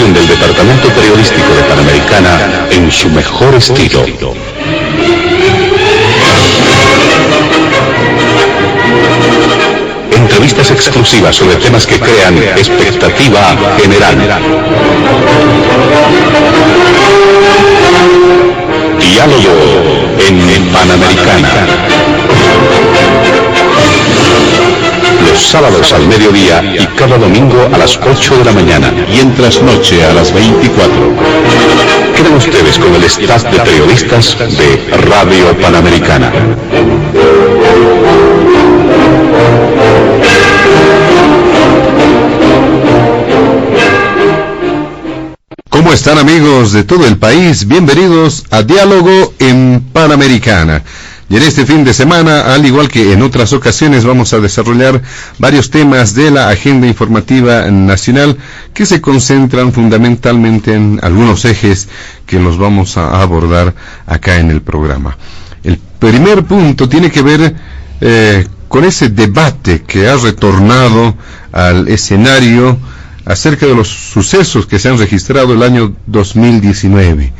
producción del Departamento Periodístico de Panamericana en su mejor estilo. Entrevistas exclusivas sobre temas que crean expectativa general. Diálogo en Panamericana. Los sábados al mediodía y cada domingo a las 8 de la mañana. Y en trasnoche a las 24. Quedan ustedes con el staff de periodistas de Radio Panamericana. ¿Cómo están, amigos de todo el país? Bienvenidos a Diálogo en Panamericana. Y en este fin de semana, al igual que en otras ocasiones, vamos a desarrollar varios temas de la agenda informativa nacional que se concentran fundamentalmente en algunos ejes que los vamos a abordar acá en el programa. El primer punto tiene que ver con ese debate que ha retornado al escenario acerca de los sucesos que se han registrado el año 2019.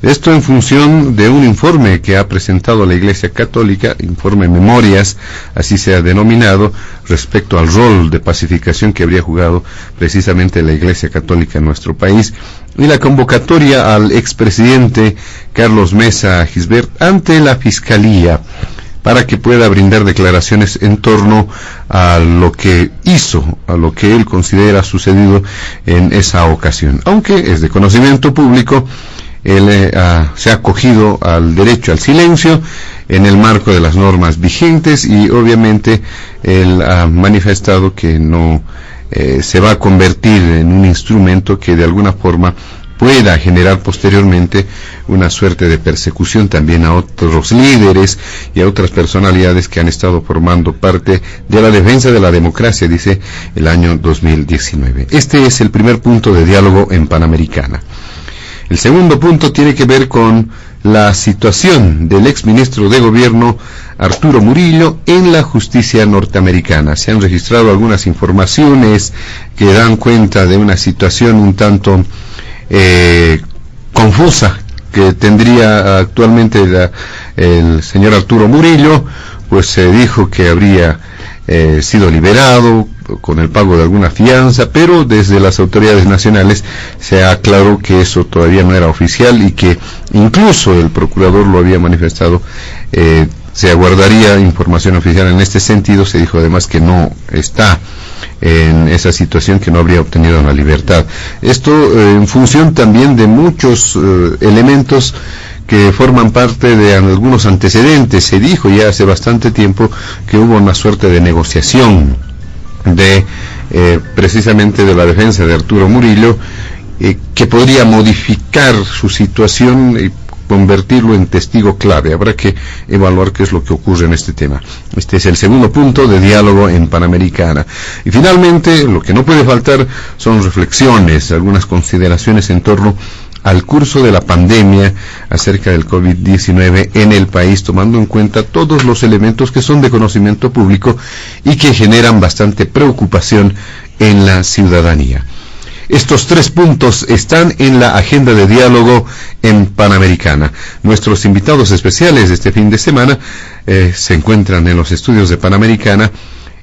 Esto en función de un informe que ha presentado la Iglesia Católica, informe Memorias, así se ha denominado, respecto al rol de pacificación que habría jugado precisamente la Iglesia Católica en nuestro país, y la convocatoria al expresidente Carlos Mesa Gisbert ante la Fiscalía para que pueda brindar declaraciones en torno a lo que hizo, a lo que él considera sucedido en esa ocasión. Aunque es de conocimiento público, él se ha acogido al derecho al silencio en el marco de las normas vigentes y obviamente él ha manifestado que no se va a convertir en un instrumento que de alguna forma pueda generar posteriormente una suerte de persecución también a otros líderes y a otras personalidades que han estado formando parte de la defensa de la democracia, dice el año 2019. Este es el primer punto de Diálogo en Panamericana. El segundo punto tiene que ver con la situación del exministro de Gobierno Arturo Murillo en la justicia norteamericana. Se han registrado algunas informaciones que dan cuenta de una situación un tanto confusa que tendría actualmente el señor Arturo Murillo. Pues se dijo que habría sido liberado con el pago de alguna fianza, pero desde las autoridades nacionales se aclaró que eso todavía no era oficial y que incluso el procurador lo había manifestado. Se aguardaría información oficial en este sentido. Se dijo además que no está en esa situación, que no habría obtenido la libertad. Esto en función también de muchos elementos que forman parte de algunos antecedentes. Se dijo ya hace bastante tiempo que hubo una suerte de negociación de precisamente de la defensa de Arturo Murillo, que podría modificar su situación y convertirlo en testigo clave. Habrá que evaluar qué es lo que ocurre en este tema. Este es el segundo punto de Diálogo en Panamericana. Y finalmente, lo que no puede faltar son reflexiones, algunas consideraciones en torno al curso de la pandemia acerca del COVID-19 en el país, tomando en cuenta todos los elementos que son de conocimiento público y que generan bastante preocupación en la ciudadanía. Estos tres puntos están en la agenda de Diálogo en Panamericana. Nuestros invitados especiales de este fin de semana se encuentran en los estudios de Panamericana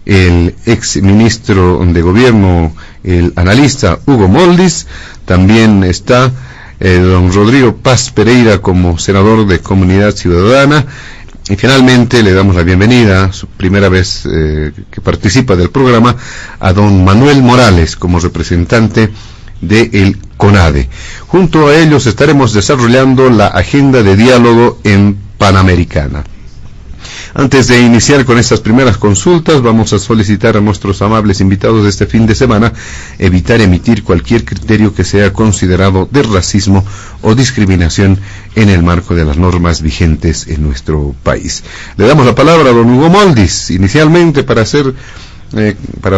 el ex ministro de Gobierno, el analista Hugo Moldis. También está don Rodrigo Paz Pereira como senador de Comunidad Ciudadana. Y finalmente le damos la bienvenida, su primera vez que participa del programa, a don Manuel Morales como representante del CONADE. Junto a ellos estaremos desarrollando la agenda de Diálogo en Panamericana. Antes de iniciar con estas primeras consultas, vamos a solicitar a nuestros amables invitados de este fin de semana evitar emitir cualquier criterio que sea considerado de racismo o discriminación en el marco de las normas vigentes en nuestro país. Le damos la palabra a don Hugo Moldis, inicialmente para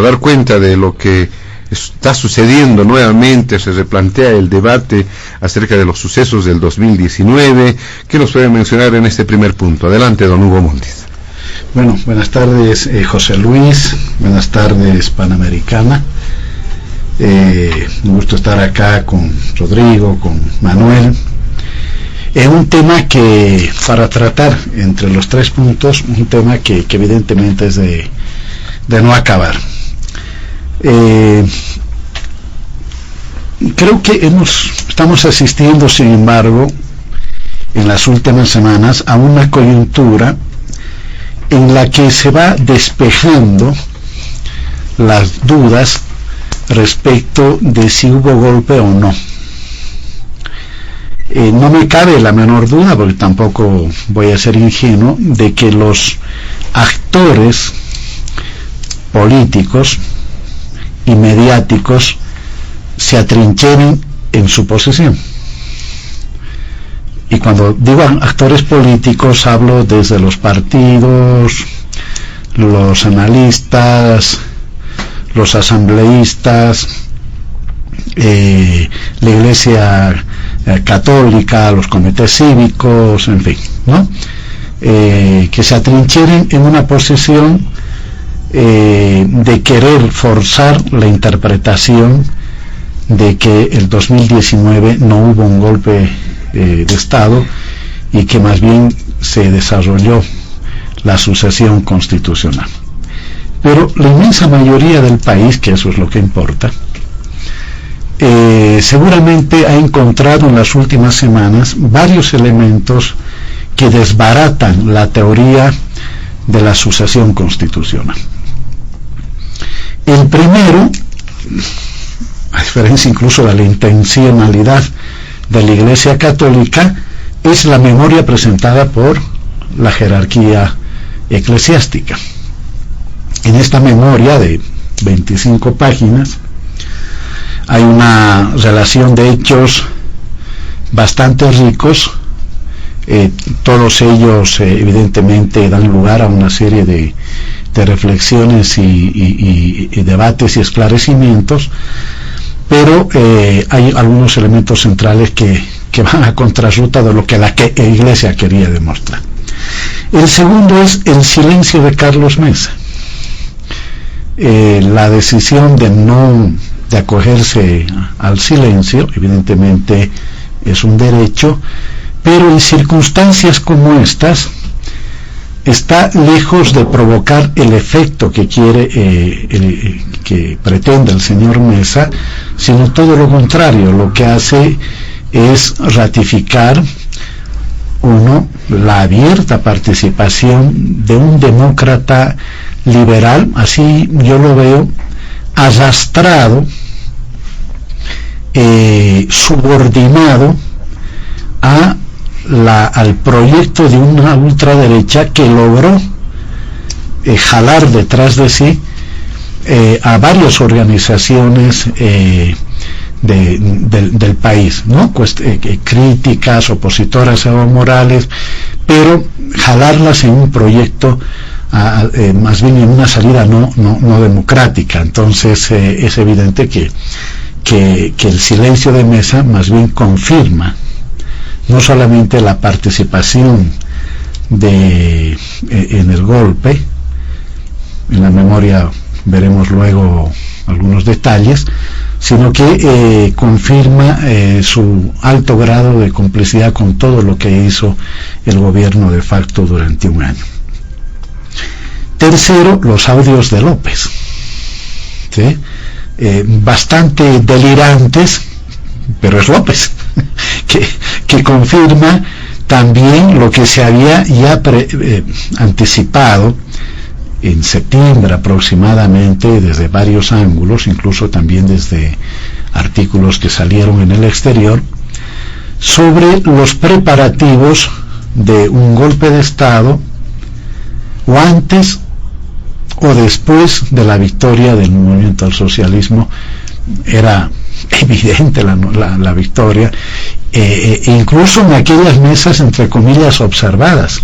dar cuenta de lo que está sucediendo nuevamente. Se replantea el debate acerca de los sucesos del 2019. ¿Qué nos puede mencionar en este primer punto? Adelante, don Hugo Moldis. Bueno, buenas tardes José Luis, buenas tardes Panamericana. Un gusto estar acá con Rodrigo, con Manuel. Es un tema que, para tratar entre los 3 puntos, un tema que evidentemente es de no acabar. Creo que estamos asistiendo, sin embargo, en las últimas semanas a una coyuntura en la que se va despejando las dudas respecto de si hubo golpe o no. No me cabe la menor duda, porque tampoco voy a ser ingenuo, de que los actores políticos y mediáticos se atrincheren en su posición. Y cuando digo actores políticos, hablo desde los partidos, los analistas, los asambleístas, la Iglesia católica, los comités cívicos, en fin, ¿no? Que se atrincheren en una posición de querer forzar la interpretación de que el 2019 no hubo un golpe de Estado y que más bien se desarrolló la sucesión constitucional. Pero la inmensa mayoría del país, que eso es lo que importa, seguramente ha encontrado en las últimas semanas varios elementos que desbaratan la teoría de la sucesión constitucional. El primero, a diferencia incluso de la intencionalidad de la Iglesia Católica, es la memoria presentada por la jerarquía eclesiástica. En esta memoria de 25 páginas hay una relación de hechos bastante ricos, todos ellos evidentemente dan lugar a una serie de reflexiones y debates y esclarecimientos, pero hay algunos elementos centrales que van a contrarruta de lo que la Iglesia quería demostrar. El segundo es el silencio de Carlos Mesa. La decisión de acogerse al silencio, evidentemente es un derecho, pero en circunstancias como estas está lejos de provocar el efecto que quiere, que pretende el señor Mesa, sino todo lo contrario. Lo que hace es ratificar, uno, la abierta participación de un demócrata liberal, así yo lo veo, arrastrado, subordinado al proyecto de una ultraderecha que logró jalar detrás de sí a varias organizaciones del país, ¿no? Críticas, opositoras a Evo Morales, pero jalarlas en un proyecto más bien en una salida no democrática. Entonces es evidente que el silencio de Mesa más bien confirma no solamente la participación en el golpe. En la memoria veremos luego algunos detalles, sino que confirma su alto grado de complicidad con todo lo que hizo el gobierno de facto durante un año. Tercero, los audios de López, ¿sí? Bastante delirantes, pero es López, que confirma también lo que se había ya anticipado en septiembre aproximadamente, desde varios ángulos, incluso también desde artículos que salieron en el exterior, sobre los preparativos de un golpe de Estado, o antes o después de la victoria del movimiento al socialismo. Era evidente la victoria, incluso en aquellas mesas entre comillas observadas,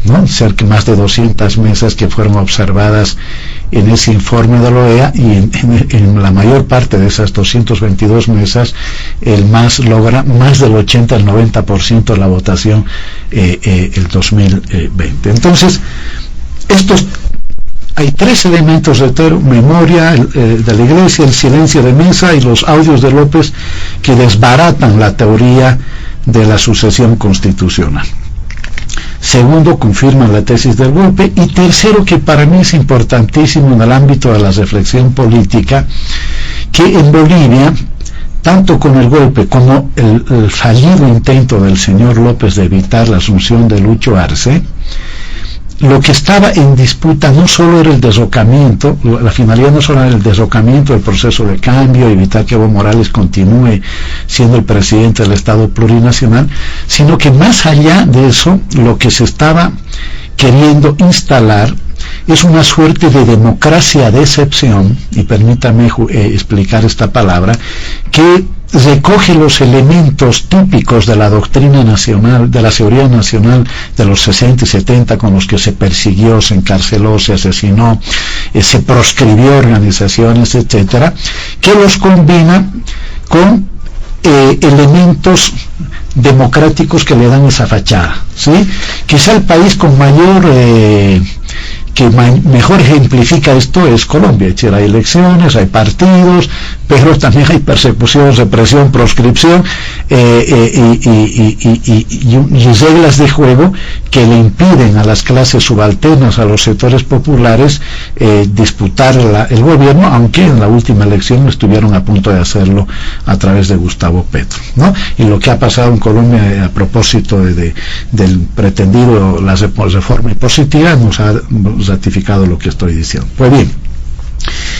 ¿no? Cerca de más de 200 mesas que fueron observadas en ese informe de la OEA, y en la mayor parte de esas 222 mesas el MAS logra más del 80 al 90% de la votación el 2020. Entonces, estos hay tres elementos de memoria de la Iglesia: el silencio de Mesa y los audios de López, que desbaratan la teoría de la sucesión constitucional. Segundo, confirman la tesis del golpe. Y tercero, que para mí es importantísimo en el ámbito de la reflexión política, que en Bolivia, tanto con el golpe como el fallido intento del señor López de evitar la asunción de Lucho Arce, lo que estaba en disputa no solo era el derrocamiento, la finalidad no solo era el derrocamiento del proceso de cambio, evitar que Evo Morales continúe siendo el presidente del Estado plurinacional, sino que más allá de eso, lo que se estaba queriendo instalar es una suerte de democracia de excepción, y permítame explicar esta palabra, que recoge los elementos típicos de la doctrina nacional, de la seguridad nacional de los 60 y 70, con los que se persiguió, se encarceló, se asesinó, se proscribió organizaciones, etcétera, que los combina con elementos democráticos que le dan esa fachada, ¿sí? Quizá el país con mayor que mejor ejemplifica esto es Colombia. Es decir, hay elecciones, hay partidos, pero también hay persecución, represión, proscripción y reglas de juego que le impiden a las clases subalternas, a los sectores populares, disputar el gobierno, aunque en la última elección estuvieron a punto de hacerlo a través de Gustavo Petro, ¿no? Y lo que ha pasado en Colombia a propósito del pretendido la reforma impositiva nos ha ratificado lo que estoy diciendo. Pues bien,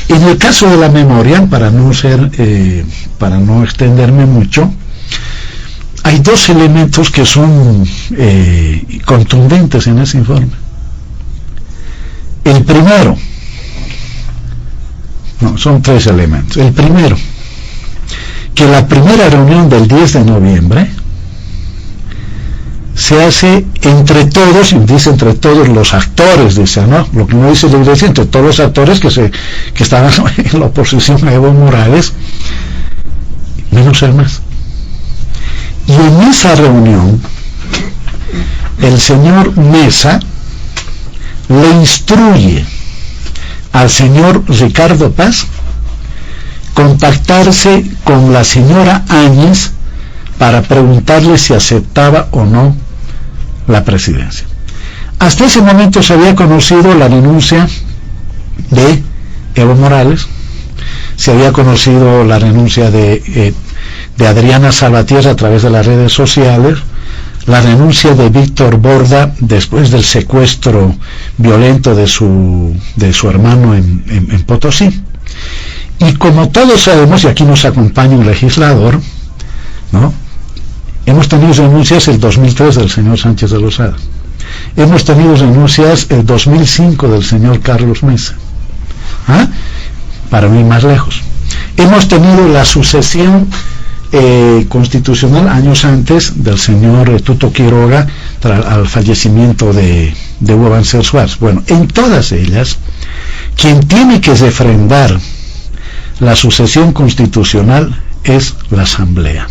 en el caso de la memoria, para no extenderme mucho, hay dos elementos que son contundentes en ese informe. El primero, son tres elementos. El primero, que la primera reunión del 10 de noviembre se hace entre todos, y dice entre todos los actores, dice, ¿no? Lo que no dice la Iglesia, entre todos los actores que estaban en la oposición a Evo Morales, menos el MAS. Y en esa reunión, el señor Mesa le instruye al señor Ricardo Paz contactarse con la señora Áñez para preguntarle si aceptaba o no la presidencia. Hasta ese momento se había conocido la renuncia de Evo Morales, se había conocido la renuncia de Adriana Salvatierra a través de las redes sociales, la renuncia de Víctor Borda después del secuestro violento de su hermano en Potosí. Y como todos sabemos, y aquí nos acompaña un legislador, ¿no? Hemos tenido renuncias el 2003 del señor Sánchez de Lozada. Hemos tenido renuncias el 2005 del señor Carlos Mesa. Para no ir más lejos. Hemos tenido la sucesión constitucional años antes del señor Tuto Quiroga al fallecimiento de Hugo Banzer Suárez. Bueno, en todas ellas, quien tiene que refrendar la sucesión constitucional es la Asamblea.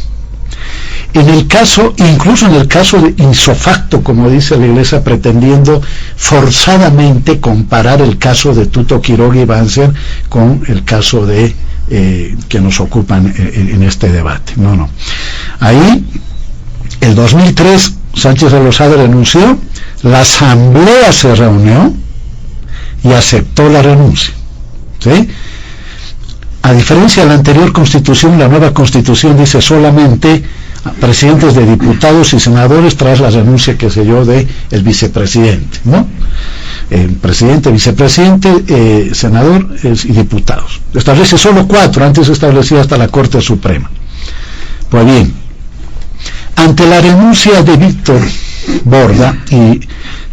En el caso, incluso en el caso de insofacto, como dice la Iglesia, pretendiendo forzadamente comparar el caso de Tuto Quiroga y Banzer con el caso de que nos ocupan en este debate. No. Ahí, el 2003, Sánchez de Lozada renunció, la Asamblea se reunió y aceptó la renuncia, ¿sí? A diferencia de la anterior Constitución, la nueva Constitución dice solamente presidentes de diputados y senadores tras la renuncia, qué sé yo, de el vicepresidente, ¿no? Presidente, vicepresidente, senador y diputados. Establece solo 4, antes establecía hasta la Corte Suprema. Pues bien, ante la renuncia de Víctor Borda y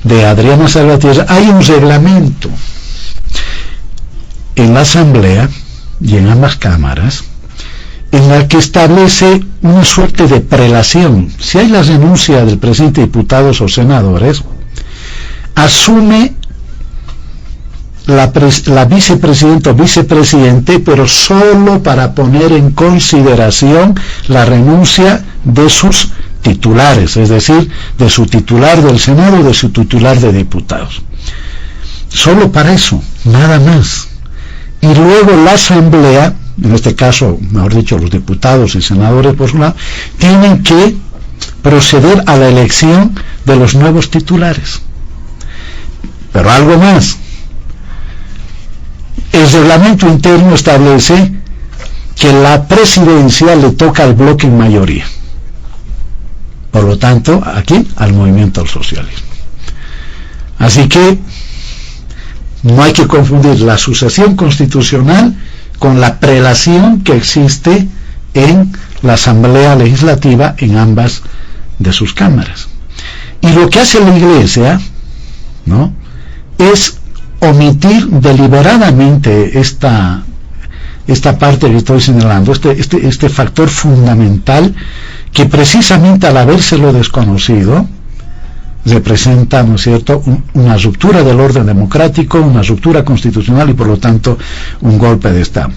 de Adriana Salvatierra, hay un reglamento en la Asamblea y en ambas cámaras en la que establece una suerte de prelación. Si hay la renuncia del presidente, diputados o senadores, asume la vicepresidenta o vicepresidente, pero solo para poner en consideración la renuncia de sus titulares, es decir, de su titular del Senado o de su titular de diputados. Solo para eso. nada más. Y luego la asamblea, en este caso, mejor dicho, los diputados y senadores por su lado, tienen que proceder a la elección de los nuevos titulares. Pero algo más, el reglamento interno establece que la presidencia le toca al bloque en mayoría, por lo tanto, aquí al movimiento al socialismo. Así que no hay que confundir la sucesión constitucional con la prelación que existe en la Asamblea Legislativa en ambas de sus cámaras. Y lo que hace la Iglesia, ¿no?, es omitir deliberadamente esta parte que estoy señalando, este factor fundamental que precisamente al habérselo desconocido representa, ¿no es cierto?, una ruptura del orden democrático, una ruptura constitucional y por lo tanto un golpe de Estado.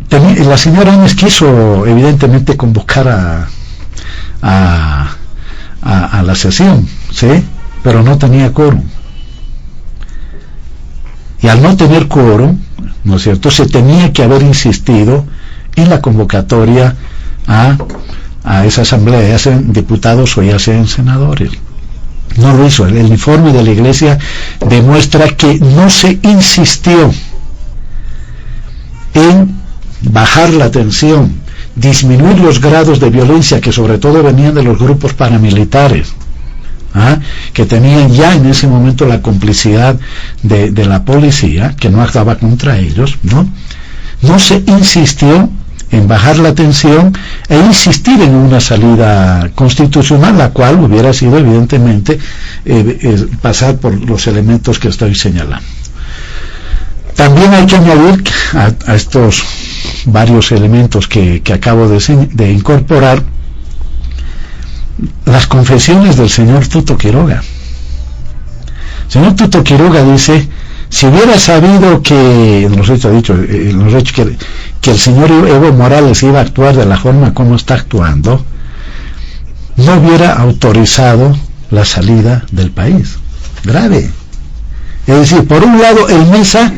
La señora Áñez quiso evidentemente convocar a la sesión, ¿sí?, pero no tenía quórum. Y al no tener quórum, ¿no es cierto?, se tenía que haber insistido en la convocatoria a esa asamblea, ya sean diputados o ya sean senadores. No lo hizo. El informe de la Iglesia demuestra que no se insistió en bajar la tensión, disminuir los grados de violencia que sobre todo venían de los grupos paramilitares, que tenían ya en ese momento la complicidad de la policía, que no actuaba contra ellos, no se insistió en bajar la tensión e insistir en una salida constitucional, la cual hubiera sido evidentemente pasar por los elementos que estoy señalando. También hay que añadir a estos varios elementos que acabo de incorporar las confesiones del señor Tuto Quiroga. El señor Tuto Quiroga dice: si hubiera sabido que, que el señor Evo Morales iba a actuar de la forma como está actuando, no hubiera autorizado la salida del país. Grave. Es decir, por un lado el Mesa,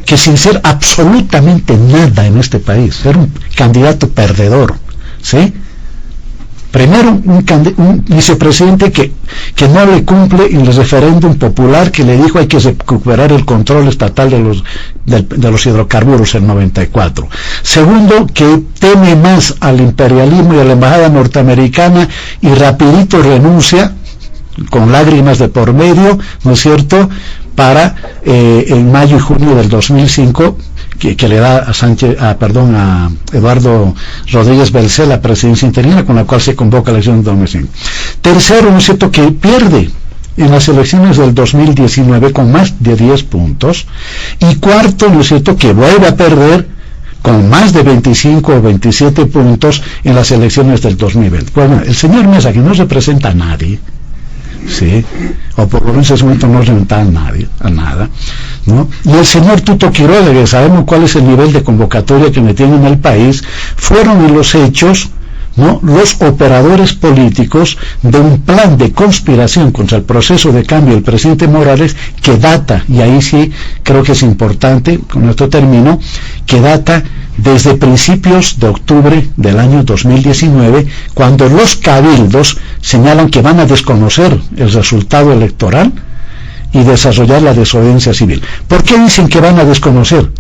que sin ser absolutamente nada en este país, era un candidato perdedor, ¿sí? Primero, un vicepresidente que no le cumple el referéndum popular que le dijo hay que recuperar el control estatal de los hidrocarburos en 94. Segundo, que teme más al imperialismo y a la embajada norteamericana y rapidito renuncia, con lágrimas de por medio, ¿no es cierto?, para en mayo y junio del 2005, que le da a Eduardo Rodríguez Belcé la presidencia interina, con la cual se convoca la elección de 2005. Tercero, ¿no es cierto?, que pierde en las elecciones del 2019 con más de 10 puntos. Y cuarto, ¿no es cierto?, que vuelve a perder con más de 25 o 27 puntos en las elecciones del 2020. Bueno, el señor Mesa, que no representa a nadie, ¿sí?, o por lo menos en ese momento no representa a nada, ¿no? Y el señor Tuto Quiroga, que sabemos cuál es el nivel de convocatoria que me tiene en el país, fueron en los hechos, ¿no?, los operadores políticos de un plan de conspiración contra el proceso de cambio del presidente Morales, que data, y ahí sí creo que es importante, con esto termino, que data desde principios de octubre del año 2019, cuando los cabildos señalan que van a desconocer el resultado electoral y desarrollar la desobediencia civil. ¿Por qué dicen que van a desconocer?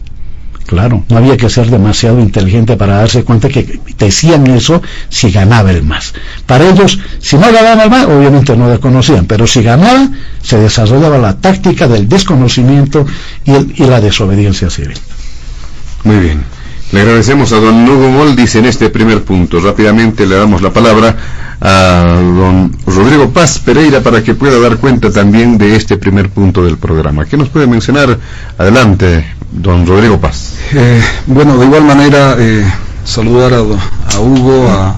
Claro, no había que ser demasiado inteligente para darse cuenta que decían eso si ganaba el MAS. Para ellos, si no ganaba el MAS, obviamente no desconocían, pero si ganaba, se desarrollaba la táctica del desconocimiento y la desobediencia civil. Muy bien. Le agradecemos a don Hugo Moldis en este primer punto. Rápidamente le damos la palabra a don Rodrigo Paz Pereira para que pueda dar cuenta también de este primer punto del programa. ¿Qué nos puede mencionar? Adelante, don Rodrigo Paz. Bueno, de igual manera, saludar a Hugo, a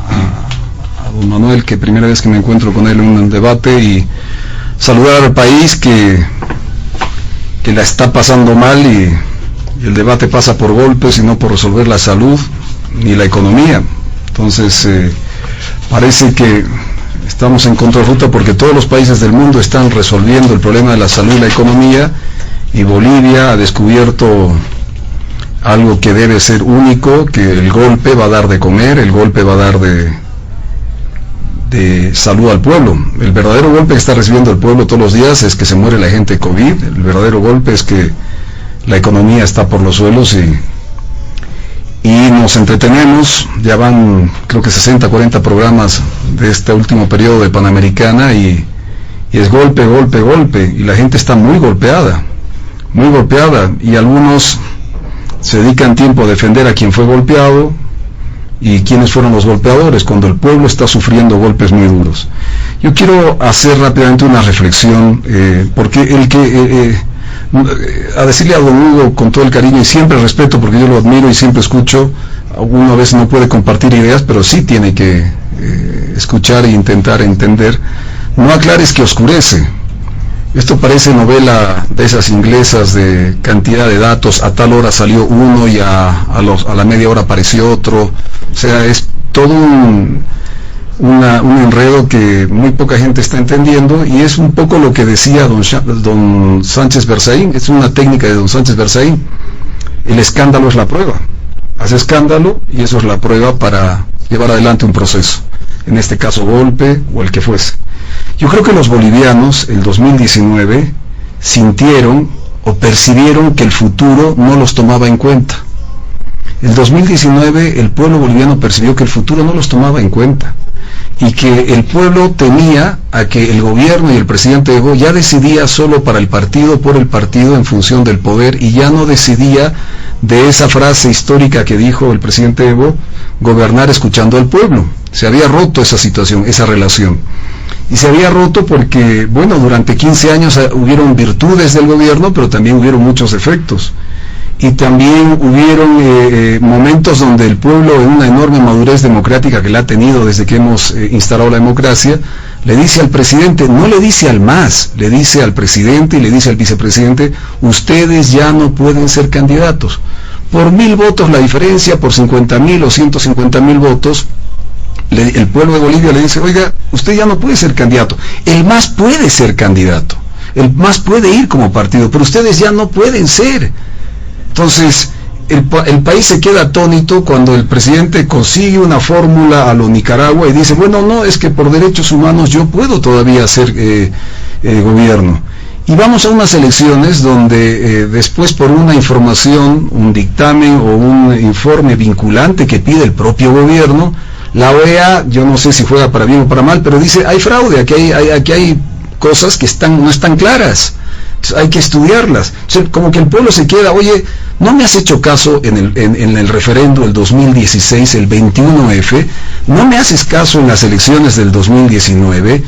don Manuel, que primera vez que me encuentro con él en un debate, y saludar al país que la está pasando mal, y el debate pasa por golpes y no por resolver la salud ni la economía. Entonces parece que estamos en contrarruta, porque todos los países del mundo están resolviendo el problema de la salud y la economía, y Bolivia ha descubierto algo que debe ser único, que el golpe va a dar de comer, el golpe va a dar de salud al pueblo. El verdadero golpe que está recibiendo el pueblo todos los días es que se muere la gente de COVID, el verdadero golpe es que la economía está por los suelos y nos entretenemos. Ya van creo que 60, 40 programas de este último periodo de Panamericana y es golpe, golpe, golpe, y la gente está muy golpeada, y algunos se dedican tiempo a defender a quien fue golpeado y quiénes fueron los golpeadores, cuando el pueblo está sufriendo golpes muy duros. Yo quiero hacer rápidamente una reflexión, porque a decirle a don Hugo con todo el cariño y siempre respeto, porque yo lo admiro y siempre escucho, uno a veces no puede compartir ideas, pero sí tiene que escuchar e intentar entender. No aclares que oscurece. Esto parece novela de esas inglesas de cantidad de datos, a tal hora salió uno y a la media hora apareció otro. O sea, es todo un enredo que muy poca gente está entendiendo, y es un poco lo que decía don Sánchez Berzaín. Es una técnica de don Sánchez Berzaín. El escándalo es la prueba. Hace escándalo y eso es la prueba para llevar adelante un proceso, en este caso golpe o el que fuese. Yo creo que los bolivianos el 2019 sintieron o percibieron que el futuro no los tomaba en cuenta. El 2019 el pueblo boliviano percibió que el futuro no los tomaba en cuenta y que el pueblo temía a que el gobierno y el presidente Evo ya decidía solo para el partido, por el partido, en función del poder, y ya no decidía de esa frase histórica que dijo el presidente Evo, gobernar escuchando al pueblo. Se había roto esa situación, esa relación. Y se había roto porque, bueno, durante 15 años hubieron virtudes del gobierno, pero también hubieron muchos defectos. Y también hubieron momentos donde el pueblo, en una enorme madurez democrática que la ha tenido desde que hemos instalado la democracia, le dice al presidente, no le dice al MAS, le dice al presidente y le dice al vicepresidente, ustedes ya no pueden ser candidatos. Por 1000 votos la diferencia, por 50.000 o 150.000 votos, el pueblo de Bolivia le dice, oiga, usted ya no puede ser candidato, el MAS puede ser candidato, el MAS puede ir como partido, pero ustedes ya no pueden ser. Entonces, el país se queda atónito cuando el presidente consigue una fórmula a lo Nicaragua y dice, bueno, no, es que por derechos humanos yo puedo todavía ser gobierno. Y vamos a unas elecciones donde después, por una información, un dictamen o un informe vinculante que pide el propio gobierno, la OEA, yo no sé si juega para bien o para mal, pero dice, hay fraude, aquí hay cosas que no están claras, hay que estudiarlas. O sea, como que el pueblo se queda, oye, no me has hecho caso en el referendo del 2016, el 21F, no me haces caso en las elecciones del 2019,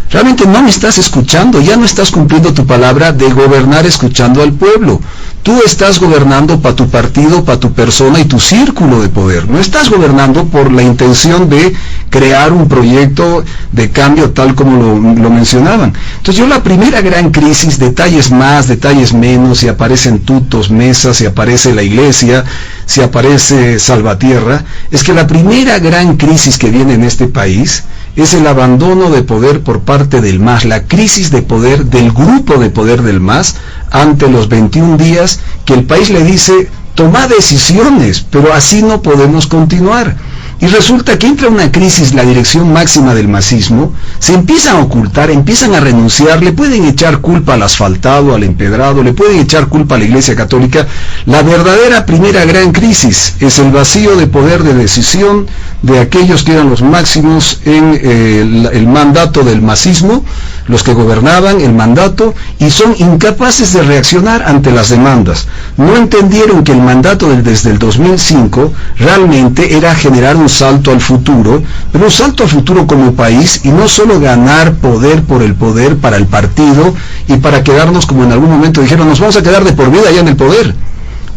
realmente no me estás escuchando, ya no estás cumpliendo tu palabra de gobernar escuchando al pueblo. Tú estás gobernando para tu partido, para tu persona y tu círculo de poder. No estás gobernando por la intención de crear un proyecto de cambio tal como lo mencionaban. Entonces yo la primera gran crisis, detalles más, detalles menos, si aparecen tutos, mesas, si aparece la iglesia, si aparece Salvatierra, es que la primera gran crisis que viene en este país es el abandono de poder por parte del MAS, la crisis de poder del grupo de poder del MAS ante los 21 días que el país le dice, toma decisiones, pero así no podemos continuar. Y resulta que entra una crisis la dirección máxima del masismo, se empiezan a ocultar, empiezan a renunciar, le pueden echar culpa al asfaltado, al empedrado, le pueden echar culpa a la Iglesia Católica. La verdadera primera gran crisis es el vacío de poder de decisión de aquellos que eran los máximos en el mandato del masismo, los que gobernaban el mandato, y son incapaces de reaccionar ante las demandas. No entendieron que el mandato desde el 2005 realmente era generar un salto al futuro, pero un salto al futuro como país, y no solo ganar poder por el poder para el partido y para quedarnos, como en algún momento dijeron, nos vamos a quedar de por vida ya en el poder.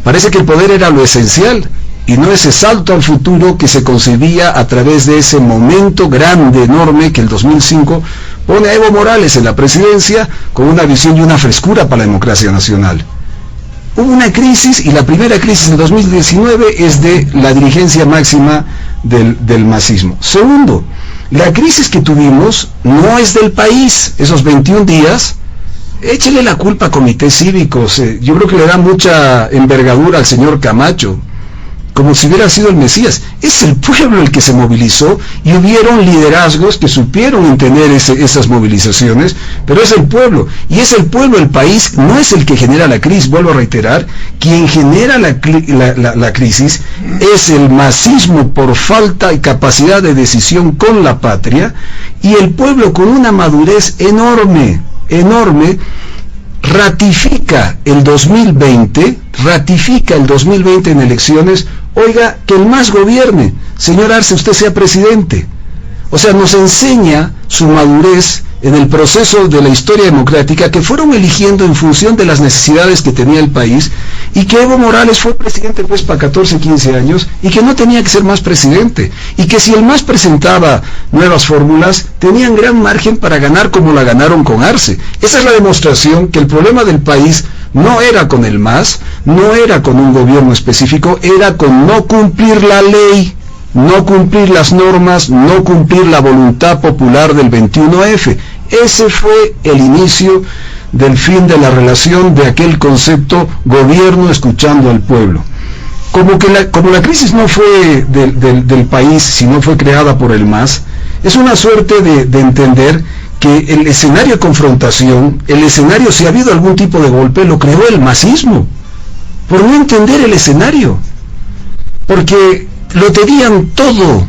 Parece que el poder era lo esencial y no ese salto al futuro que se concebía a través de ese momento grande, enorme, que el 2005 pone a Evo Morales en la presidencia con una visión y una frescura para la democracia nacional. Hubo una crisis, y la primera crisis del 2019 es de la dirigencia máxima del masismo. Segundo, la crisis que tuvimos no es del país. Esos 21 días échele la culpa a comités cívicos. Yo creo que le da mucha envergadura al señor Camacho, como si hubiera sido el Mesías. Es el pueblo el que se movilizó y hubieron liderazgos que supieron entender esas movilizaciones, pero es el pueblo, y es el pueblo, el país, no es el que genera la crisis. Vuelvo a reiterar, quien genera la crisis es el masismo por falta y capacidad de decisión con la patria, y el pueblo con una madurez enorme, ratifica el 2020 en elecciones. Oiga, que el MAS gobierne, señor Arce, usted sea presidente. O sea, nos enseña su madurez en el proceso de la historia democrática, que fueron eligiendo en función de las necesidades que tenía el país, y que Evo Morales fue presidente pues para 14, 15 años, y que no tenía que ser más presidente, y que si el MAS presentaba nuevas fórmulas, tenían gran margen para ganar como la ganaron con Arce. Esa es la demostración que el problema del país no era con el MAS, no era con un gobierno específico, era con no cumplir la ley, no cumplir las normas, no cumplir la voluntad popular del 21F. Ese fue el inicio del fin de la relación de aquel concepto gobierno escuchando al pueblo. Como la crisis no fue del país, sino fue creada por el MAS, es una suerte de entender que el escenario de confrontación, el escenario, si ha habido algún tipo de golpe, lo creó el masismo, por no entender el escenario, porque lo tenían todo,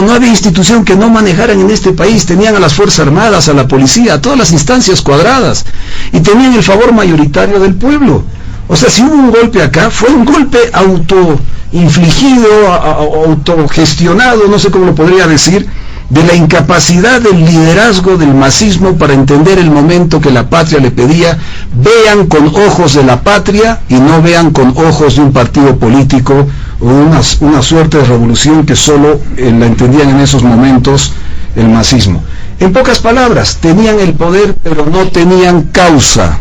no había institución que no manejaran en este país, tenían a las Fuerzas Armadas, a la policía, a todas las instancias cuadradas, y tenían el favor mayoritario del pueblo. O sea, si hubo un golpe acá, fue un golpe autoinfligido, autogestionado, no sé cómo lo podría decir, de la incapacidad del liderazgo del masismo para entender el momento que la patria le pedía. Vean con ojos de la patria y no vean con ojos de un partido político o una suerte de revolución que solo la entendían en esos momentos el masismo. En pocas palabras, tenían el poder pero no tenían causa.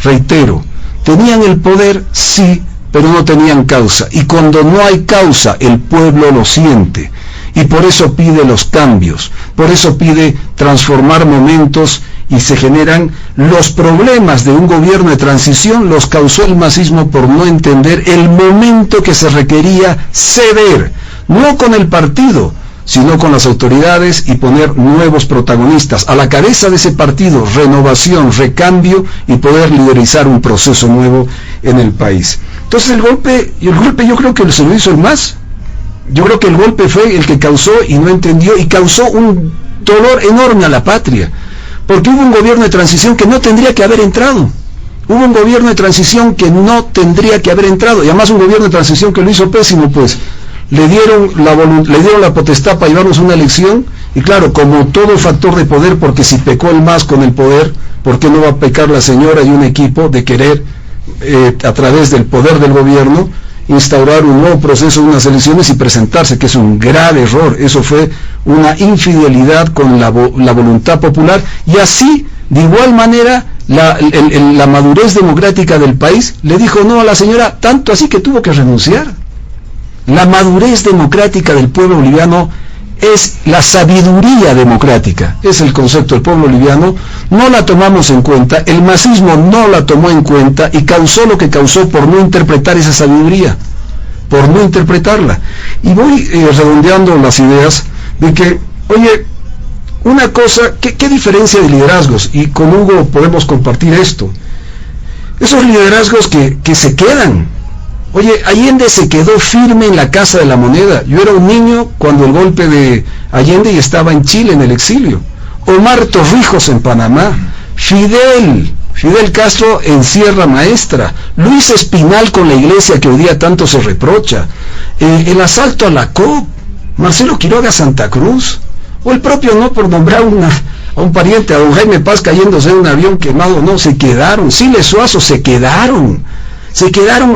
Reitero, tenían el poder sí, pero no tenían causa, y cuando no hay causa el pueblo lo siente, y por eso pide los cambios, por eso pide transformar momentos, y se generan los problemas de un gobierno de transición. Los causó el masismo por no entender el momento que se requería ceder, no con el partido, sino con las autoridades, y poner nuevos protagonistas a la cabeza de ese partido, renovación, recambio, y poder liderizar un proceso nuevo en el país. Entonces el golpe yo creo que se lo hizo el MAS. Yo creo que el golpe fue el que causó y no entendió, y causó un dolor enorme a la patria, porque hubo un gobierno de transición que no tendría que haber entrado. Hubo un gobierno de transición que no tendría que haber entrado, y además un gobierno de transición que lo hizo pésimo, pues le dieron la potestad para llevarnos a una elección, y claro, como todo factor de poder, porque si pecó el MAS con el poder, ¿por qué no va a pecar la señora y un equipo de querer, a través del poder del gobierno, instaurar un nuevo proceso de unas elecciones y presentarse, que es un grave error? Eso fue una infidelidad con la voluntad popular, y así, de igual manera, la madurez democrática del país le dijo no a la señora, tanto así que tuvo que renunciar. La madurez democrática del pueblo boliviano es la sabiduría democrática, es el concepto del pueblo boliviano. No la tomamos en cuenta, el masismo no la tomó en cuenta, y causó lo que causó por no interpretar esa sabiduría, por no interpretarla. Y voy redondeando las ideas de que, oye, una cosa, ¿qué diferencia de liderazgos? Y con Hugo podemos compartir esto. Esos liderazgos que se quedan. Oye, Allende se quedó firme en la Casa de la Moneda. Yo era un niño cuando el golpe de Allende, y estaba en Chile en el exilio. Omar Torrijos en Panamá, Fidel Castro en Sierra Maestra, Luis Espinal con la iglesia que hoy día tanto se reprocha, el asalto a la COP, Marcelo Quiroga Santa Cruz, o el propio, no por nombrar a un pariente, a don Jaime Paz cayéndose en un avión quemado, no, se quedaron, Siles Suazo se quedaron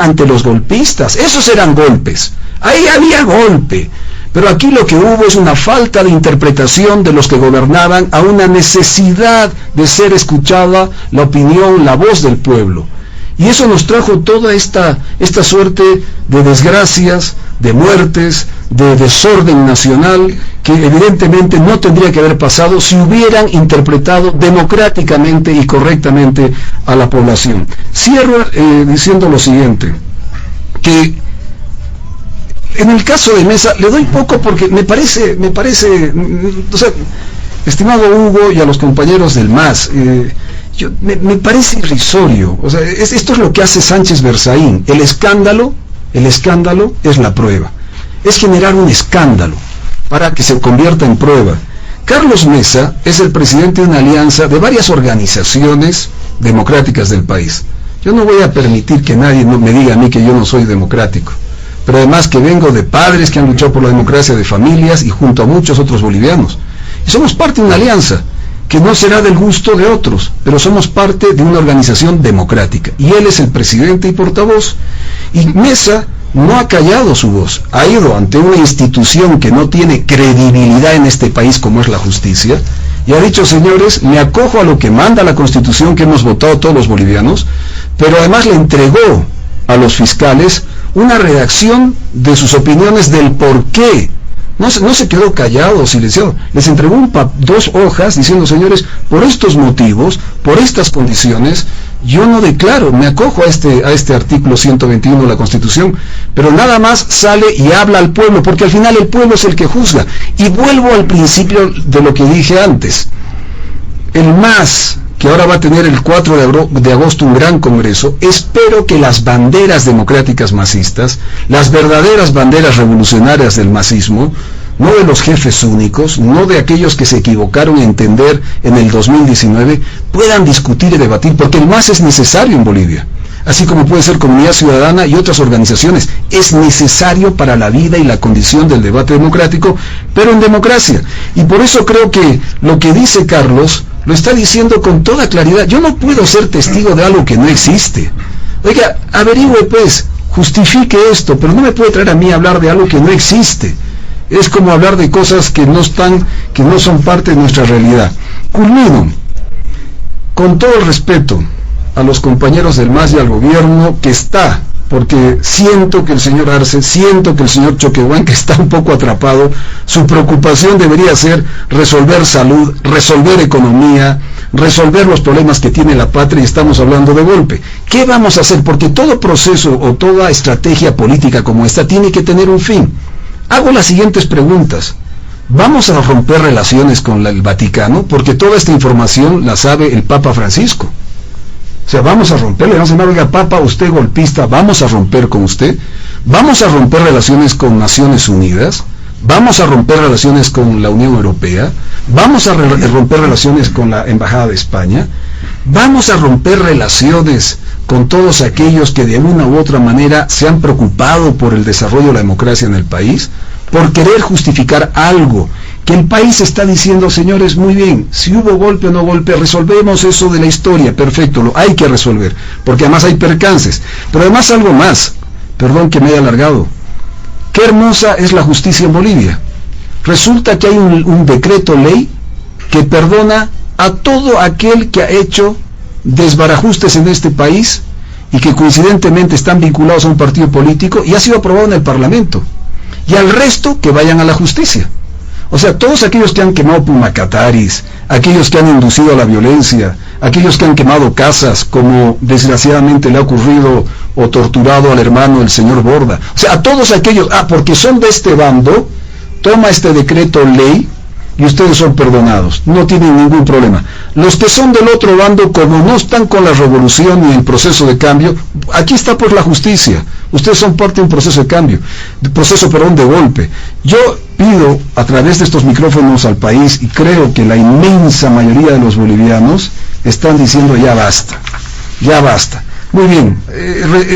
ante los golpistas. Esos eran golpes, ahí había golpe, pero aquí lo que hubo es una falta de interpretación de los que gobernaban a una necesidad de ser escuchada la opinión, la voz del pueblo. Y eso nos trajo toda esta suerte de desgracias, de muertes, de desorden nacional, que evidentemente no tendría que haber pasado si hubieran interpretado democráticamente y correctamente a la población. Cierro diciendo lo siguiente, que en el caso de Mesa le doy poco porque me parece, o sea, estimado Hugo y a los compañeros del MAS, me parece irrisorio. O sea, esto es lo que hace Sánchez Berzaín. El escándalo es la prueba. Es generar un escándalo para que se convierta en prueba. Carlos Mesa es el presidente de una alianza de varias organizaciones democráticas del país. Yo no voy a permitir que nadie me diga a mí que yo no soy democrático. Pero además que vengo de padres que han luchado por la democracia, de familias y junto a muchos otros bolivianos. Y somos parte de una alianza que no será del gusto de otros, pero somos parte de una organización democrática. Y él es el presidente y portavoz. Y Mesa no ha callado su voz, ha ido ante una institución que no tiene credibilidad en este país como es la justicia, y ha dicho: señores, me acojo a lo que manda la Constitución que hemos votado todos los bolivianos, pero además le entregó a los fiscales una redacción de sus opiniones del por qué. No se quedó callado, silenciado. Les entregó 2 hojas diciendo: señores, por estos motivos, por estas condiciones, yo no declaro, me acojo a este artículo 121 de la Constitución, pero nada más sale y habla al pueblo, porque al final el pueblo es el que juzga. Y vuelvo al principio de lo que dije antes. El MAS, que ahora va a tener el 4 de agosto un gran congreso, espero que las banderas democráticas masistas, las verdaderas banderas revolucionarias del masismo, no de los jefes únicos, no de aquellos que se equivocaron en entender en el 2019, puedan discutir y debatir, porque el MAS es necesario en Bolivia, así como puede ser Comunidad Ciudadana y otras organizaciones. Es necesario para la vida y la condición del debate democrático, pero en democracia. Y por eso creo que lo que dice Carlos lo está diciendo con toda claridad. Yo no puedo ser testigo de algo que no existe. Oiga, averigüe pues, justifique esto, pero no me puede traer a mí a hablar de algo que no existe. Es como hablar de cosas que no son parte de nuestra realidad. Culmino, con todo el respeto a los compañeros del MAS y al gobierno, que está, porque siento que el señor Arce, siento que el señor Choquehuanca está un poco atrapado. Su preocupación debería ser resolver salud, resolver economía, resolver los problemas que tiene la patria, y estamos hablando de golpe. ¿Qué vamos a hacer? Porque todo proceso o toda estrategia política como esta tiene que tener un fin. Hago las siguientes preguntas. ¿Vamos a romper relaciones con el Vaticano? Porque toda esta información la sabe el Papa Francisco. O sea, vamos a romperle, vamos a decir: oiga, Papa, usted golpista, vamos a romper con usted. Vamos a romper relaciones con Naciones Unidas. Vamos a romper relaciones con la Unión Europea. Vamos a romper relaciones con la Embajada de España. Vamos a romper relaciones con todos aquellos que de una u otra manera se han preocupado por el desarrollo de la democracia en el país, por querer justificar algo que el país está diciendo: señores, muy bien, si hubo golpe o no golpe, resolvemos eso de la historia, perfecto, lo hay que resolver, porque además hay percances. Pero además algo más, perdón que me haya alargado, qué hermosa es la justicia en Bolivia. Resulta que hay un decreto ley que perdona a todo aquel que ha hecho desbarajustes en este país y que coincidentemente están vinculados a un partido político, y ha sido aprobado en el Parlamento, y al resto que vayan a la justicia. O sea, todos aquellos que han quemado Pumacataris, aquellos que han inducido a la violencia, aquellos que han quemado casas, como desgraciadamente le ha ocurrido o torturado al hermano del señor Borda, o sea, a todos aquellos, porque son de este bando, toma este decreto ley y ustedes son perdonados, no tienen ningún problema. Los que son del otro bando, como no están con la revolución ni el proceso de cambio, aquí está pues la justicia, ustedes son parte de un proceso de cambio, de golpe. Yo pido a través de estos micrófonos al país, y creo que la inmensa mayoría de los bolivianos están diciendo: ya basta, ya basta. Muy bien,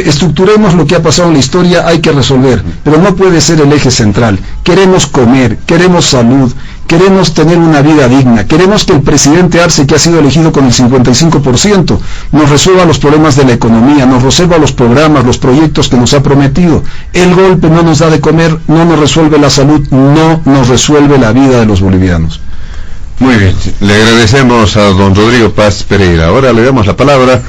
estructuremos lo que ha pasado en la historia, hay que resolver, pero no puede ser el eje central. Queremos comer, queremos salud, queremos tener una vida digna, queremos que el presidente Arce, que ha sido elegido con el 55%, nos resuelva los problemas de la economía, nos resuelva los programas, los proyectos que nos ha prometido. El golpe no nos da de comer, no nos resuelve la salud, no nos resuelve la vida de los bolivianos. Muy bien, le agradecemos a don Rodrigo Paz Pereira. Ahora le damos la palabra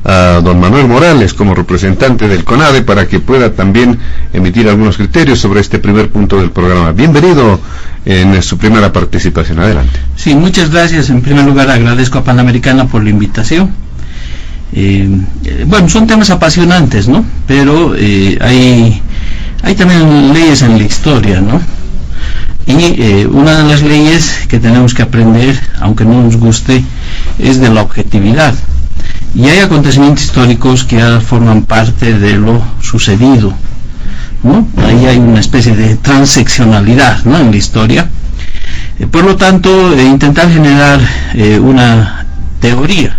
a don Manuel Morales como representante del CONADE para que pueda también emitir algunos criterios sobre este primer punto del programa. Bienvenido en su primera participación. Adelante. Sí, muchas gracias. En primer lugar, agradezco a Panamericana por la invitación. Bueno, son temas apasionantes, ¿no? Pero hay también leyes en la historia, ¿no? Y una de las leyes que tenemos que aprender, aunque no nos guste, es de la objetividad. Y hay acontecimientos históricos que ya forman parte de lo sucedido, ¿no? Ahí hay una especie de transeccionalidad, ¿no?, en la historia. Por lo tanto, intentar generar una teoría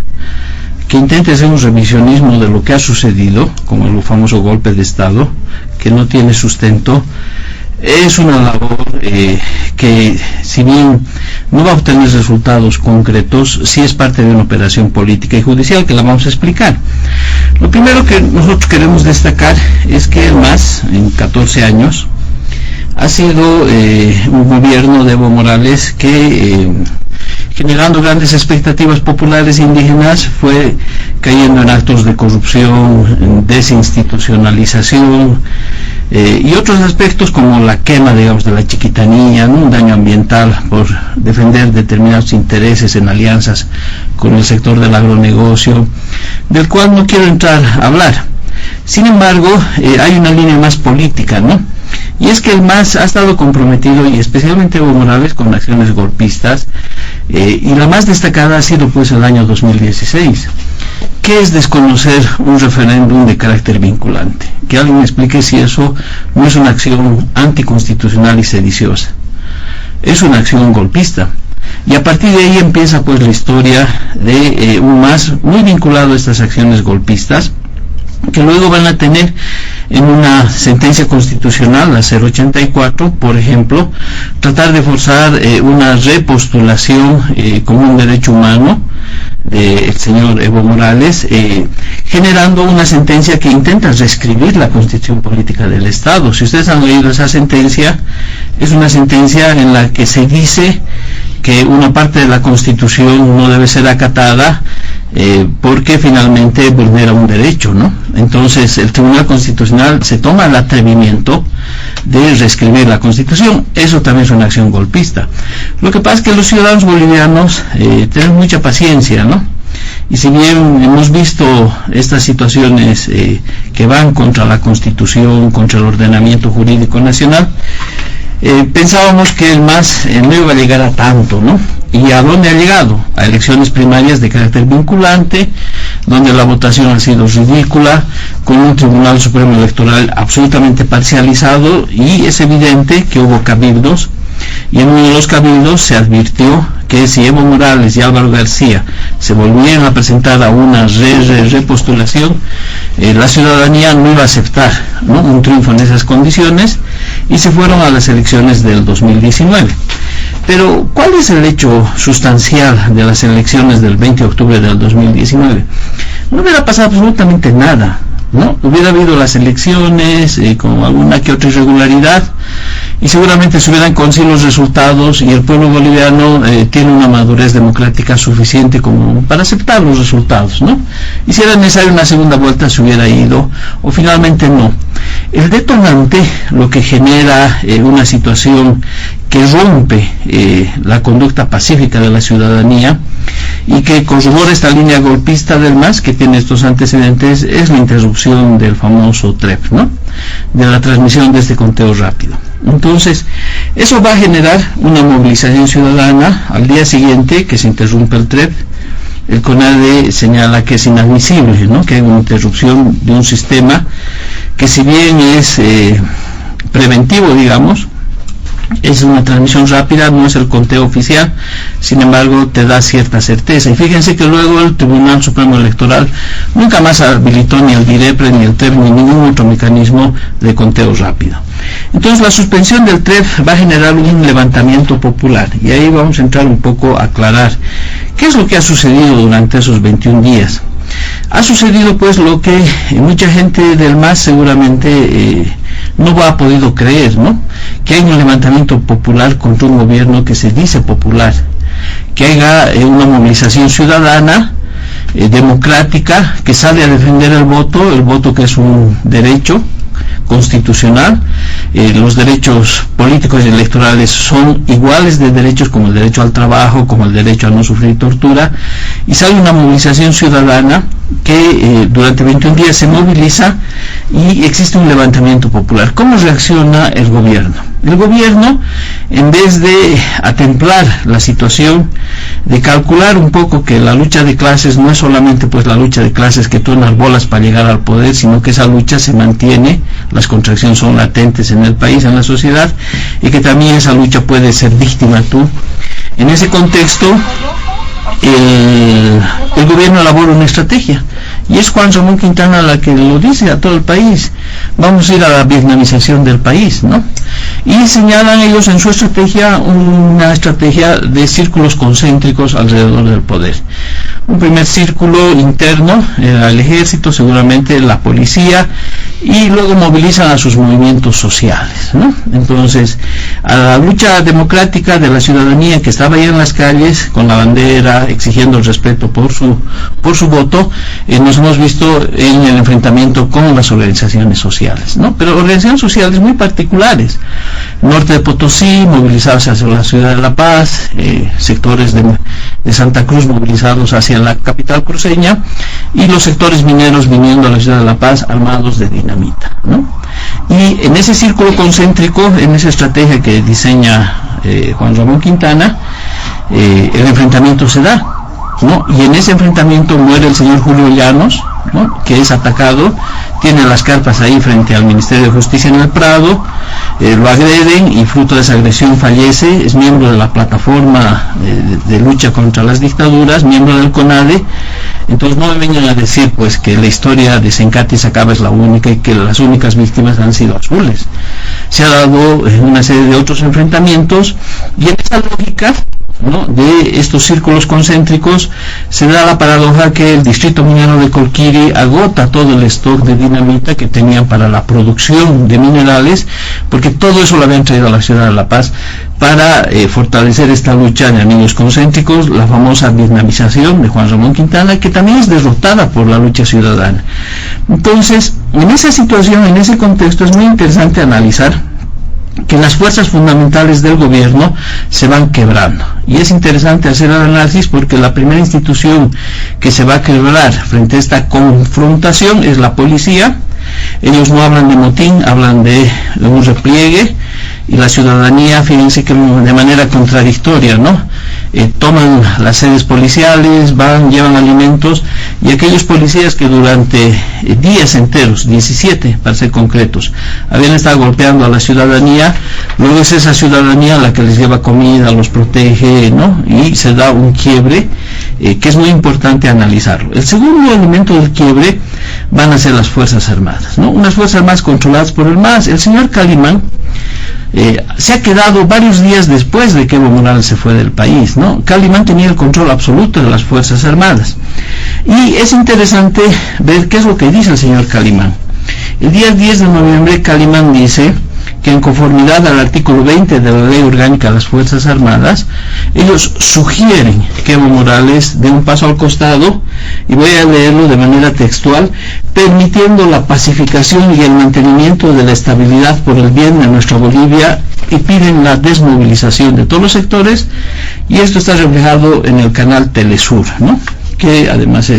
que intente hacer un revisionismo de lo que ha sucedido, como el famoso golpe de Estado, que no tiene sustento, es una labor que, si bien no va a obtener resultados concretos, sí es parte de una operación política y judicial que la vamos a explicar. Lo primero que nosotros queremos destacar es que el MAS, en 14 años, ha sido un gobierno de Evo Morales que, generando grandes expectativas populares indígenas, fue cayendo en actos de corrupción, desinstitucionalización y otros aspectos como la quema, digamos, de la chiquitanía, ¿no?, un daño ambiental por defender determinados intereses en alianzas con el sector del agronegocio, del cual no quiero entrar a hablar. Sin embargo, hay una línea más política, ¿no? Y es que el MAS ha estado comprometido, y especialmente Evo Morales, con acciones golpistas, y la más destacada ha sido pues el año 2016. ¿Qué es desconocer un referéndum de carácter vinculante? Que alguien me explique si eso no es una acción anticonstitucional y sediciosa. Es una acción golpista. Y a partir de ahí empieza pues la historia de un MAS muy vinculado a estas acciones golpistas, que luego van a tener en una sentencia constitucional, la 084, por ejemplo, tratar de forzar una repostulación como un derecho humano del señor Evo Morales, generando una sentencia que intenta reescribir la constitución política del Estado. Si ustedes han leído esa sentencia, es una sentencia en la que se dice que una parte de la Constitución no debe ser acatada porque finalmente vulnera un derecho, ¿no? Entonces el Tribunal Constitucional se toma el atrevimiento de reescribir la Constitución. Eso también es una acción golpista. Lo que pasa es que los ciudadanos bolivianos tienen mucha paciencia, ¿no? Y si bien hemos visto estas situaciones que van contra la Constitución, contra el ordenamiento jurídico nacional, pensábamos que el MAS no iba a llegar a tanto, ¿no? ¿Y a dónde ha llegado? A elecciones primarias de carácter vinculante, donde la votación ha sido ridícula, con un Tribunal Supremo Electoral absolutamente parcializado, y es evidente que hubo cabildos, y en uno de los cabildos se advirtió que si Evo Morales y Álvaro García se volvían a presentar a una repostulación, la ciudadanía no iba a aceptar, ¿no?, un triunfo en esas condiciones, y se fueron a las elecciones del 2019. Pero, ¿cuál es el hecho sustancial de las elecciones del 20 de octubre del 2019? No hubiera pasado absolutamente nada, ¿no? Hubiera habido las elecciones con alguna que otra irregularidad, y seguramente se hubieran conseguido los resultados, y el pueblo boliviano tiene una madurez democrática suficiente como para aceptar los resultados, ¿no? Y si era necesaria una segunda vuelta, se hubiera ido, o finalmente no. El detonante, lo que genera una situación que rompe la conducta pacífica de la ciudadanía y que corrobora esta línea golpista del MAS, que tiene estos antecedentes, es la interrupción del famoso TREP, ¿no?, de la transmisión de este conteo rápido. Entonces, eso va a generar una movilización ciudadana. Al día siguiente que se interrumpe el TREP, el CONADE señala que es inadmisible, ¿no?, que hay una interrupción de un sistema que, si bien es preventivo, digamos, es una transmisión rápida, no es el conteo oficial, sin embargo te da cierta certeza. Y fíjense que luego el Tribunal Supremo Electoral nunca más habilitó ni el DIREPRE, ni el TREP, ni ningún otro mecanismo de conteo rápido. Entonces la suspensión del TREP va a generar un levantamiento popular, y ahí vamos a entrar un poco a aclarar qué es lo que ha sucedido durante esos 21 días. Ha sucedido pues lo que mucha gente del MAS seguramente no ha podido creer, ¿no?, que hay un levantamiento popular contra un gobierno que se dice popular, que haya una movilización ciudadana democrática, que sale a defender el voto que es un derecho constitucional. Los derechos políticos y electorales son iguales de derechos como el derecho al trabajo, como el derecho a no sufrir tortura, y sale una movilización ciudadana que durante 21 días se moviliza y existe un levantamiento popular. ¿Cómo reacciona el gobierno? El gobierno, en vez de atemplar la situación, de calcular un poco que la lucha de clases no es solamente pues la lucha de clases que tú enarbolas para llegar al poder, sino que esa lucha se mantiene, las contracciones son latentes en el país, en la sociedad, y que también esa lucha puede ser víctima tú. En ese contexto, el gobierno elabora una estrategia, y es Juan Ramón Quintana la que lo dice a todo el país: vamos a ir a la vietnamización del país, ¿no? Y señalan ellos en su estrategia una estrategia de círculos concéntricos alrededor del poder. Un primer círculo interno era el ejército, seguramente la policía, y luego movilizan a sus movimientos sociales, ¿no? Entonces, a la lucha democrática de la ciudadanía que estaba ahí en las calles con la bandera exigiendo el respeto por su voto, nos hemos visto en el enfrentamiento con las organizaciones sociales, ¿no? Pero organizaciones sociales muy particulares. Norte de Potosí, movilizados hacia la ciudad de La Paz, sectores de Santa Cruz movilizados hacia la capital cruceña, y los sectores mineros viniendo a la ciudad de La Paz armados de dinamita, ¿no? Y en ese círculo concéntrico, en esa estrategia que diseña Juan Ramón Quintana, el enfrentamiento se da, ¿no? Y en ese enfrentamiento muere el señor Julio Llanos, ¿no? Que es atacado, tiene las carpas ahí frente al Ministerio de Justicia en el Prado, lo agreden y fruto de esa agresión fallece. Es miembro de la plataforma de lucha contra las dictaduras, miembro del CONADE. Entonces no me vengan a decir pues que la historia de Sencati y Sacaba es la única y que las únicas víctimas han sido azules. Se ha dado una serie de otros enfrentamientos, y en esa lógica, ¿no?, de estos círculos concéntricos se da la paradoja que el distrito minero de Colquiri agota todo el stock de dinamita que tenían para la producción de minerales, porque todo eso lo habían traído a la ciudad de La Paz para fortalecer esta lucha de anillos concéntricos, la famosa vietnamización de Juan Ramón Quintana, que también es derrotada por la lucha ciudadana. Entonces, en esa situación, en ese contexto, es muy interesante analizar que las fuerzas fundamentales del gobierno se van quebrando, y es interesante hacer el análisis porque la primera institución que se va a quebrar frente a esta confrontación es la policía. Ellos no hablan de motín, hablan de un repliegue, y la ciudadanía, fíjense que de manera contradictoria, ¿no? Toman las sedes policiales, van, llevan alimentos, y aquellos policías que durante días enteros, 17 para ser concretos, habían estado golpeando a la ciudadanía, luego es esa ciudadanía la que les lleva comida, los protege, ¿no? Y se da un quiebre que es muy importante analizarlo. El segundo elemento del quiebre van a ser las Fuerzas Armadas, ¿no? Unas Fuerzas Armadas controladas por el MAS. El señor Calimán se ha quedado varios días después de que Evo Morales se fue del país, ¿no? Calimán tenía el control absoluto de las Fuerzas Armadas, y es interesante ver qué es lo que dice el señor Calimán. El día 10 de noviembre Calimán dice que en conformidad al artículo 20 de la Ley Orgánica de las Fuerzas Armadas, ellos sugieren que Evo Morales dé un paso al costado, y voy a leerlo de manera textual: permitiendo la pacificación y el mantenimiento de la estabilidad por el bien de nuestra Bolivia, y piden la desmovilización de todos los sectores. Y esto está reflejado en el canal Telesur, ¿no?, que además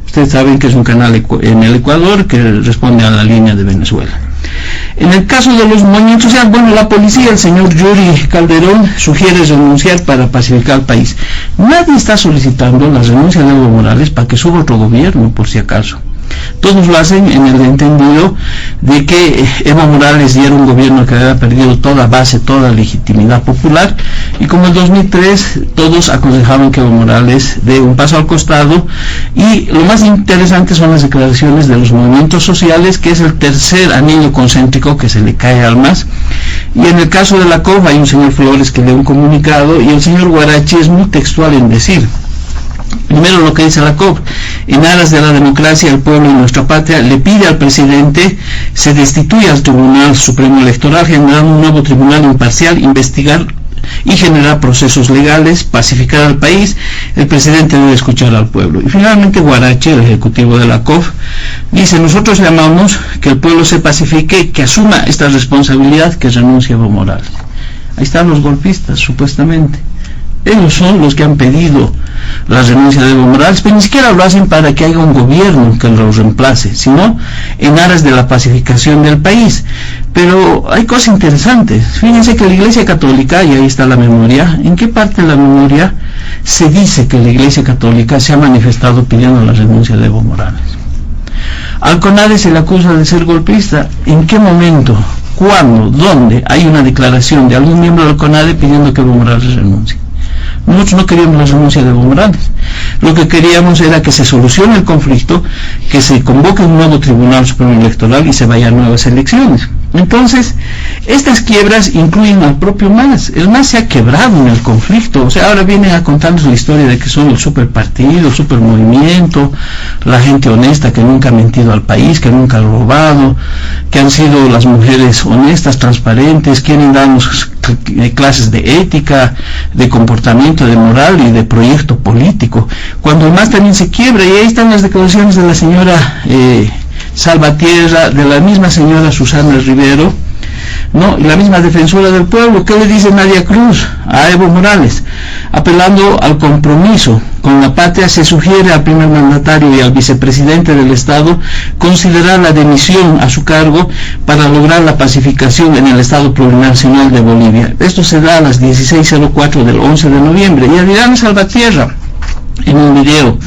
ustedes saben que es un canal en el Ecuador que responde a la línea de Venezuela. En el caso de los movimientos sociales, bueno, la policía, el señor Yuri Calderón, sugiere renunciar para pacificar el país. Nadie está solicitando la renuncia de Evo Morales para que suba otro gobierno, por si acaso. Todos lo hacen en el entendido de que Evo Morales ya era un gobierno que había perdido toda base, toda legitimidad popular, y como en 2003 todos aconsejaban que Evo Morales dé un paso al costado. Y lo más interesante son las declaraciones de los movimientos sociales, que es el tercer anillo concéntrico que se le cae al MAS. Y en el caso de la COP hay un señor Flores que lee un comunicado, y el señor Guarachi es muy textual en decir, primero lo que dice la COP: en aras de la democracia, el pueblo y nuestra patria, le pide al presidente se destituya al Tribunal Supremo Electoral, generando un nuevo tribunal imparcial, investigar y generar procesos legales, pacificar al país. El presidente debe escuchar al pueblo. Y finalmente Guarache, el ejecutivo de la COF, dice: nosotros llamamos que el pueblo se pacifique, que asuma esta responsabilidad, que renuncie a Evo Morales. Ahí están los golpistas, supuestamente. Ellos son los que han pedido la renuncia de Evo Morales, pero ni siquiera lo hacen para que haya un gobierno que lo reemplace, sino en aras de la pacificación del país. Pero hay cosas interesantes. Fíjense que la Iglesia Católica, y ahí está la memoria, ¿en qué parte de la memoria se dice que la Iglesia Católica se ha manifestado pidiendo la renuncia de Evo Morales? Al CONADE se le acusa de ser golpista. ¿En qué momento, cuándo, dónde hay una declaración de algún miembro del CONADE pidiendo que Evo Morales renuncie? Nosotros no queríamos la renuncia de Evo Morales. Lo que queríamos era que se solucione el conflicto, que se convoque un nuevo Tribunal Supremo Electoral y se vayan a nuevas elecciones. Entonces, estas quiebras incluyen al propio MAS. El MAS se ha quebrado en el conflicto. O sea, ahora vienen a contarnos la historia de que son el superpartido, el supermovimiento, la gente honesta que nunca ha mentido al país, que nunca ha robado, que han sido las mujeres honestas, transparentes, quieren darnos clases de ética, de comportamiento, de moral y de proyecto político. Cuando el MAS también se quiebra, y ahí están las declaraciones de la señora Salvatierra, de la misma señora Susana Rivero, ¿no? Y la misma defensora del pueblo. ¿Qué le dice Nadia Cruz a Evo Morales? Apelando al compromiso con la patria, se sugiere al primer mandatario y al vicepresidente del Estado considerar la dimisión a su cargo para lograr la pacificación en el Estado Plurinacional de Bolivia. Esto se da a las 16:04 del 11 de noviembre. Y Adriana Salvatierra, en un video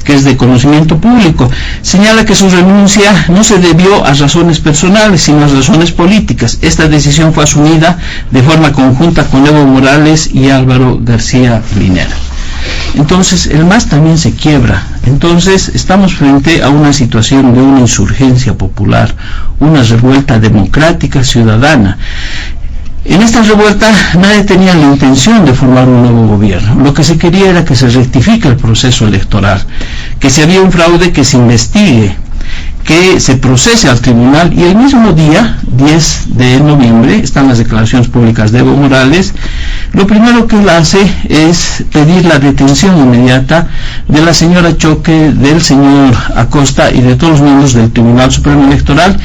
que es de conocimiento público, señala que su renuncia no se debió a razones personales, sino a razones políticas. Esta decisión fue asumida de forma conjunta con Evo Morales y Álvaro García Linera. Entonces, el MAS también se quiebra. Entonces, estamos frente a una situación de una insurgencia popular, una revuelta democrática ciudadana. En esta revuelta nadie tenía la intención de formar un nuevo gobierno. Lo que se quería era que se rectifique el proceso electoral, que si había un fraude, que se investigue, que se procese al tribunal, y el mismo día, 10 de noviembre, están las declaraciones públicas de Evo Morales. Lo primero que él hace es pedir la detención inmediata de la señora Choque, del señor Acosta y de todos los miembros del Tribunal Supremo Electoral,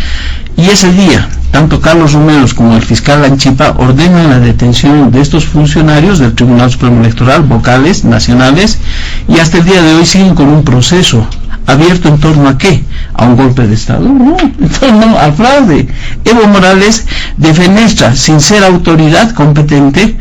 y ese día tanto Carlos Romeros como el fiscal Lanchipa ordenan la detención de estos funcionarios del Tribunal Supremo Electoral, vocales, nacionales, y hasta el día de hoy siguen con un proceso abierto en torno a ¿qué? ¿A un golpe de Estado? No, en torno al fraude. Evo Morales defenestra, sin ser autoridad competente,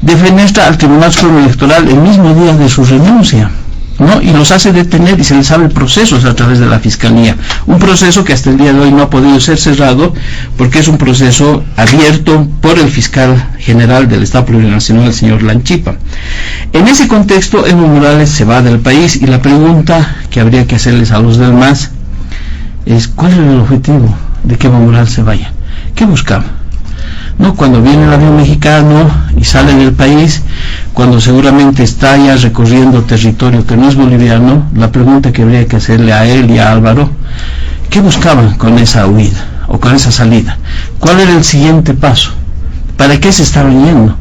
defenestra al Tribunal Supremo Electoral el mismo día de su renuncia, ¿no? Y los hace detener y se les abre procesos a través de la Fiscalía. Un proceso que hasta el día de hoy no ha podido ser cerrado porque es un proceso abierto por el fiscal general del Estado Plurinacional, el señor Lanchipa. En ese contexto, Evo Morales se va del país y la pregunta que habría que hacerles a los del MAS es: ¿cuál es el objetivo de que Evo Morales se vaya? ¿Qué buscaba? No, cuando viene el avión mexicano y sale del país, cuando seguramente está ya recorriendo territorio que no es boliviano, la pregunta que habría que hacerle a él y a Álvaro: ¿qué buscaban con esa huida o con esa salida? ¿Cuál era el siguiente paso? ¿Para qué se estaban yendo?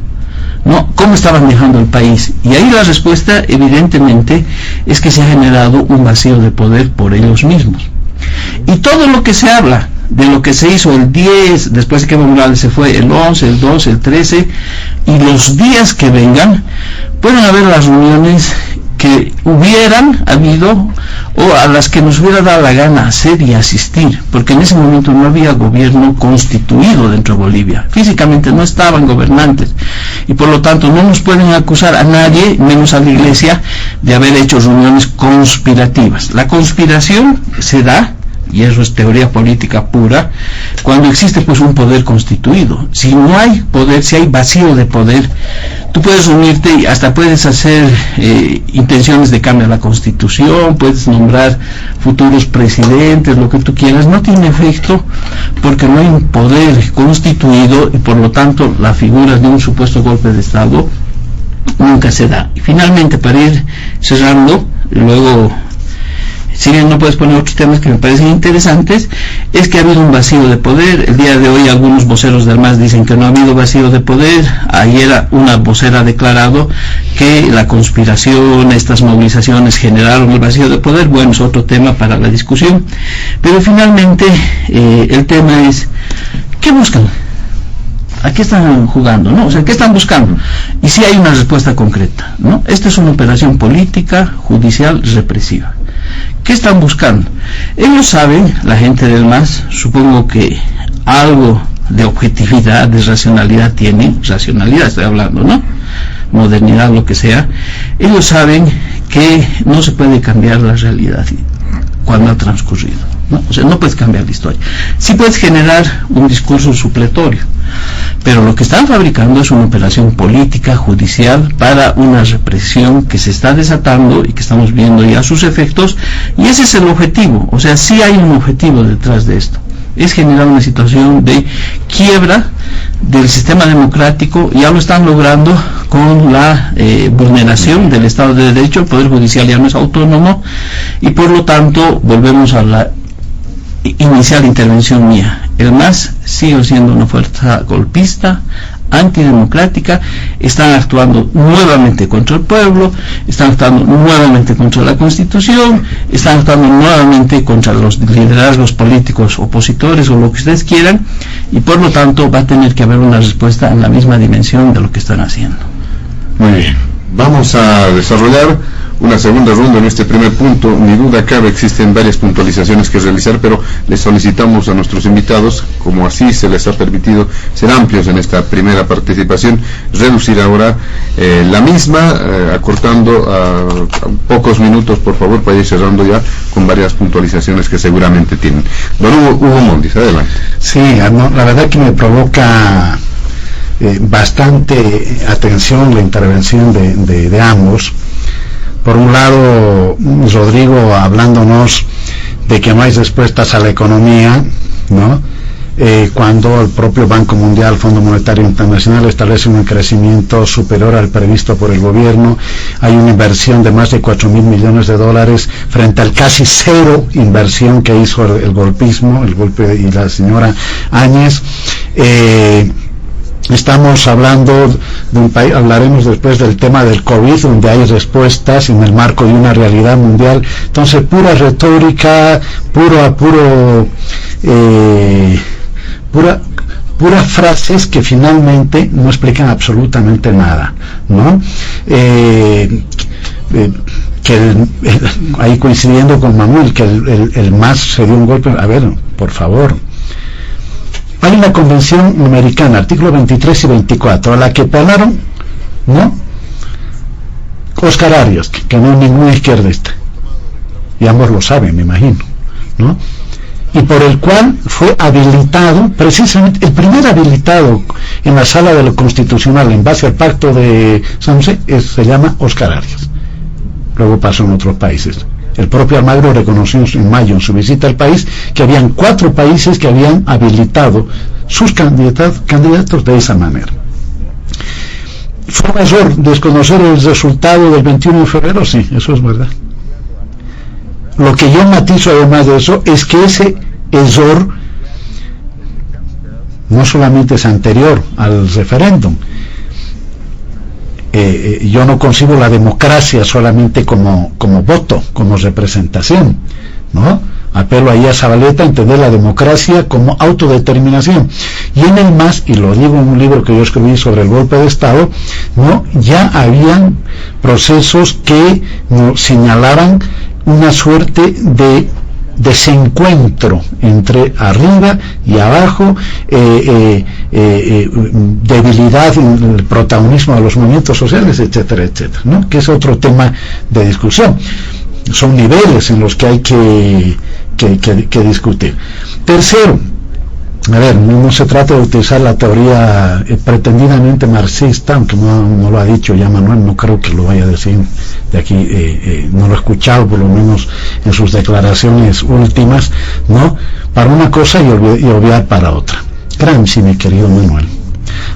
¿No? ¿Cómo estaban dejando el país? Y ahí la respuesta, evidentemente, es que se ha generado un vacío de poder por ellos mismos. Y todo lo que se habla de lo que se hizo el 10, después de que Evo Morales se fue, el 11, el 12, el 13, y los días que vengan, pueden haber las reuniones que hubieran habido o a las que nos hubiera dado la gana hacer y asistir, porque en ese momento no había gobierno constituido dentro de Bolivia, físicamente no estaban gobernantes, y por lo tanto no nos pueden acusar a nadie, menos a la Iglesia, de haber hecho reuniones conspirativas. La conspiración se da, y eso es teoría política pura, cuando existe pues un poder constituido. Si no hay poder, si hay vacío de poder, tú puedes unirte y hasta puedes hacer intenciones de cambio a la Constitución, puedes nombrar futuros presidentes, lo que tú quieras, no tiene efecto porque no hay un poder constituido y por lo tanto la figura de un supuesto golpe de Estado nunca se da. Y finalmente, para ir cerrando, luego si bien no puedes poner otros temas que me parecen interesantes, es que ha habido un vacío de poder. El día de hoy algunos voceros del MAS dicen que no ha habido vacío de poder. Ayer una vocera ha declarado que la conspiración, estas movilizaciones generaron el vacío de poder. Bueno, es otro tema para la discusión. Pero finalmente el tema es, ¿qué buscan? ¿A qué están jugando? ¿No? O sea, ¿qué están buscando? Y si hay una respuesta concreta, ¿no? Esta es una operación política, judicial, represiva. ¿Qué están buscando? Ellos saben, la gente del MAS, supongo que algo de objetividad, de racionalidad tienen, racionalidad estoy hablando, ¿no? Modernidad, lo que sea. Ellos saben que no se puede cambiar la realidad cuando ha transcurrido, ¿no? O sea, no puedes cambiar la historia. Sí puedes generar un discurso supletorio, pero lo que están fabricando es una operación política, judicial, para una represión que se está desatando y que estamos viendo ya sus efectos, y ese es el objetivo. O sea, sí hay un objetivo detrás de esto, es generar una situación de quiebra del sistema democrático. Ya lo están logrando con la vulneración del Estado de Derecho. El Poder Judicial ya no es autónomo y por lo tanto volvemos a la inicial intervención mía. El MAS sigue siendo una fuerza golpista, antidemocrática. Están actuando nuevamente contra el pueblo, están actuando nuevamente contra la Constitución, están actuando nuevamente contra los liderazgos políticos opositores o lo que ustedes quieran, y por lo tanto va a tener que haber una respuesta en la misma dimensión de lo que están haciendo. Muy bien, vamos a desarrollar una segunda ronda en este primer punto. Ni duda cabe, existen varias puntualizaciones que realizar, pero les solicitamos a nuestros invitados, como así se les ha permitido ser amplios en esta primera participación, reducir ahora la misma, acortando a pocos minutos, por favor, para ir cerrando ya con varias puntualizaciones que seguramente tienen. Don Hugo Mondis, adelante. Sí, no, la verdad que me provoca bastante atención la intervención de ambos. Por un lado, Rodrigo hablándonos de que no hay respuestas a la economía, ¿no? Cuando el propio Banco Mundial, Fondo Monetario Internacional establece un crecimiento superior al previsto por el gobierno, hay una inversión de más de 4.000 millones de dólares frente al casi cero inversión que hizo el golpismo, el golpe y la señora Áñez. Estamos hablando de un país, hablaremos después del tema del COVID, donde hay respuestas en el marco de una realidad mundial. Entonces, pura retórica, puras frases que finalmente no explican absolutamente nada, ¿no? Ahí coincidiendo con Manuel, que el MAS se dio un golpe. A ver, por favor. Hay una convención americana, artículos 23 y 24, a la que apelaron, ¿no? Oscar Arias, que no es ningún izquierdista, y ambos lo saben, me imagino, ¿no? Y por el cual fue habilitado, precisamente, el primer habilitado en la sala de lo constitucional en base al pacto de San José, se llama Oscar Arias. Luego pasó en otros países. El propio Almagro reconoció en mayo en su visita al país que habían 4 países que habían habilitado sus candidatos de esa manera. ¿Fue un error desconocer el resultado del 21 de febrero? Sí, eso es verdad. Lo que yo matizo además de eso es que ese error no solamente es anterior al referéndum. Yo no concibo la democracia solamente como voto, como representación, ¿no? Apelo ahí a Zabaleta a entender la democracia como autodeterminación. Y en el MAS, y lo digo en un libro que yo escribí sobre el golpe de Estado, ¿no? Ya habían procesos que nos señalaban una suerte de desencuentro entre arriba y abajo, debilidad en el protagonismo de los movimientos sociales, etcétera, etcétera, ¿no? Que es otro tema de discusión. Son niveles en los que hay que discutir. Tercero, a ver, no se trata de utilizar la teoría pretendidamente marxista, aunque no lo ha dicho ya Manuel, no creo que lo vaya a decir de aquí, no lo he escuchado por lo menos en sus declaraciones últimas, ¿no? Para una cosa y obviar para otra. Gramsci, mi querido Manuel,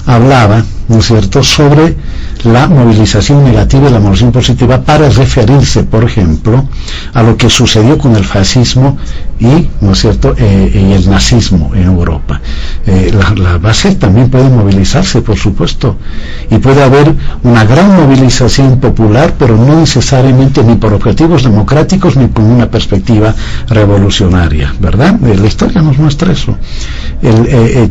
hablaba, ¿no es cierto?, sobre la movilización negativa y la movilización positiva para referirse, por ejemplo, a lo que sucedió con el fascismo y, ¿no es cierto?, y el nazismo en Europa. La base también puede movilizarse, por supuesto, y puede haber una gran movilización popular, pero no necesariamente ni por objetivos democráticos ni con una perspectiva revolucionaria, ¿verdad? La historia nos muestra eso.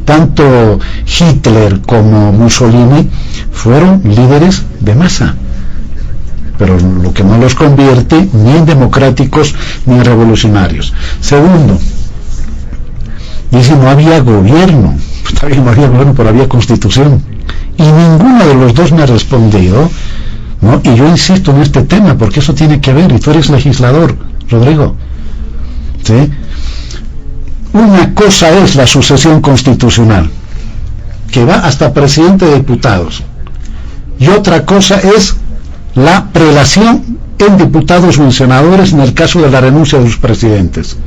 Tanto Hitler como Mussolini fueron líderes de masa, pero lo que no los convierte ni en democráticos ni en revolucionarios. Segundo, dice no había gobierno. Está bien, no había gobierno, pero había constitución, y ninguno de los dos me ha respondido, ¿no? Y yo insisto en este tema porque eso tiene que ver, y tú eres legislador, Rodrigo, ¿sí? Una cosa es la sucesión constitucional, que va hasta presidente de diputados, y otra cosa es la prelación en diputados o en senadores en el caso de la renuncia de sus presidentes.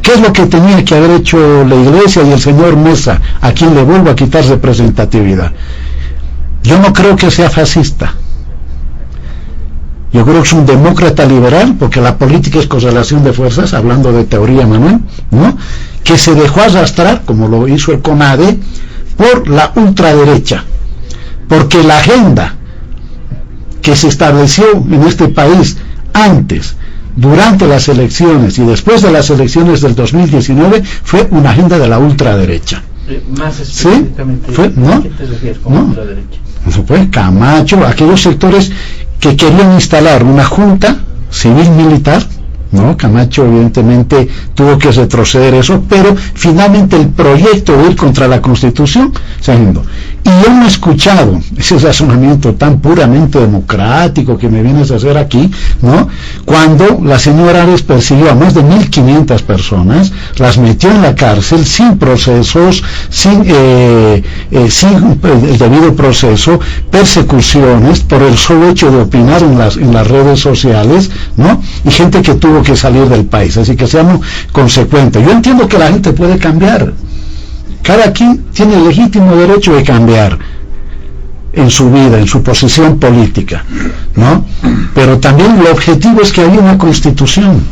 ¿Qué es lo que tenía que haber hecho la Iglesia y el señor Mesa, a quien le vuelvo a quitar representatividad? Yo no creo que sea fascista. Yo creo que es un demócrata liberal, porque la política es correlación de fuerzas, hablando de teoría, Manuel, ¿no? Que se dejó arrastrar, como lo hizo el CONADE, por la ultraderecha, porque la agenda que se estableció en este país antes, durante las elecciones y después de las elecciones del 2019 fue una agenda de la ultraderecha. Más específicamente, ¿sí? ¿No? ¿Qué te refieres con ultraderecha? Pues Camacho, aquellos sectores que querían instalar una junta civil-militar, ¿no? Camacho evidentemente tuvo que retroceder eso, pero finalmente el proyecto de ir contra la Constitución se agendó. Y yo no he escuchado ese razonamiento tan puramente democrático que me vienes a hacer aquí, ¿no? Cuando la señora Ares persiguió a más de 1.500 personas, las metió en la cárcel sin procesos, sin el debido proceso, persecuciones por el solo hecho de opinar en las redes sociales, ¿no? Y gente que tuvo que salir del país. Así que seamos consecuentes. Yo entiendo que la gente puede cambiar. Cada quien tiene el legítimo derecho de cambiar en su vida, en su posición política, ¿no? Pero también el objetivo es que haya una constitución.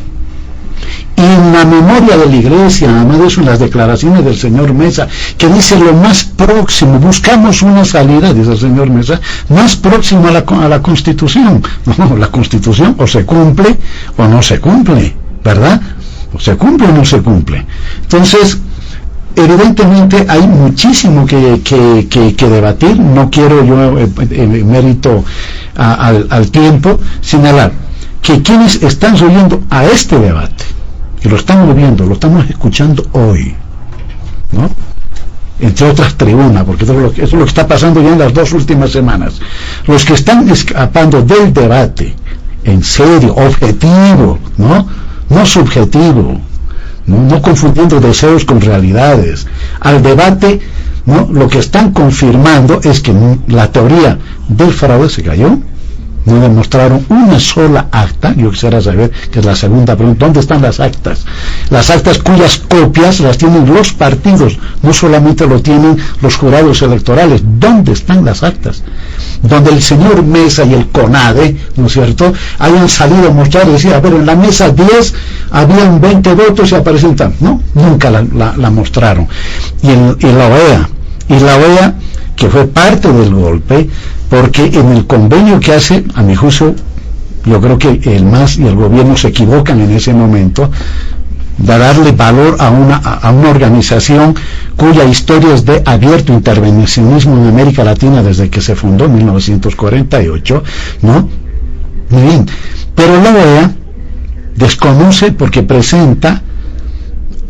Y en la memoria de la Iglesia, además de eso, en las declaraciones del señor Mesa, que dice lo más próximo, buscamos una salida, dice el señor Mesa, más próximo a la Constitución. No, la Constitución o se cumple o no se cumple, ¿verdad? O se cumple o no se cumple. Entonces, evidentemente hay muchísimo que debatir. No quiero yo, mérito al tiempo, señalar que quienes están oyendo a este debate, y lo estamos viendo, lo estamos escuchando hoy, ¿no? Entre otras tribunas, porque eso es lo que está pasando ya en las 2 últimas semanas. Los que están escapando del debate, en serio, objetivo, ¿no? No subjetivo, no confundiendo deseos con realidades. Al debate, ¿no? Lo que están confirmando es que la teoría del fraude se cayó. No demostraron una sola acta. Yo quisiera saber, que es la segunda pregunta, ¿dónde están las actas? Las actas cuyas copias las tienen los partidos, no solamente lo tienen los jurados electorales. ¿Dónde están las actas? Donde el señor Mesa y el CONADE, ¿no es cierto?, hayan salido a mostrar y decir, a ver, en la mesa 10 habían 20 votos y aparecen tan. No, nunca la mostraron. Y la OEA, que fue parte del golpe, porque en el convenio que hace, a mi juicio, yo creo que el MAS y el gobierno se equivocan en ese momento, de darle valor a una organización cuya historia es de abierto intervencionismo en América Latina desde que se fundó en 1948, ¿no? Muy bien, pero la OEA desconoce porque presenta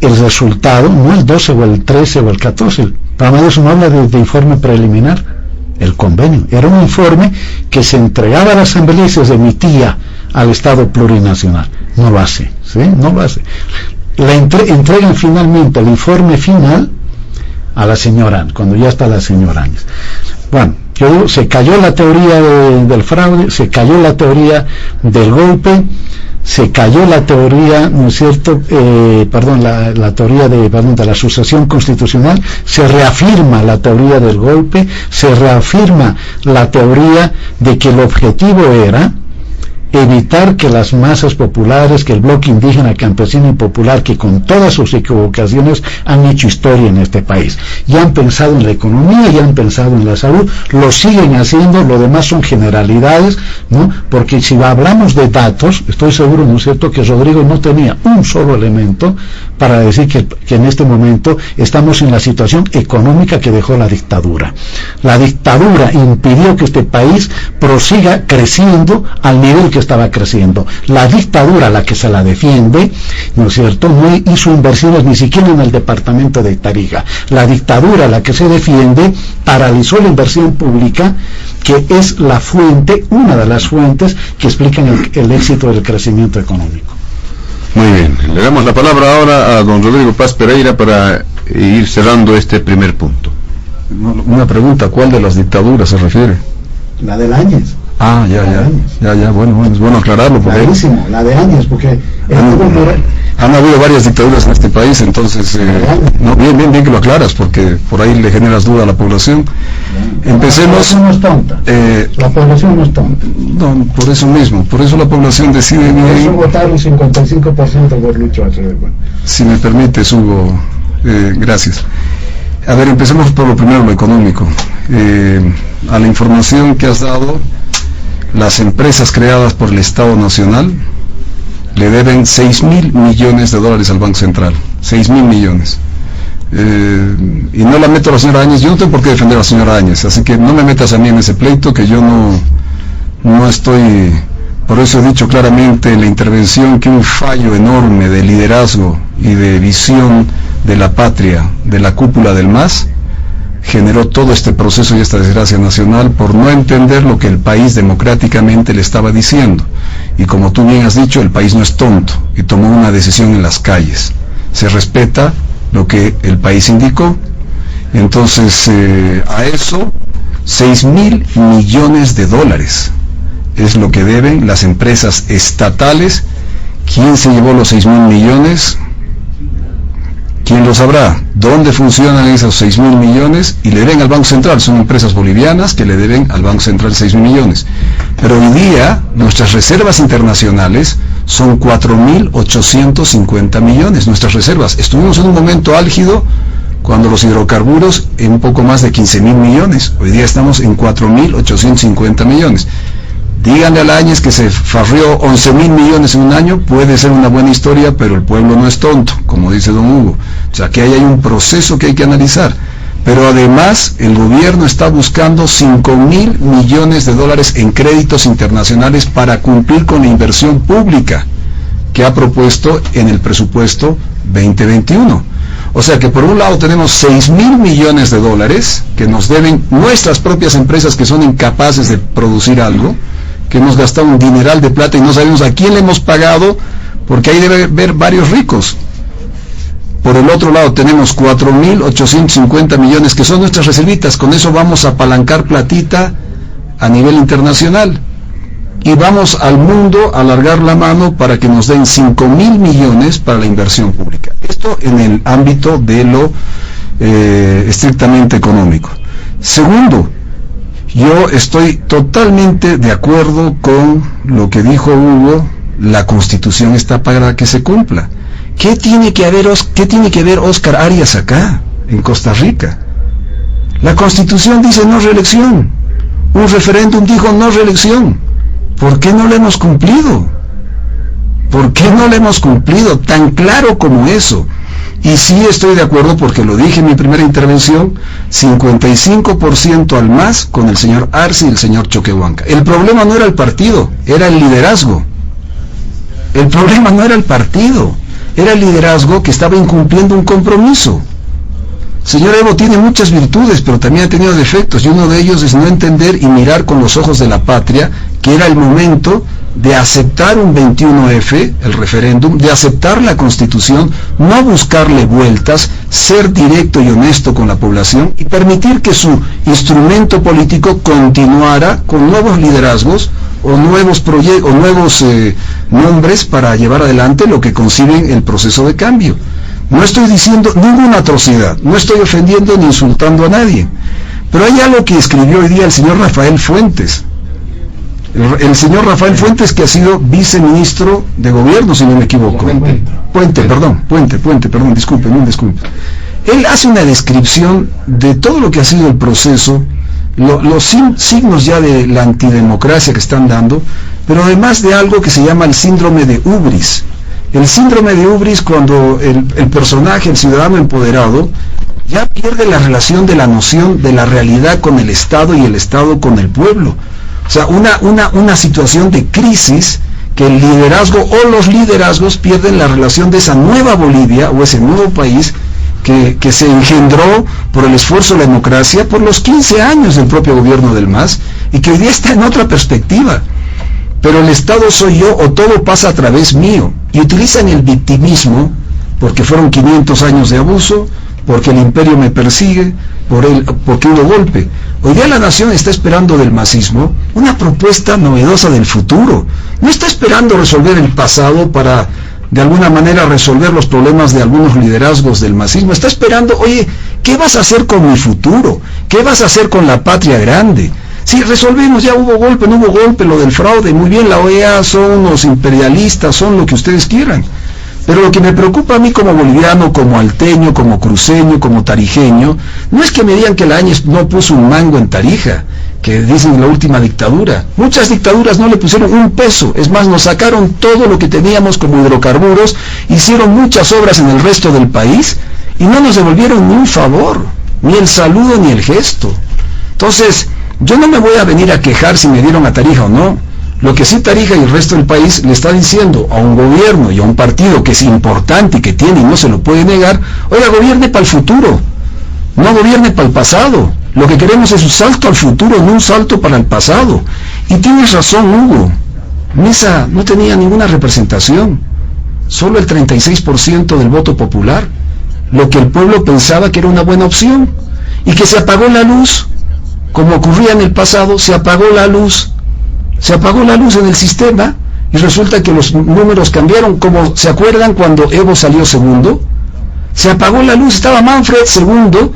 el resultado, no el 12 o el 13 o el 14, para eso no habla de informe preliminar. El convenio era un informe que se entregaba a la Asamblea y se remitía al Estado plurinacional. No lo hace, ¿sí? No lo hace. Entregan finalmente el informe final a la señora, cuando ya está la señora Áñez. Bueno, yo digo, se cayó la teoría del fraude, se cayó la teoría del golpe, se cayó la teoría, ¿no es cierto? La teoría de la sucesión constitucional, se reafirma la teoría del golpe, se reafirma la teoría de que el objetivo era evitar que las masas populares, que el bloque indígena, campesino y popular, que con todas sus equivocaciones han hecho historia en este país, ya han pensado en la economía, ya han pensado en la salud, lo siguen haciendo, lo demás son generalidades, ¿no? Porque si hablamos de datos, estoy seguro, ¿no es cierto?, que Rodrigo no tenía un solo elemento para decir que en este momento estamos en la situación económica que dejó la dictadura. La dictadura impidió que este país prosiga creciendo al nivel que estaba creciendo. La dictadura, la que se la defiende, ¿no es cierto?, no hizo inversiones ni siquiera en el departamento de Tarija. La dictadura, la que se defiende, paralizó la inversión pública, que es la fuente, una de las fuentes que explican el éxito del crecimiento económico. Muy bien, le damos la palabra ahora a don Rodrigo Paz Pereira para ir cerrando este primer punto. Una pregunta, ¿cuál de las dictaduras se refiere? La de Áñez. Ah, ya, bueno, es bueno aclararlo. Porque clarísimo, la de Áñez, porque han habido varias dictaduras en este país, entonces, bien que lo aclaras, porque por ahí le generas duda a la población. Empecemos. La población no es tonta. La población no es tonta. No, por eso mismo, por eso la población decide bien. Por eso votaron 55% por Lucho Arce. Si me permites, Hugo, gracias. A ver, empecemos por lo primero, lo económico. A la información que has dado, las empresas creadas por el Estado Nacional le deben $6.000 millones al Banco Central. 6.000 millones. Y no la meto a la señora Áñez, yo no tengo por qué defender a la señora Áñez, así que no me metas a mí en ese pleito, que yo no estoy. Por eso he dicho claramente en la intervención que un fallo enorme de liderazgo y de visión de la patria, de la cúpula del MAS, generó todo este proceso y esta desgracia nacional por no entender lo que el país democráticamente le estaba diciendo. Y como tú bien has dicho, el país no es tonto y tomó una decisión en las calles. Se respeta lo que el país indicó. Entonces, a eso, $6.000 millones es lo que deben las empresas estatales. ¿Quién se llevó los 6.000 millones? ¿Quién lo sabrá? ¿Dónde funcionan esos 6.000 millones? Y le deben al Banco Central. Son empresas bolivianas que le deben al Banco Central 6.000 millones. Pero hoy día nuestras reservas internacionales son 4.850 millones. Nuestras reservas. Estuvimos en un momento álgido cuando los hidrocarburos en un poco más de 15.000 millones. Hoy día estamos en 4.850 millones. Díganle a la Áñez que se farrió 11.000 millones en un año, puede ser una buena historia, pero el pueblo no es tonto, como dice don Hugo. O sea, que ahí hay un proceso que hay que analizar. Pero además, el gobierno está buscando $5.000 millones en créditos internacionales para cumplir con la inversión pública que ha propuesto en el presupuesto 2021. O sea que por un lado tenemos $6.000 millones que nos deben nuestras propias empresas que son incapaces de producir algo, que hemos gastado un dineral de plata y no sabemos a quién le hemos pagado, porque ahí debe haber varios ricos. Por el otro lado tenemos 4.850 millones que son nuestras reservitas. Con eso vamos a apalancar platita a nivel internacional y vamos al mundo a alargar la mano para que nos den 5.000 millones para la inversión pública. Esto en el ámbito de lo estrictamente económico. Segundo, yo estoy totalmente de acuerdo con lo que dijo Hugo. La Constitución está para que se cumpla. ¿Qué tiene que ver Oscar Arias acá, en Costa Rica? La Constitución dice no reelección. Un referéndum dijo no reelección. ¿Por qué no lo hemos cumplido? ¿Por qué no lo hemos cumplido? Tan claro como eso. Y sí estoy de acuerdo, porque lo dije en mi primera intervención, 55% al MAS con el señor Arce y el señor Choquehuanca. El problema no era el partido, era el liderazgo. El problema no era el partido, era el liderazgo que estaba incumpliendo un compromiso. Señor Evo tiene muchas virtudes, pero también ha tenido defectos, y uno de ellos es no entender y mirar con los ojos de la patria que era el momento de aceptar un 21F, el referéndum, de aceptar la Constitución, no buscarle vueltas, ser directo y honesto con la población y permitir que su instrumento político continuara con nuevos liderazgos o nuevos proyectos o nuevos nombres para llevar adelante lo que conciben el proceso de cambio. No estoy diciendo ninguna atrocidad, no estoy ofendiendo ni insultando a nadie, pero hay algo que escribió hoy día el señor Rafael Fuentes. El señor Rafael Fuentes, que ha sido viceministro de gobierno, si no me equivoco. Puente, disculpen. Él hace una descripción de todo lo que ha sido el proceso, los signos ya de la antidemocracia que están dando, pero además de algo que se llama el síndrome de Ubris. El síndrome de Ubris, cuando el personaje, el ciudadano empoderado, ya pierde la relación de la noción de la realidad con el Estado y el Estado con el pueblo. O sea, una situación de crisis, que el liderazgo o los liderazgos pierden la relación de esa nueva Bolivia o ese nuevo país que se engendró por el esfuerzo de la democracia, por los 15 años del propio gobierno del MAS, y que hoy día está en otra perspectiva. Pero el Estado soy yo, o todo pasa a través mío, y utilizan el victimismo, porque fueron 500 años de abuso, porque el imperio me persigue, porque hubo golpe. Hoy día la nación está esperando del masismo una propuesta novedosa del futuro. No está esperando resolver el pasado para, de alguna manera, resolver los problemas de algunos liderazgos del masismo. Está esperando, oye, ¿qué vas a hacer con mi futuro? ¿Qué vas a hacer con la patria grande? Si resolvimos, ya hubo golpe, no hubo golpe, lo del fraude, muy bien, la OEA son unos imperialistas, son lo que ustedes quieran. Pero lo que me preocupa a mí como boliviano, como alteño, como cruceño, como tarijeño, no es que me digan que la Áñez no puso un mango en Tarija, que dicen la última dictadura. Muchas dictaduras no le pusieron un peso, es más, nos sacaron todo lo que teníamos como hidrocarburos, hicieron muchas obras en el resto del país y no nos devolvieron ni un favor, ni el saludo ni el gesto. Entonces, yo no me voy a venir a quejar si me dieron a Tarija o no. Lo que sí Tarija y el resto del país le está diciendo a un gobierno y a un partido que es importante y que tiene y no se lo puede negar, oiga, gobierne para el futuro, no gobierne para el pasado. Lo que queremos es un salto al futuro, no un salto para el pasado. Y tienes razón, Hugo, Mesa no tenía ninguna representación, solo el 36% del voto popular, lo que el pueblo pensaba que era una buena opción, y que se apagó la luz, como ocurría en el pasado, se apagó la luz en el sistema, y resulta que los números cambiaron. Como se acuerdan cuando Evo salió segundo, se apagó la luz, estaba Manfred segundo,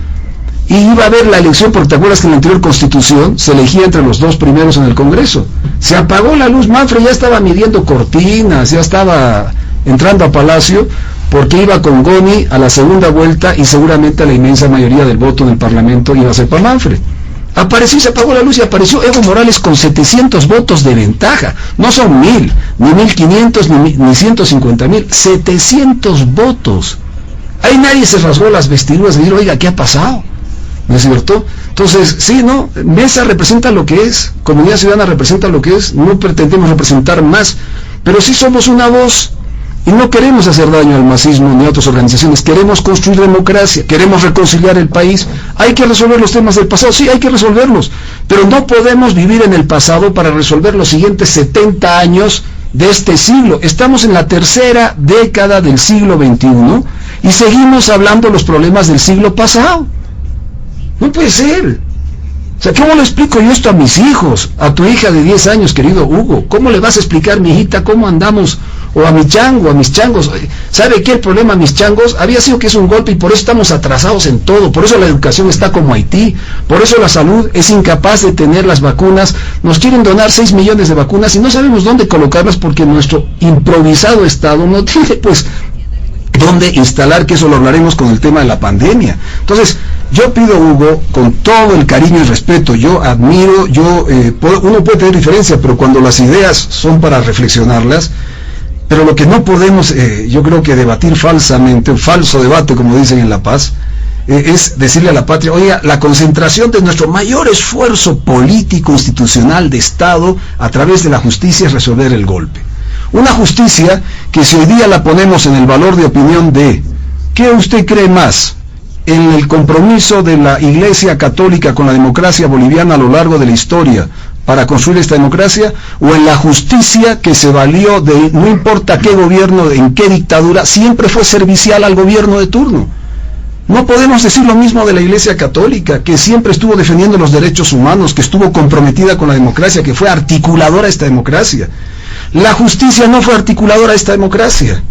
y iba a haber la elección, porque te acuerdas que en la anterior constitución se elegía entre los dos primeros en el Congreso. Se apagó la luz, Manfred ya estaba midiendo cortinas, ya estaba entrando a Palacio, porque iba con Goni a la segunda vuelta, y seguramente la inmensa mayoría del voto en el Parlamento iba a ser para Manfred. Apareció y se apagó la luz, y apareció Evo Morales con 700 votos de ventaja. No son 1000, ni 1500, ni 150,000, 700 votos. Ahí nadie se rasgó las vestiduras de decir, oiga, ¿qué ha pasado? ¿No es cierto? Entonces, sí, ¿no? Mesa representa lo que es, Comunidad Ciudadana representa lo que es, no pretendemos representar más, pero sí somos una voz, y no queremos hacer daño al masismo ni a otras organizaciones, queremos construir democracia, queremos reconciliar el país. Hay que resolver los temas del pasado, sí, hay que resolverlos, pero no podemos vivir en el pasado para resolver los siguientes 70 años de este siglo. Estamos en la tercera década del siglo XXI y seguimos hablando de los problemas del siglo pasado. No puede ser. O sea, ¿cómo le explico yo esto a mis hijos? A tu hija de 10 años, querido Hugo, ¿cómo le vas a explicar, mi hijita, cómo andamos? O a mi chango, a mis changos. ¿Sabe qué el problema, mis changos? Había sido que es un golpe, y por eso estamos atrasados en todo. Por eso la educación está como Haití. Por eso la salud es incapaz de tener las vacunas. Nos quieren donar 6 millones de vacunas y no sabemos dónde colocarlas, porque nuestro improvisado Estado no tiene, pues, dónde instalar, que eso lo hablaremos con el tema de la pandemia. Entonces, yo pido, Hugo, con todo el cariño y respeto, yo admiro, uno puede tener diferencia, pero cuando las ideas son para reflexionarlas, pero lo que no podemos, yo creo que debatir falsamente, un falso debate, como dicen en La Paz, es decirle a la patria, oiga, la concentración de nuestro mayor esfuerzo político, institucional, de Estado, a través de la justicia, es resolver el golpe. Una justicia que, si hoy día la ponemos en el valor de opinión de, ¿qué usted cree más? ¿En el compromiso de la Iglesia Católica con la democracia boliviana a lo largo de la historia, para construir esta democracia, o en la justicia que se valió de, no importa qué gobierno, en qué dictadura, siempre fue servicial al gobierno de turno. No podemos decir lo mismo de la Iglesia Católica, que siempre estuvo defendiendo los derechos humanos, que estuvo comprometida con la democracia, que fue articuladora de esta democracia. La justicia no fue articuladora de esta democracia.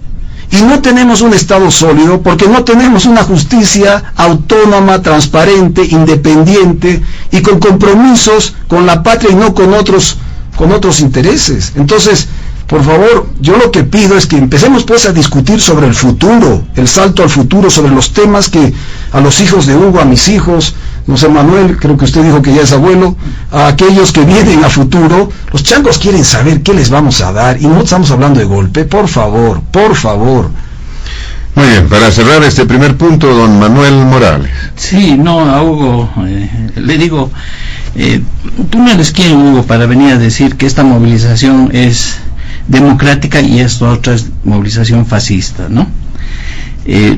Y no tenemos un Estado sólido porque no tenemos una justicia autónoma, transparente, independiente y con compromisos con la patria y no con otros intereses. Entonces, por favor, yo lo que pido es que empecemos pues a discutir sobre el futuro, el salto al futuro, sobre los temas que a los hijos de Hugo, a mis hijos, no sé, Manuel, creo que usted dijo que ya es abuelo, a aquellos que vienen a futuro, los changos quieren saber qué les vamos a dar, y no estamos hablando de golpe, por favor, por favor. Muy bien, para cerrar este primer punto, don Manuel Morales. Sí, no, a Hugo, le digo, tú no eres quien, Hugo, para venir a decir que esta movilización es democrática y esta otra es movilización fascista, ¿no?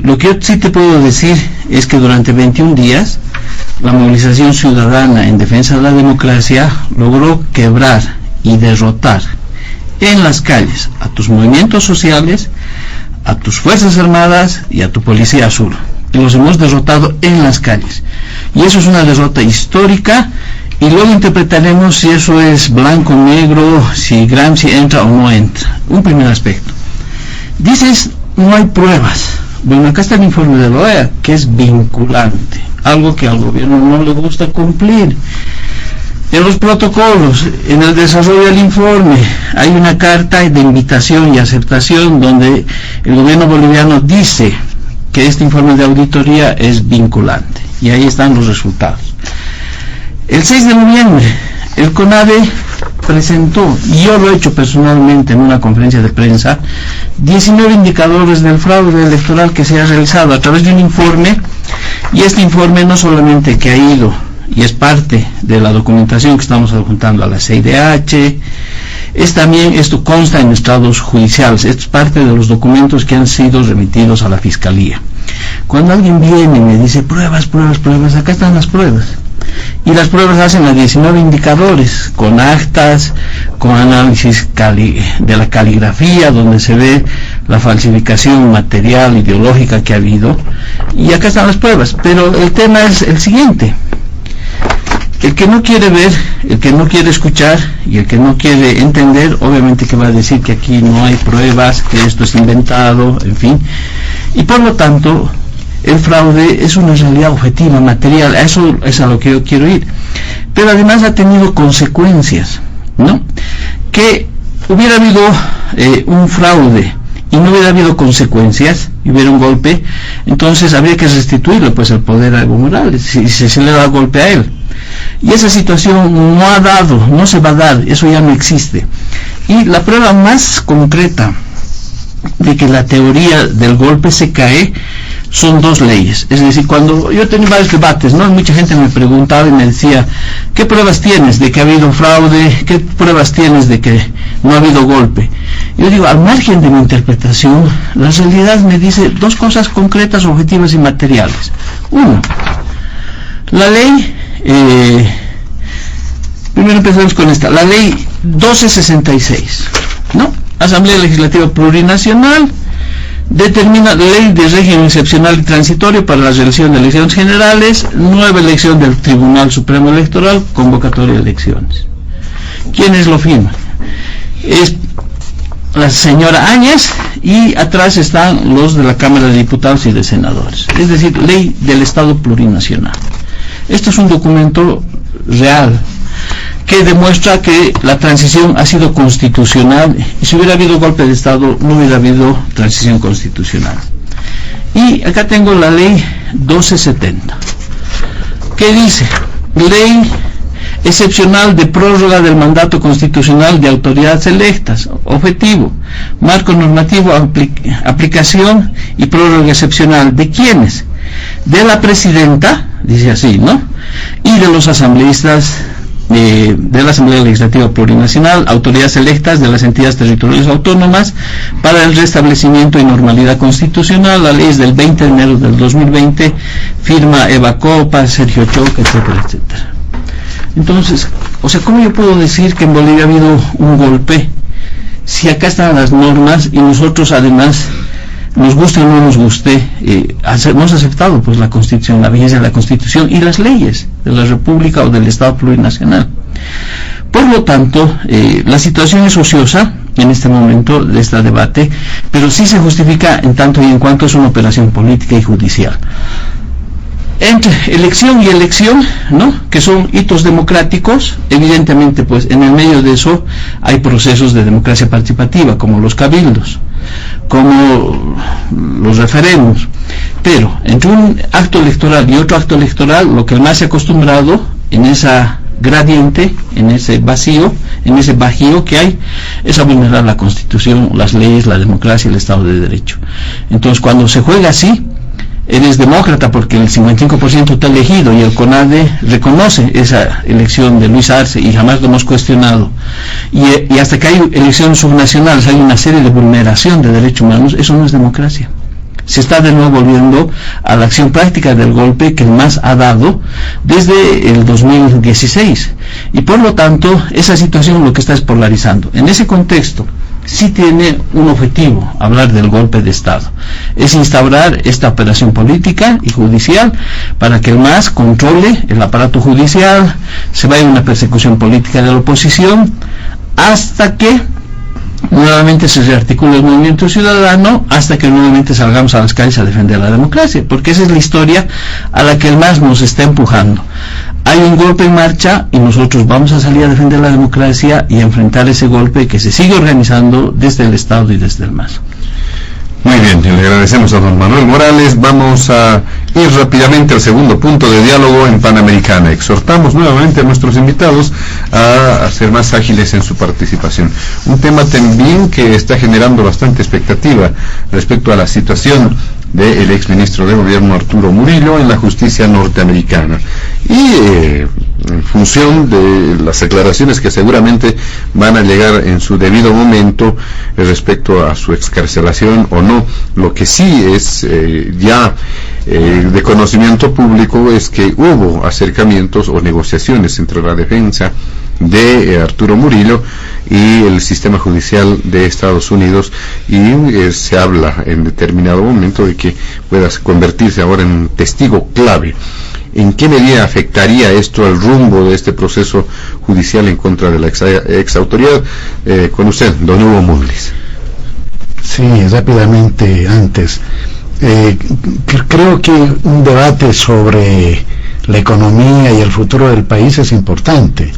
Lo que yo sí te puedo decir es que durante 21 días la movilización ciudadana en defensa de la democracia logró quebrar y derrotar en las calles a tus movimientos sociales, a tus fuerzas armadas y a tu policía azul. Los hemos derrotado en las calles y eso es una derrota histórica. Y luego interpretaremos si eso es blanco, negro, si Gramsci entra o no entra. Un primer aspecto. Dices, no hay pruebas. Bueno, acá está el informe de la OEA, que es vinculante, algo que al gobierno no le gusta cumplir. En los protocolos, en el desarrollo del informe, hay una carta de invitación y aceptación donde el gobierno boliviano dice que este informe de auditoría es vinculante. Y ahí están los resultados. El 6 de noviembre, el CONADE presentó, y yo lo he hecho personalmente en una conferencia de prensa, 19 indicadores del fraude electoral que se ha realizado a través de un informe, y este informe no solamente que ha ido, y es parte de la documentación que estamos adjuntando a la CIDH, es también, esto consta en estados judiciales, esto es parte de los documentos que han sido remitidos a la Fiscalía. Cuando alguien viene y me dice, pruebas, acá están las pruebas. Y las pruebas hacen a 19 indicadores, con actas, con análisis de la caligrafía, donde se ve la falsificación material, ideológica que ha habido, y acá están las pruebas. Pero el tema es el siguiente: el que no quiere ver, el que no quiere escuchar y el que no quiere entender, obviamente que va a decir que aquí no hay pruebas, que esto es inventado, en fin, y por lo tanto el fraude es una realidad objetiva, material. Eso es a lo que yo quiero ir. Pero además ha tenido consecuencias, ¿no? Que hubiera habido un fraude y no hubiera habido consecuencias, y hubiera un golpe, entonces habría que restituirle pues el poder a Evo Morales, si se le da golpe a él. Y esa situación no se va a dar, eso ya no existe. Y la prueba más concreta de que la teoría del golpe se cae son dos leyes. Es decir, cuando yo tenía varios debates, ¿no? Mucha gente me preguntaba y me decía, ¿qué pruebas tienes de que ha habido fraude? ¿Qué pruebas tienes de que no ha habido golpe? Yo digo, al margen de mi interpretación, la realidad me dice dos cosas concretas, objetivas y materiales. Uno, la ley, primero empezamos con esta, la ley 1266, ¿no? Asamblea Legislativa Plurinacional determina ley de régimen excepcional y transitorio para la realización de elecciones generales, nueva elección del Tribunal Supremo Electoral, convocatoria de elecciones. ¿Quiénes lo firman? Es la señora Áñez, y atrás están los de la Cámara de Diputados y de Senadores. Es decir, ley del Estado plurinacional. Esto es un documento real que demuestra que la transición ha sido constitucional, y si hubiera habido golpe de Estado no hubiera habido transición constitucional. Y acá tengo la ley 1270, que dice: ley excepcional de prórroga del mandato constitucional de autoridades electas. Objetivo: marco normativo, aplicación y prórroga excepcional. ¿De quiénes? De la presidenta, dice así, ¿no? Y de los asambleístas de la Asamblea Legislativa Plurinacional, autoridades electas de las entidades territoriales autónomas, para el restablecimiento y normalidad constitucional. La ley es del 20 de enero del 2020, firma Eva Copa, Sergio Choca, etcétera, etcétera. Entonces, o sea, ¿cómo yo puedo decir que en Bolivia ha habido un golpe si acá están las normas y nosotros además, nos guste o no nos guste, hemos aceptado pues la Constitución, la vigencia de la Constitución y las leyes de la República o del Estado plurinacional? Por lo tanto, la situación es ociosa en este momento de este debate, pero sí se justifica en tanto y en cuanto es una operación política y judicial. Entre elección y elección, ¿no?, que son hitos democráticos, evidentemente pues en el medio de eso hay procesos de democracia participativa, como los cabildos, como los referendos, pero entre un acto electoral y otro acto electoral, lo que más se ha acostumbrado en esa gradiente, en ese vacío, en ese bajío que hay, es a vulnerar la Constitución, las leyes, la democracia y el Estado de Derecho. Entonces, cuando se juega así, eres demócrata porque el 55% está elegido y el CONADE reconoce esa elección de Luis Arce y jamás lo hemos cuestionado, y hasta que hay elecciones subnacionales hay una serie de vulneración de derechos humanos. Eso no es democracia. Se está de nuevo volviendo a la acción práctica del golpe que el MAS ha dado desde el 2016, y por lo tanto esa situación lo que está es polarizando. En ese contexto sí tiene un objetivo hablar del golpe de Estado, es instaurar esta operación política y judicial para que el MAS controle el aparato judicial, se vaya a una persecución política de la oposición hasta que nuevamente se rearticula el movimiento ciudadano, hasta que nuevamente salgamos a las calles a defender la democracia, porque esa es la historia a la que el MAS nos está empujando. Hay un golpe en marcha y nosotros vamos a salir a defender la democracia y a enfrentar ese golpe que se sigue organizando desde el Estado y desde el MAS. Muy bien, le agradecemos a don Manuel Morales. Vamos a ir rápidamente al segundo punto de diálogo en Panamericana. Exhortamos nuevamente a nuestros invitados a ser más ágiles en su participación. Un tema también que está generando bastante expectativa respecto a la situación del exministro de Gobierno Arturo Murillo en la justicia norteamericana, y en función de las declaraciones que seguramente van a llegar en su debido momento respecto a su excarcelación o no. Lo que sí es ya de conocimiento público es que hubo acercamientos o negociaciones entre la defensa de Arturo Murillo y el sistema judicial de Estados Unidos, y se habla en determinado momento de que pueda convertirse ahora en testigo clave. ¿En qué medida afectaría esto al rumbo de este proceso judicial en contra de la ex autoridad? Con usted, don Hugo Mundlis. Sí, rápidamente antes. Creo que un debate sobre la economía y el futuro del país es importante,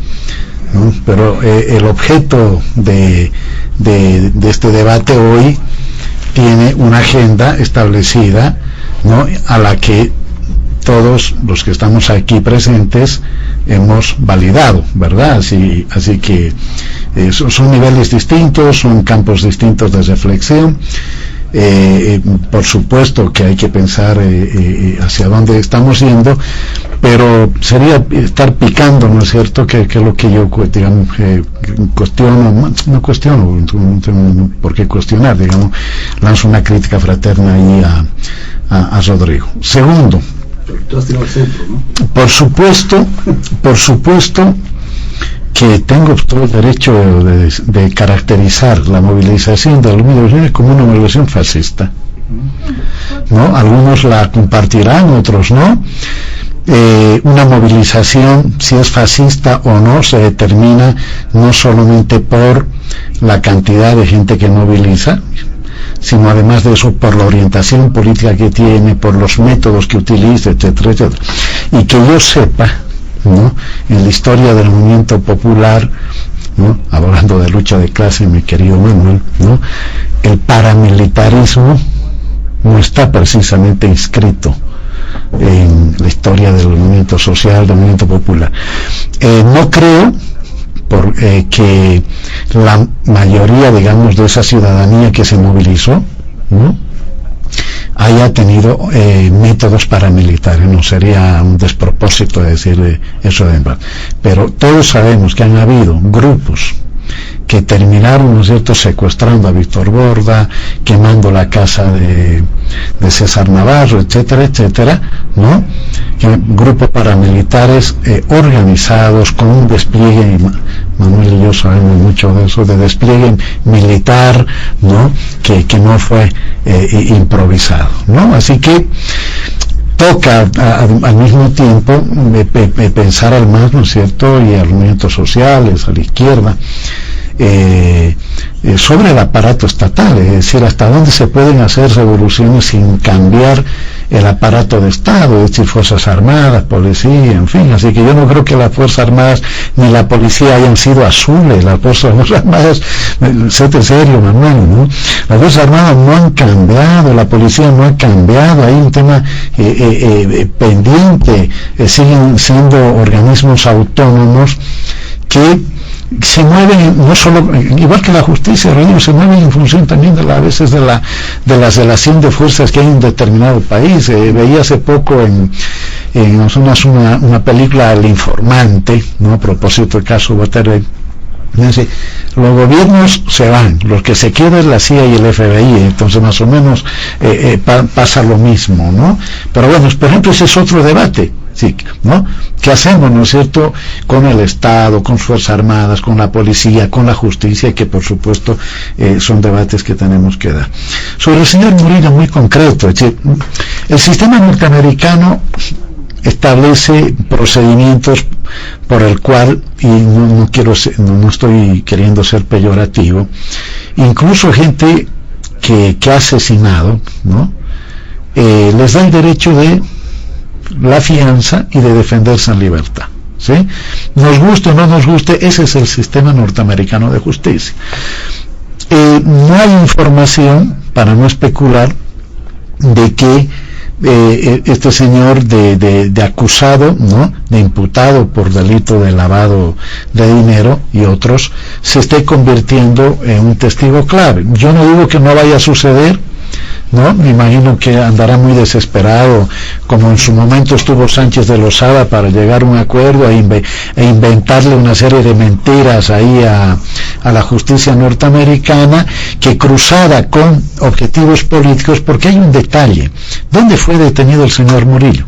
¿no? Pero el objeto de este debate hoy tiene una agenda establecida, ¿no?, a la que todos los que estamos aquí presentes hemos validado, ¿verdad? Así que son niveles distintos, son campos distintos de reflexión. Por supuesto que hay que pensar hacia dónde estamos yendo, pero sería estar picando, ¿no es cierto?, que es lo que yo, digamos, no cuestiono, no tengo por qué cuestionar, digamos, lanzo una crítica fraterna ahí a Rodrigo. Segundo, por supuesto que tengo todo el derecho de caracterizar la movilización de los medios como una movilización fascista, ¿no? Algunos la compartirán, otros no. Una movilización, si es fascista o no, se determina no solamente por la cantidad de gente que moviliza, sino además de eso por la orientación política que tiene, por los métodos que utiliza, etcétera, etcétera. Y que yo sepa, ¿no?, en la historia del movimiento popular, ¿no?, hablando de lucha de clase, mi querido Manuel, ¿no?, el paramilitarismo no está precisamente inscrito en la historia del movimiento social, del movimiento popular. No creo que la mayoría, digamos, de esa ciudadanía que se movilizó, ¿no?, haya tenido métodos paramilitares. No sería un despropósito decir eso de verdad, pero todos sabemos que han habido grupos que terminaron, ¿no es cierto?, secuestrando a Víctor Borda, quemando la casa de César Navarro, etcétera, etcétera, ¿no?, grupos paramilitares organizados con un despliegue, Manuel y yo sabemos mucho de eso, de despliegue militar, ¿no? Que no fue improvisado, ¿no? Así que toca al mismo tiempo pensar al MAS, ¿no es cierto?, y a los movimientos sociales, a la izquierda, sobre el aparato estatal, es decir, hasta dónde se pueden hacer revoluciones sin cambiar el aparato de Estado, es decir, Fuerzas Armadas, Policía, en fin. Así que yo no creo que las Fuerzas Armadas ni la Policía hayan sido azules. Las Fuerzas Armadas, séte serio, Manuel, ¿no? Las Fuerzas Armadas no han cambiado, la Policía no ha cambiado, hay un tema pendiente, siguen siendo organismos autónomos que se mueven, no solo, igual que la justicia, se mueven en función también a veces de la relación de fuerzas que hay en determinado país. Veía hace poco en una película, El Informante, ¿no?, a propósito del caso Watergate. Los gobiernos se van, los que se quedan es la CIA y el FBI, entonces más o menos pasa lo mismo, ¿no? Pero bueno, por ejemplo, ese es otro debate, sí, ¿no? ¿Qué hacemos, no es cierto?, con el Estado, con sus Fuerzas Armadas, con la Policía, con la justicia, que por supuesto son debates que tenemos que dar. Sobre el señor Murillo, muy concreto, es decir, el sistema norteamericano establece procedimientos por el cual, y no estoy queriendo ser peyorativo, incluso gente que ha asesinado, ¿no?, les da el derecho de la fianza y de defenderse en libertad, ¿sí? Nos guste o no nos guste, ese es el sistema norteamericano de justicia. No hay información, para no especular, de que este señor de acusado, ¿no?, de imputado por delito de lavado de dinero y otros, se esté convirtiendo en un testigo clave. Yo no digo que no vaya a suceder, ¿no? Me imagino que andará muy desesperado, como en su momento estuvo Sánchez de Lozada, para llegar a un acuerdo e inventarle una serie de mentiras ahí a la justicia norteamericana, que cruzada con objetivos políticos, porque hay un detalle. ¿Dónde fue detenido el señor Murillo?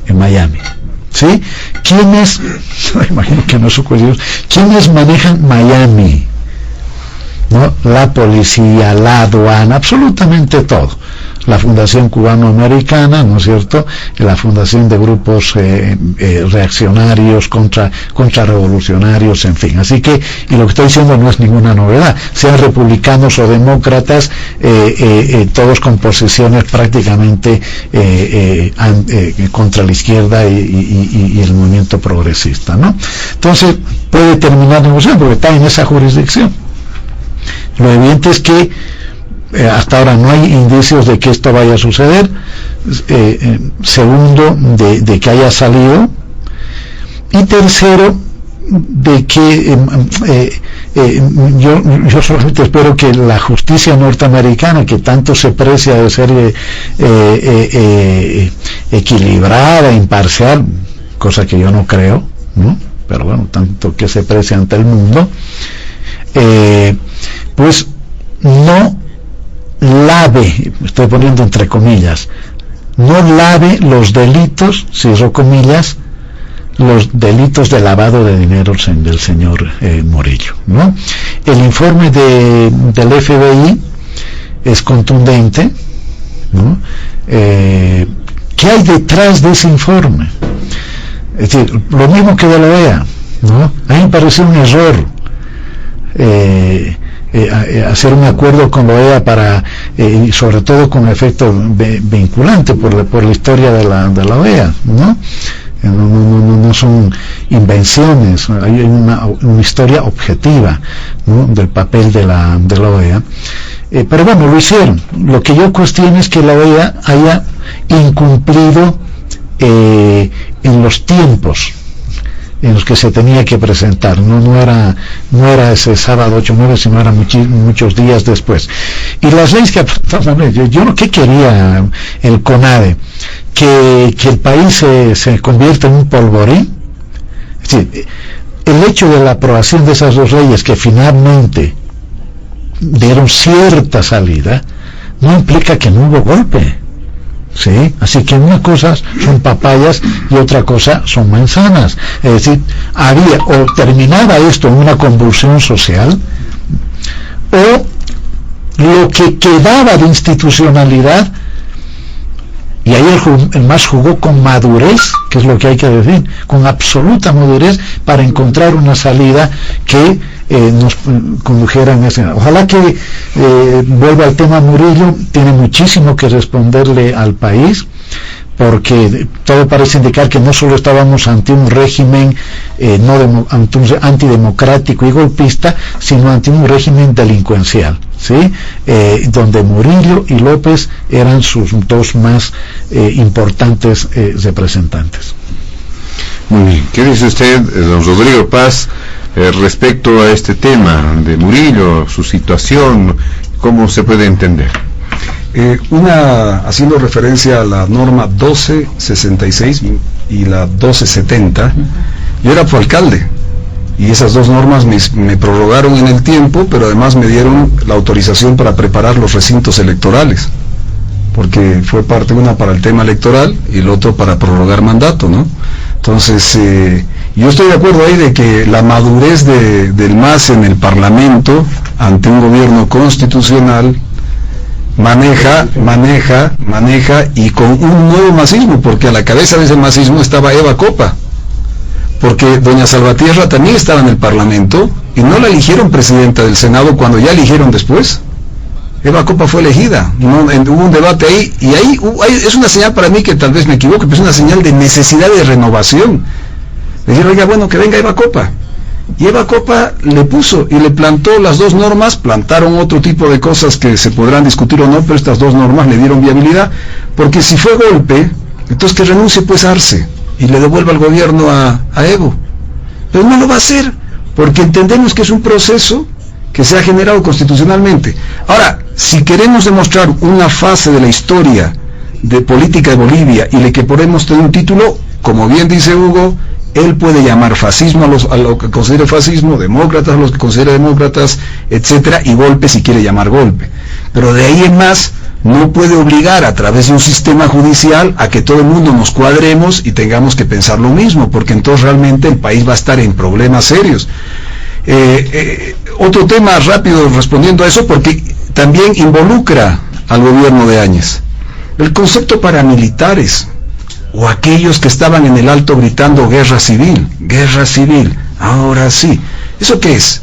En Miami, ¿sí? ¿Quiénes? Me imagino que no sucedió. ¿Quiénes manejan Miami? ¿No? La policía, la aduana, absolutamente todo. La Fundación Cubano-Americana, ¿no es cierto?, la fundación de grupos reaccionarios, contrarrevolucionarios, en fin. Así que, y lo que estoy diciendo no es ninguna novedad, sean republicanos o demócratas, todos con posiciones prácticamente contra la izquierda y el movimiento progresista, ¿no? Entonces, puede terminar negociando porque está en esa jurisdicción. Lo evidente es que hasta ahora no hay indicios de que esto vaya a suceder. Segundo, de que haya salido. Y tercero, de que yo solamente espero que la justicia norteamericana, que tanto se precia de ser equilibrada, imparcial, cosa que yo no creo, ¿no?, pero bueno, tanto que se precia ante el mundo, pues no lave, estoy poniendo entre comillas, no lave los delitos, cierro comillas, los delitos de lavado de dinero del señor Murillo, ¿no? El informe del FBI es contundente, ¿no? ¿Qué hay detrás de ese informe? Es decir, lo mismo que de la OEA, ¿no? A mí me pareció un error hacer un acuerdo con la OEA para, sobre todo con efecto vinculante por la historia de la OEA, ¿no? No son invenciones, hay una historia objetiva, ¿no?, del papel de la OEA. Pero bueno, lo hicieron. Lo que yo cuestiono es que la OEA haya incumplido en los tiempos en los que se tenía que presentar. No era ese sábado 8/9, sino era muchos días después. Y las leyes que apuntaban, ¿qué quería el CONADE? Que el país se convierta en un polvorín. Es decir, el hecho de la aprobación de esas dos leyes, que finalmente dieron cierta salida, no implica que no hubo golpe. ¿sí? Así que una cosa son papayas y otra cosa son manzanas. Es decir, había o terminaba esto en una convulsión social, o lo que quedaba de institucionalidad, y ahí el MAS jugó con madurez, que es lo que hay que decir, con absoluta madurez, para encontrar una salida que nos condujera en ese. Ojalá que vuelva al tema Murillo, tiene muchísimo que responderle al país, porque todo parece indicar que no solo estábamos ante un régimen ante un antidemocrático y golpista, sino ante un régimen delincuencial, ¿sí? Donde Murillo y López eran sus dos más importantes representantes. Muy bien. ¿Qué dice usted, don Rodrigo Paz, respecto a este tema de Murillo, su situación, cómo se puede entender? Haciendo referencia a la norma 1266 y la 1270, yo era alcalde y esas dos normas me prorrogaron en el tiempo, pero además me dieron la autorización para preparar los recintos electorales, porque fue parte una para el tema electoral y el otro para prorrogar mandato, ¿no? Entonces, yo estoy de acuerdo ahí de que la madurez del MAS en el Parlamento ante un gobierno constitucional maneja y con un nuevo masismo, porque a la cabeza de ese masismo estaba Eva Copa, porque doña Salvatierra también estaba en el Parlamento y no la eligieron presidenta del Senado cuando ya eligieron después. Eva Copa fue elegida, hubo un debate ahí, y ahí es una señal para mí, que tal vez me equivoque, pero es una señal de necesidad de renovación. Le dijeron, oiga, bueno, que venga Eva Copa. Y Eva Copa le puso y le plantó las dos normas, plantaron otro tipo de cosas que se podrán discutir o no, pero estas dos normas le dieron viabilidad, porque si fue golpe, entonces que renuncie pues Arce y le devuelva el gobierno a Evo. Pero no lo va a hacer, porque entendemos que es un proceso que se ha generado constitucionalmente. Ahora, si queremos demostrar una fase de la historia de política de Bolivia y le que podemos tener un título, como bien dice Hugo, él puede llamar fascismo a lo que considere fascismo, demócratas a los que considere demócratas, etcétera, y golpe si quiere llamar golpe. Pero de ahí en más, no puede obligar a través de un sistema judicial a que todo el mundo nos cuadremos y tengamos que pensar lo mismo, porque entonces realmente el país va a estar en problemas serios. Otro tema rápido respondiendo a eso, porque también involucra al gobierno de Áñez. El concepto paramilitares, o aquellos que estaban en el alto gritando guerra civil, ahora sí. ¿Eso qué es?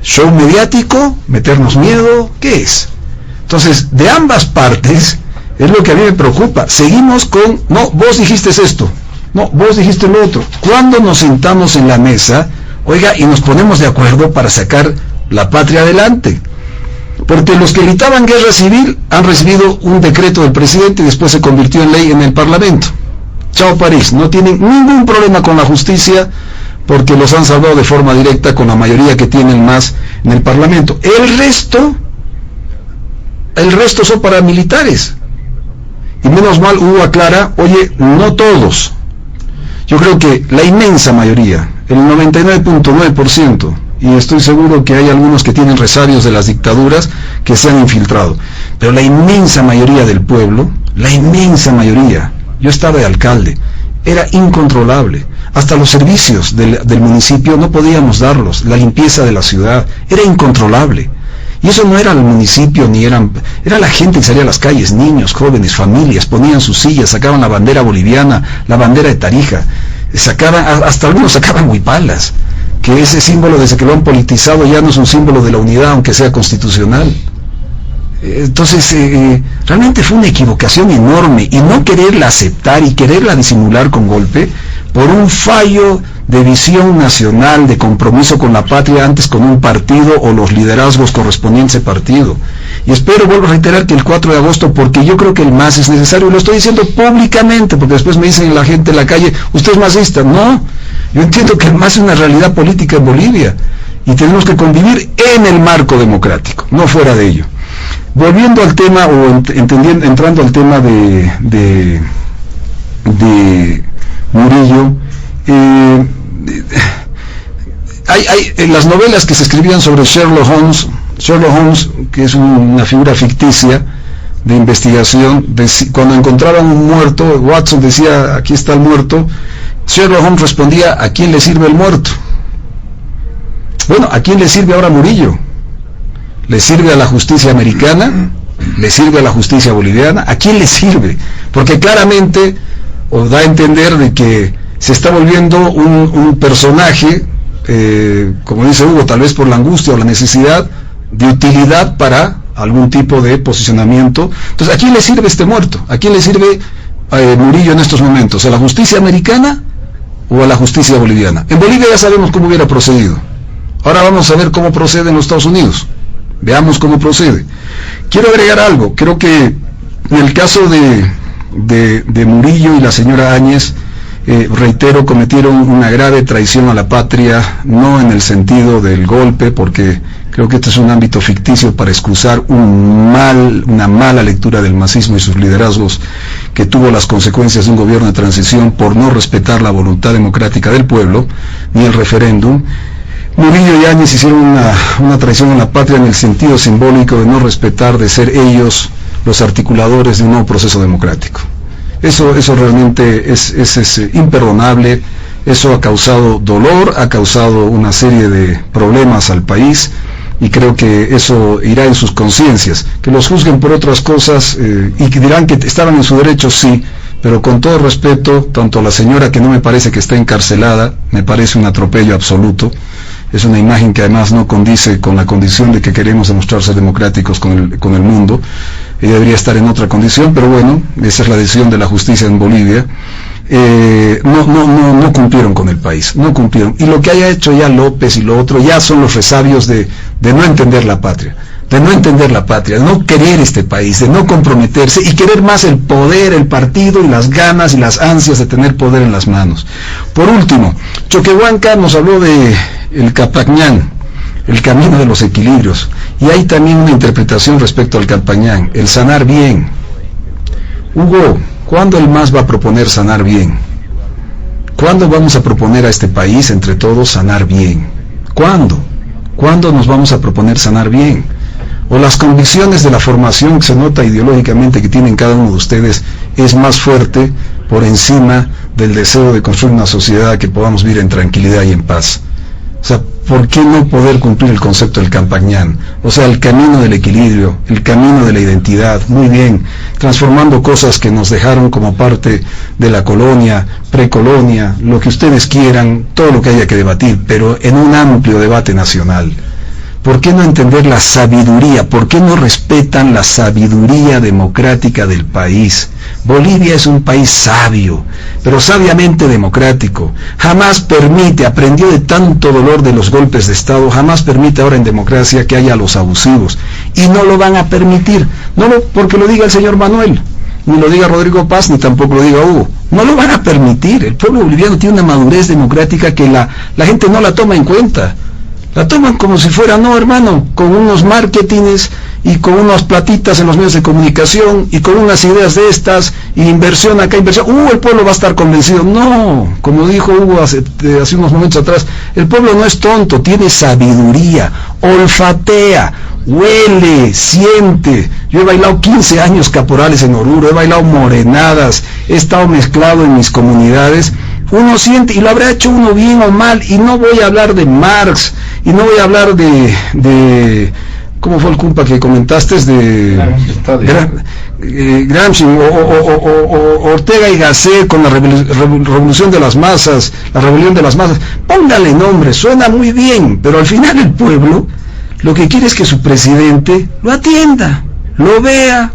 ¿Show mediático? ¿Meternos miedo? ¿Qué es? Entonces, de ambas partes, es lo que a mí me preocupa. Seguimos con, no, vos dijiste esto, no, vos dijiste lo otro. ¿Cuándo nos sentamos en la mesa, oiga, y nos ponemos de acuerdo para sacar la patria adelante? Porque los que gritaban guerra civil han recibido un decreto del presidente y después se convirtió en ley en el Parlamento. Chao París, no tienen ningún problema con la justicia, porque los han salvado de forma directa con la mayoría que tienen más en el Parlamento. El resto son paramilitares. Y menos mal Hugo aclara, oye, no todos. Yo creo que la inmensa mayoría, el 99.9%, y estoy seguro que hay algunos que tienen resabios de las dictaduras que se han infiltrado, pero la inmensa mayoría del pueblo, la inmensa mayoría, yo estaba de alcalde, era incontrolable. Hasta los servicios del municipio no podíamos darlos, la limpieza de la ciudad, era incontrolable. Y eso no era el municipio, era la gente que salía a las calles, niños, jóvenes, familias, ponían sus sillas, sacaban la bandera boliviana, la bandera de Tarija, hasta algunos sacaban huipalas, que ese símbolo, desde que lo han politizado, ya no es un símbolo de la unidad, aunque sea constitucional. Entonces, realmente fue una equivocación enorme, y no quererla aceptar y quererla disimular con golpe, por un fallo de visión nacional, de compromiso con la patria, antes con un partido o los liderazgos correspondientes a ese partido. Y espero, vuelvo a reiterar, que el 4 de agosto, porque yo creo que el MAS es necesario, y lo estoy diciendo públicamente, porque después me dicen la gente en la calle, usted es masista. No, yo entiendo que el MAS es una realidad política en Bolivia, y tenemos que convivir en el marco democrático, no fuera de ello. Volviendo al tema, o entrando al tema de Murillo, hay las novelas que se escribían sobre Sherlock Holmes, que es una figura ficticia, de investigación. Cuando encontraban un muerto, Watson decía, aquí está el muerto, Sherlock Holmes respondía, ¿a quién le sirve el muerto? Bueno, ¿a quién le sirve ahora Murillo? ¿Le sirve a la justicia americana? ¿Le sirve a la justicia boliviana? ¿A quién le sirve? Porque claramente os da a entender de que se está volviendo un personaje, como dice Hugo, tal vez por la angustia o la necesidad de utilidad para algún tipo de posicionamiento. Entonces, ¿a quién le sirve este muerto? ¿A quién le sirve Murillo en estos momentos? ¿A la justicia americana o a la justicia boliviana? En Bolivia ya sabemos cómo hubiera procedido. Ahora vamos a ver cómo procede en los Estados Unidos. Veamos cómo procede. Quiero agregar algo. Creo que en el caso de Murillo y la señora Áñez, reitero, cometieron una grave traición a la patria, no en el sentido del golpe, porque creo que este es un ámbito ficticio para excusar una mala lectura del masismo y sus liderazgos, que tuvo las consecuencias de un gobierno de transición por no respetar la voluntad democrática del pueblo, ni el referéndum. Murillo y Áñez hicieron una traición a la patria en el sentido simbólico de no respetar, de ser ellos los articuladores de un nuevo proceso democrático. Eso realmente es imperdonable. Eso ha causado dolor, ha causado una serie de problemas al país, y creo que eso irá en sus conciencias. Que los juzguen por otras cosas y que dirán que estaban en su derecho, sí, pero con todo respeto, tanto a la señora, que no me parece que está encarcelada, me parece un atropello absoluto. Es una imagen que además no condice con la condición de que queremos demostrar ser democráticos con el mundo. Ella debería estar en otra condición, pero bueno, esa es la decisión de la justicia en Bolivia. No cumplieron con el país, no cumplieron. Y lo que haya hecho ya López y lo otro ya son los resabios de no entender la patria, de no querer este país, de no comprometerse y querer más el poder, el partido y las ganas y las ansias de tener poder en las manos. Por último, Choquehuanca nos habló de el Campañán, el camino de los equilibrios, y hay también una interpretación respecto al Campañán, el sanar bien. Hugo, ¿cuándo el MAS va a proponer sanar bien? ¿Cuándo vamos a proponer a este país entre todos sanar bien? ¿Cuándo? ¿Cuándo nos vamos a proponer sanar bien? ¿O las convicciones de la formación que se nota ideológicamente que tienen cada uno de ustedes es más fuerte por encima del deseo de construir una sociedad que podamos vivir en tranquilidad y en paz? O sea, ¿por qué no poder cumplir el concepto del Campañán? O sea, el camino del equilibrio, el camino de la identidad, muy bien, transformando cosas que nos dejaron como parte de la colonia, precolonia, lo que ustedes quieran, todo lo que haya que debatir, pero en un amplio debate nacional. ¿Por qué no entender la sabiduría? ¿Por qué no respetan la sabiduría democrática del país? Bolivia es un país sabio, pero sabiamente democrático. Jamás permite, aprendió de tanto dolor de los golpes de Estado, jamás permite ahora en democracia que haya los abusivos. Y no lo van a permitir, porque lo diga el señor Manuel, ni lo diga Rodrigo Paz, ni tampoco lo diga Hugo. No lo van a permitir. El pueblo boliviano tiene una madurez democrática que la gente no la toma en cuenta. La toman como si fuera, no hermano, con unos marketings y con unas platitas en los medios de comunicación y con unas ideas de estas, y inversión acá, inversión, el pueblo va a estar convencido. No, como dijo Hugo hace unos momentos atrás, el pueblo no es tonto, tiene sabiduría, olfatea, huele, siente. Yo he bailado 15 años caporales en Oruro, he bailado morenadas, he estado mezclado en mis comunidades. Uno siente, y lo habrá hecho uno bien o mal, y no voy a hablar de Marx, y no voy a hablar de ¿cómo fue el culpa que comentaste? De Gramsci, o Ortega y Gasset con la revolución de las masas, la rebelión de las masas. Póngale nombre, suena muy bien, pero al final el pueblo lo que quiere es que su presidente lo atienda, lo vea,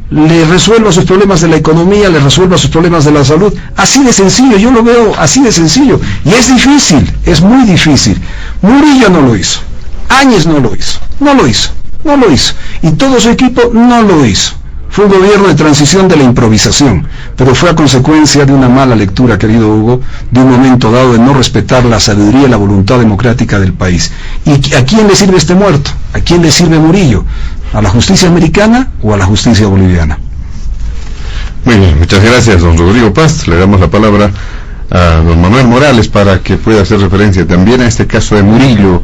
le resuelva sus problemas de la economía, le resuelva sus problemas de la salud. Así de sencillo, yo lo veo así de sencillo. Y es difícil, es muy difícil. Murillo no lo hizo, Áñez no lo hizo, y todo su equipo no lo hizo. Fue un gobierno de transición de la improvisación, pero fue a consecuencia de una mala lectura, querido Hugo, de un momento dado de no respetar la sabiduría y la voluntad democrática del país. ¿Y a quién le sirve este muerto? ¿A quién le sirve Murillo? ¿A la justicia americana o a la justicia boliviana? Muy bien, muchas gracias, don Rodrigo Paz. Le damos la palabra a don Manuel Morales para que pueda hacer referencia también a este caso de Murillo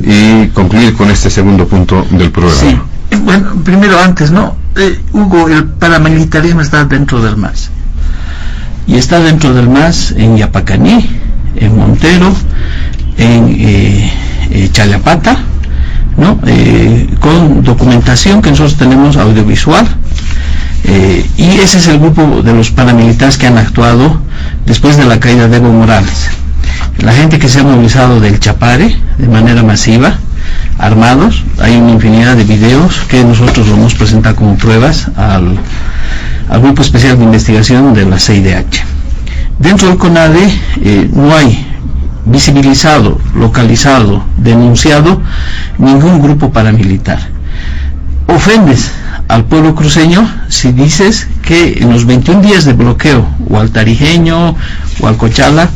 y concluir con este segundo punto del programa. Sí, bueno, primero antes, Hugo, el paramilitarismo está dentro del MAS. Y está dentro del MAS en Yapacaní, en Montero, en Chayapata, ¿no? Con documentación que nosotros tenemos audiovisual. Y ese es el grupo de los paramilitares que han actuado después de la caída de Evo Morales. La gente que se ha movilizado del Chapare de manera masiva, armados, hay una infinidad de videos que nosotros lo hemos presentado como pruebas al Grupo Especial de Investigación de la CIDH. Dentro del CONADE no hay visibilizado, localizado, denunciado ningún grupo paramilitar. Ofendes al pueblo cruceño si dices que en los 21 días de bloqueo, o al Tarijeño, o al Cochala,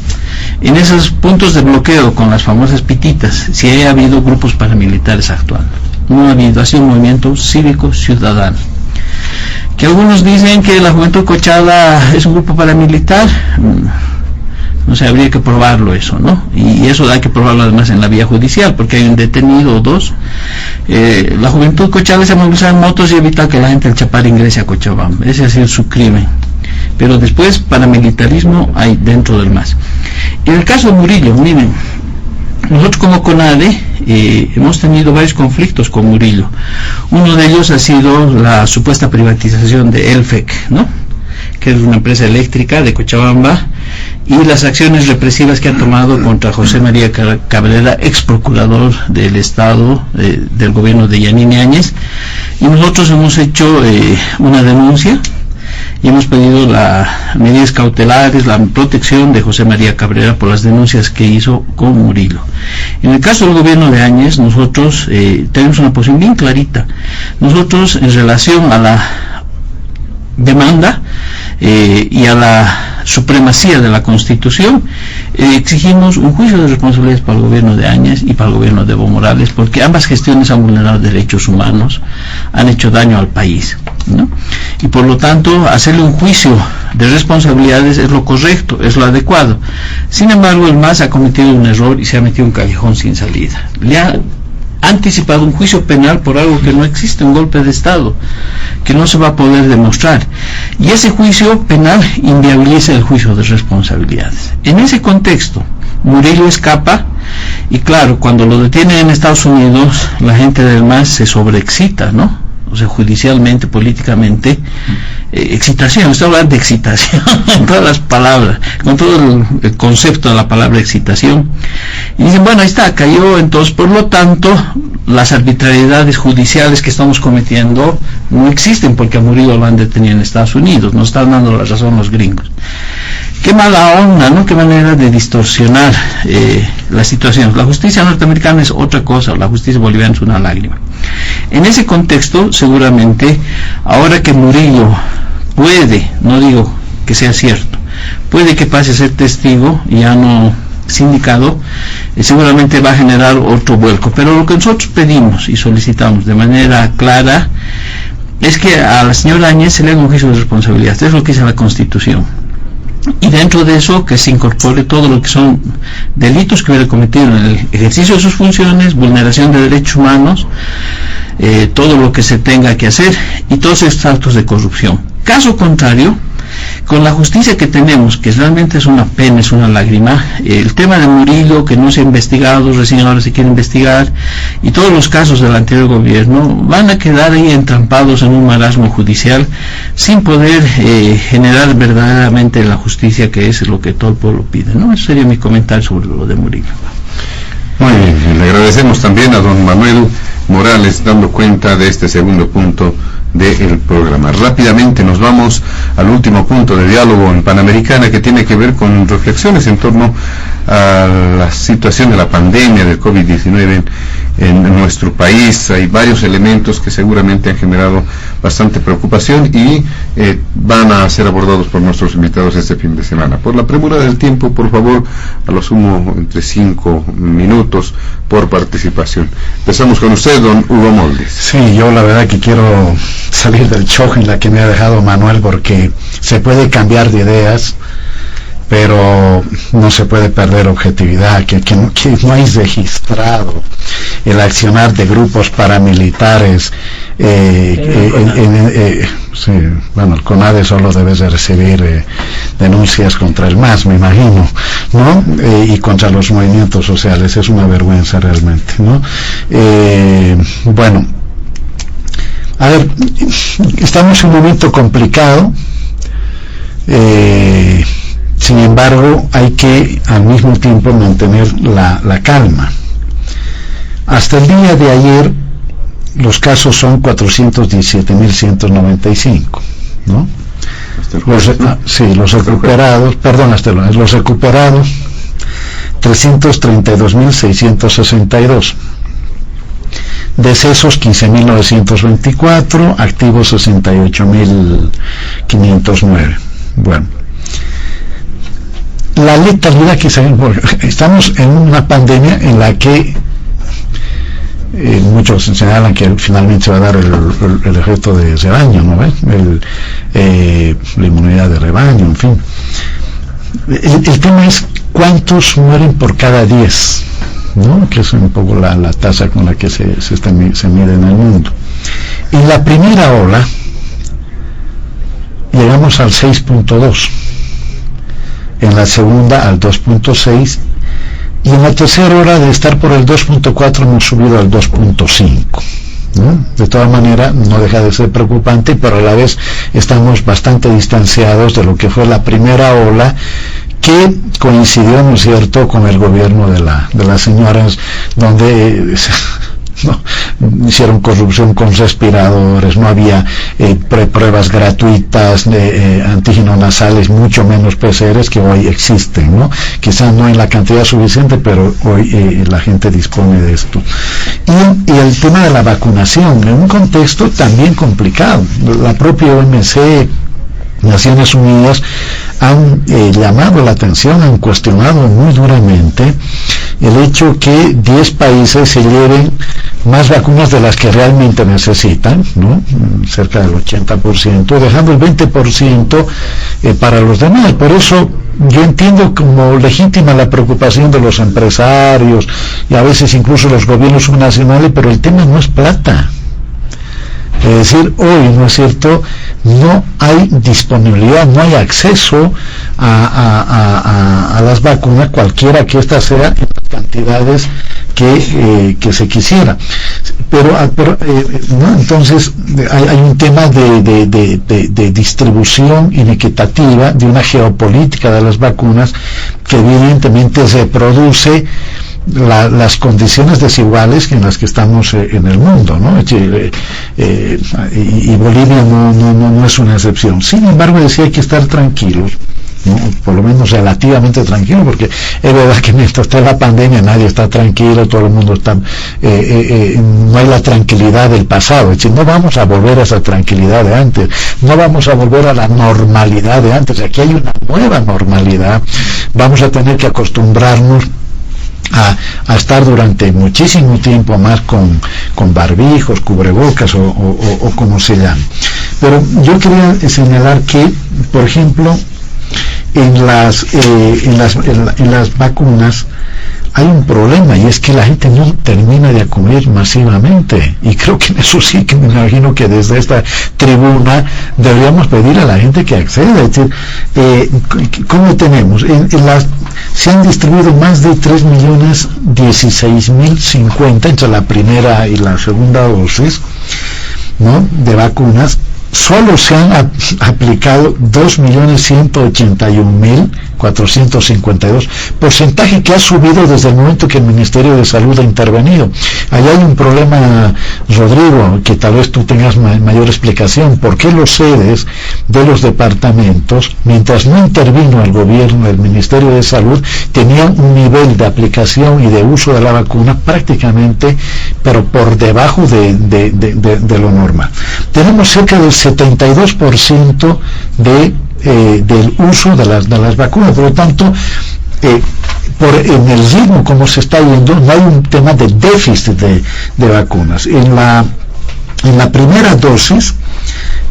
en esos puntos de bloqueo con las famosas pititas, si ha habido grupos paramilitares actuando. No ha habido, ha sido un movimiento cívico ciudadano. Que algunos dicen que la Juventud Cochala es un grupo paramilitar, no sé, habría que probarlo eso, ¿no? Y eso hay que probarlo además en la vía judicial, porque hay un detenido o dos. La Juventud Cochala se ha movilizado en motos y evita que la gente del Chapare ingrese a Cochabamba. Ese ha sido su crimen. Pero después, paramilitarismo hay dentro del MAS. En el caso de Murillo, miren, nosotros como CONADE hemos tenido varios conflictos con Murillo. Uno de ellos ha sido la supuesta privatización de Elfec, ¿no?, que es una empresa eléctrica de Cochabamba, y las acciones represivas que han tomado contra José María Cabrera, ex procurador del Estado del gobierno de Yanine Áñez. Y nosotros hemos hecho una denuncia y hemos pedido las medidas cautelares, la protección de José María Cabrera por las denuncias que hizo con Murillo. En el caso del gobierno de Áñez, nosotros tenemos una posición bien clarita. Nosotros, en relación a la demanda y a la supremacía de la Constitución, exigimos un juicio de responsabilidades para el gobierno de Áñez y para el gobierno de Evo Morales, porque ambas gestiones han vulnerado derechos humanos, han hecho daño al país, ¿no? Y por lo tanto, hacerle un juicio de responsabilidades es lo correcto, es lo adecuado. Sin embargo, el MAS ha cometido un error y se ha metido en un callejón sin salida. Le ha anticipado un juicio penal por algo que no existe, un golpe de Estado, que no se va a poder demostrar. Y ese juicio penal inviabiliza el juicio de responsabilidades. En ese contexto, Murillo escapa, y claro, cuando lo detienen en Estados Unidos, la gente del MAS se sobreexcita, ¿no? O sea, judicialmente, políticamente, excitación, estoy hablando de excitación en todas las palabras, con todo el concepto de la palabra excitación, y dicen, bueno, ahí está, cayó, entonces, por lo tanto, las arbitrariedades judiciales que estamos cometiendo no existen, porque a Murillo lo han detenido en Estados Unidos, nos están dando la razón los gringos. Qué mala onda, ¿no? Qué manera de distorsionar la situación. La justicia norteamericana es otra cosa, la justicia boliviana es una lágrima. En ese contexto, seguramente, ahora que Murillo puede, no digo que sea cierto, puede que pase a ser testigo, ya no sindicado, seguramente va a generar otro vuelco. Pero lo que nosotros pedimos y solicitamos de manera clara es que a la señora Áñez se le haga un juicio de responsabilidad. Es lo que dice la Constitución. Y dentro de eso que se incorpore todo lo que son delitos que hubiera cometido en el ejercicio de sus funciones, vulneración de derechos humanos, todo lo que se tenga que hacer, y todos estos actos de corrupción. Caso contrario, con la justicia que tenemos, que realmente es una pena, es una lágrima, el tema de Murillo, que no se ha investigado, recién ahora se quiere investigar, y todos los casos del anterior gobierno van a quedar ahí entrampados en un marasmo judicial sin poder generar verdaderamente la justicia, que es lo que todo el pueblo pide, ¿no? Ese sería mi comentario sobre lo de Murillo. Muy bien, le agradecemos también a don Manuel Morales dando cuenta de este segundo punto del programa. Rápidamente nos vamos al último punto de diálogo en Panamericana, que tiene que ver con reflexiones en torno a la situación de la pandemia del COVID-19 en nuestro país. Hay varios elementos que seguramente han generado bastante preocupación y van a ser abordados por nuestros invitados este fin de semana. Por la premura del tiempo, por favor, a lo sumo entre 5 minutos por participación. Empezamos con usted, don Hugo Moldes. Sí, yo la verdad que quiero salir del shock en la que me ha dejado Manuel, porque se puede cambiar de ideas, pero no se puede perder objetividad, que no hay registrado el accionar de grupos paramilitares Sí, bueno, el CONADE solo debe de recibir denuncias contra el MAS, me imagino, ¿no? Y contra los movimientos sociales. Es una vergüenza realmente, ¿no? Bueno, a ver, estamos en un momento complicado. Sin embargo, hay que al mismo tiempo mantener la calma. Hasta el día de ayer los casos son 417.195, ¿no? Los recuperados 332.662, decesos 15.924, activos 68.509. Bueno, la letalidad que estamos en una pandemia en la que muchos señalan que finalmente se va a dar el efecto de rebaño, ¿no? La inmunidad de rebaño, en fin. El tema es cuántos mueren por cada 10, ¿no? Que es un poco la tasa con la que se mide en el mundo. En la primera ola llegamos al 6.2, en la segunda al 2.6, y en la tercera hora de estar por el 2.4 hemos subido al 2.5, ¿no? De todas maneras no deja de ser preocupante, pero a la vez estamos bastante distanciados de lo que fue la primera ola, que coincidió, ¿no es cierto?, con el gobierno de las señoras, donde no hicieron corrupción con respiradores, no había pruebas gratuitas de antígenos nasales, mucho menos PCRs que hoy existen, ¿no? Quizás no en la cantidad suficiente, pero hoy la gente dispone de esto. Y el tema de la vacunación, en un contexto también complicado. La propia OMC, Naciones Unidas, han llamado la atención, han cuestionado muy duramente el hecho que 10 países se lleven más vacunas de las que realmente necesitan, ¿no? Cerca del 80%, dejando el 20% para los demás. Por eso yo entiendo como legítima la preocupación de los empresarios y a veces incluso los gobiernos subnacionales, pero el tema no es plata. Es decir, hoy, ¿no es cierto?, no hay disponibilidad, no hay acceso a las vacunas, cualquiera que ésta sea, en las cantidades que se quisiera. Pero ¿no? Entonces hay un tema de distribución inequitativa, de una geopolítica de las vacunas que evidentemente reproduce las condiciones desiguales en las que estamos en el mundo, ¿no? Y Bolivia no es una excepción. Sin embargo, decía, hay que estar tranquilos, ¿no? Por lo menos relativamente tranquilo, porque es verdad que mientras está la pandemia nadie está tranquilo, todo el mundo está, no hay la tranquilidad del pasado. Es decir, no vamos a volver a esa tranquilidad de antes, no vamos a volver a la normalidad de antes. Aquí hay una nueva normalidad, vamos a tener que acostumbrarnos a estar durante muchísimo tiempo más con barbijos, cubrebocas o como se llame. Pero yo quería señalar que, por ejemplo, en las vacunas hay un problema, y es que la gente no termina de acudir masivamente, y creo que eso sí que me imagino que desde esta tribuna deberíamos pedir a la gente que acceda. Es decir, ¿cómo tenemos? Se han distribuido más de 3.016.050 entre la primera y la segunda dosis, ¿no?, de vacunas. Solo se han aplicado 2.181.452, porcentaje que ha subido desde el momento que el Ministerio de Salud ha intervenido. Allá hay un problema, Rodrigo, que tal vez tú tengas mayor explicación. ¿Por qué los sedes de los departamentos, mientras no intervino el gobierno, el Ministerio de Salud, tenían un nivel de aplicación y de uso de la vacuna prácticamente, pero por debajo de lo normal? Tenemos cerca del 72% del uso de las vacunas. Por lo tanto, en el ritmo como se está yendo, no hay un tema de déficit de vacunas. En la primera dosis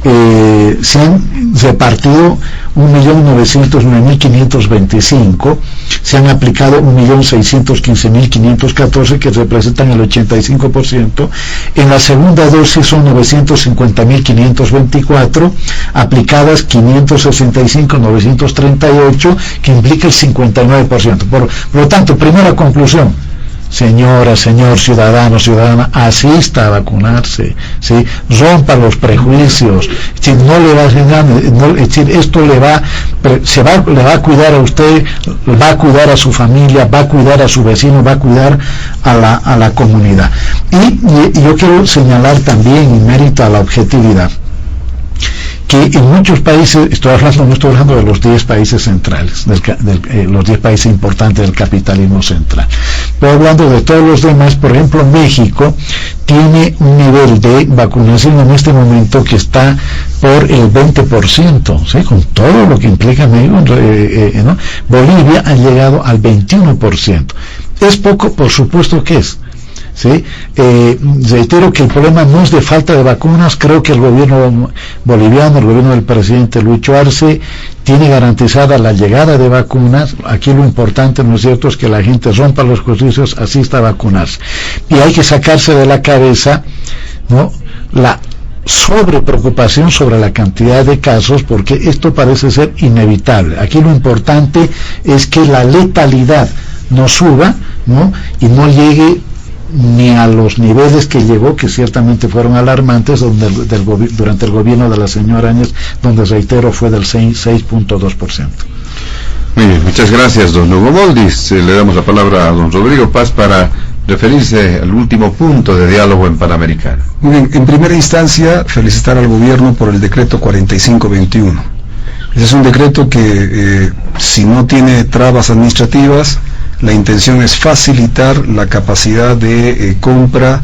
se han repartido 1.909.525, se han aplicado 1.615.514, que representan el 85%. En la segunda dosis son 950.524, aplicadas 565.938, que implica el 59%. Por lo tanto, primera conclusión: señora, señor, ciudadano, ciudadana, asista a vacunarse, ¿sí? Rompa los prejuicios. Es decir, no le va a es decir, esto le va a cuidar a usted, va a cuidar a su familia, va a cuidar a su vecino, va a cuidar a la comunidad. Y yo quiero señalar también, en mérito a la objetividad, que en muchos países, no estoy hablando de los 10 países centrales, los 10 países importantes del capitalismo central, pero hablando de todos los demás. Por ejemplo, México tiene un nivel de vacunación en este momento que está por el 20%, ¿sí? Con todo lo que implica México, ¿no? Bolivia ha llegado al 21%. ¿Es poco? Por supuesto que es. ¿Sí? Reitero que el problema no es de falta de vacunas. Creo que el gobierno boliviano, el gobierno del presidente Lucho Arce, tiene garantizada la llegada de vacunas. Aquí lo importante, ¿no es cierto?, es que la gente rompa los prejuicios, asista a vacunarse. Y hay que sacarse de la cabeza, ¿no?, la sobrepreocupación sobre la cantidad de casos, porque esto parece ser inevitable. Aquí lo importante es que la letalidad no suba, ¿no?, y no llegue ni a los niveles que llegó, que ciertamente fueron alarmantes, durante el gobierno de la señora Áñez, donde, reitero, fue del 6.2%. Muy bien, muchas gracias, don Hugo Boldis. Le damos la palabra a don Rodrigo Paz para referirse al último punto de diálogo en Panamericana. Muy bien, en primera instancia, felicitar al gobierno por el decreto 4521. Ese es un decreto que, si no tiene trabas administrativas, la intención es facilitar la capacidad de compra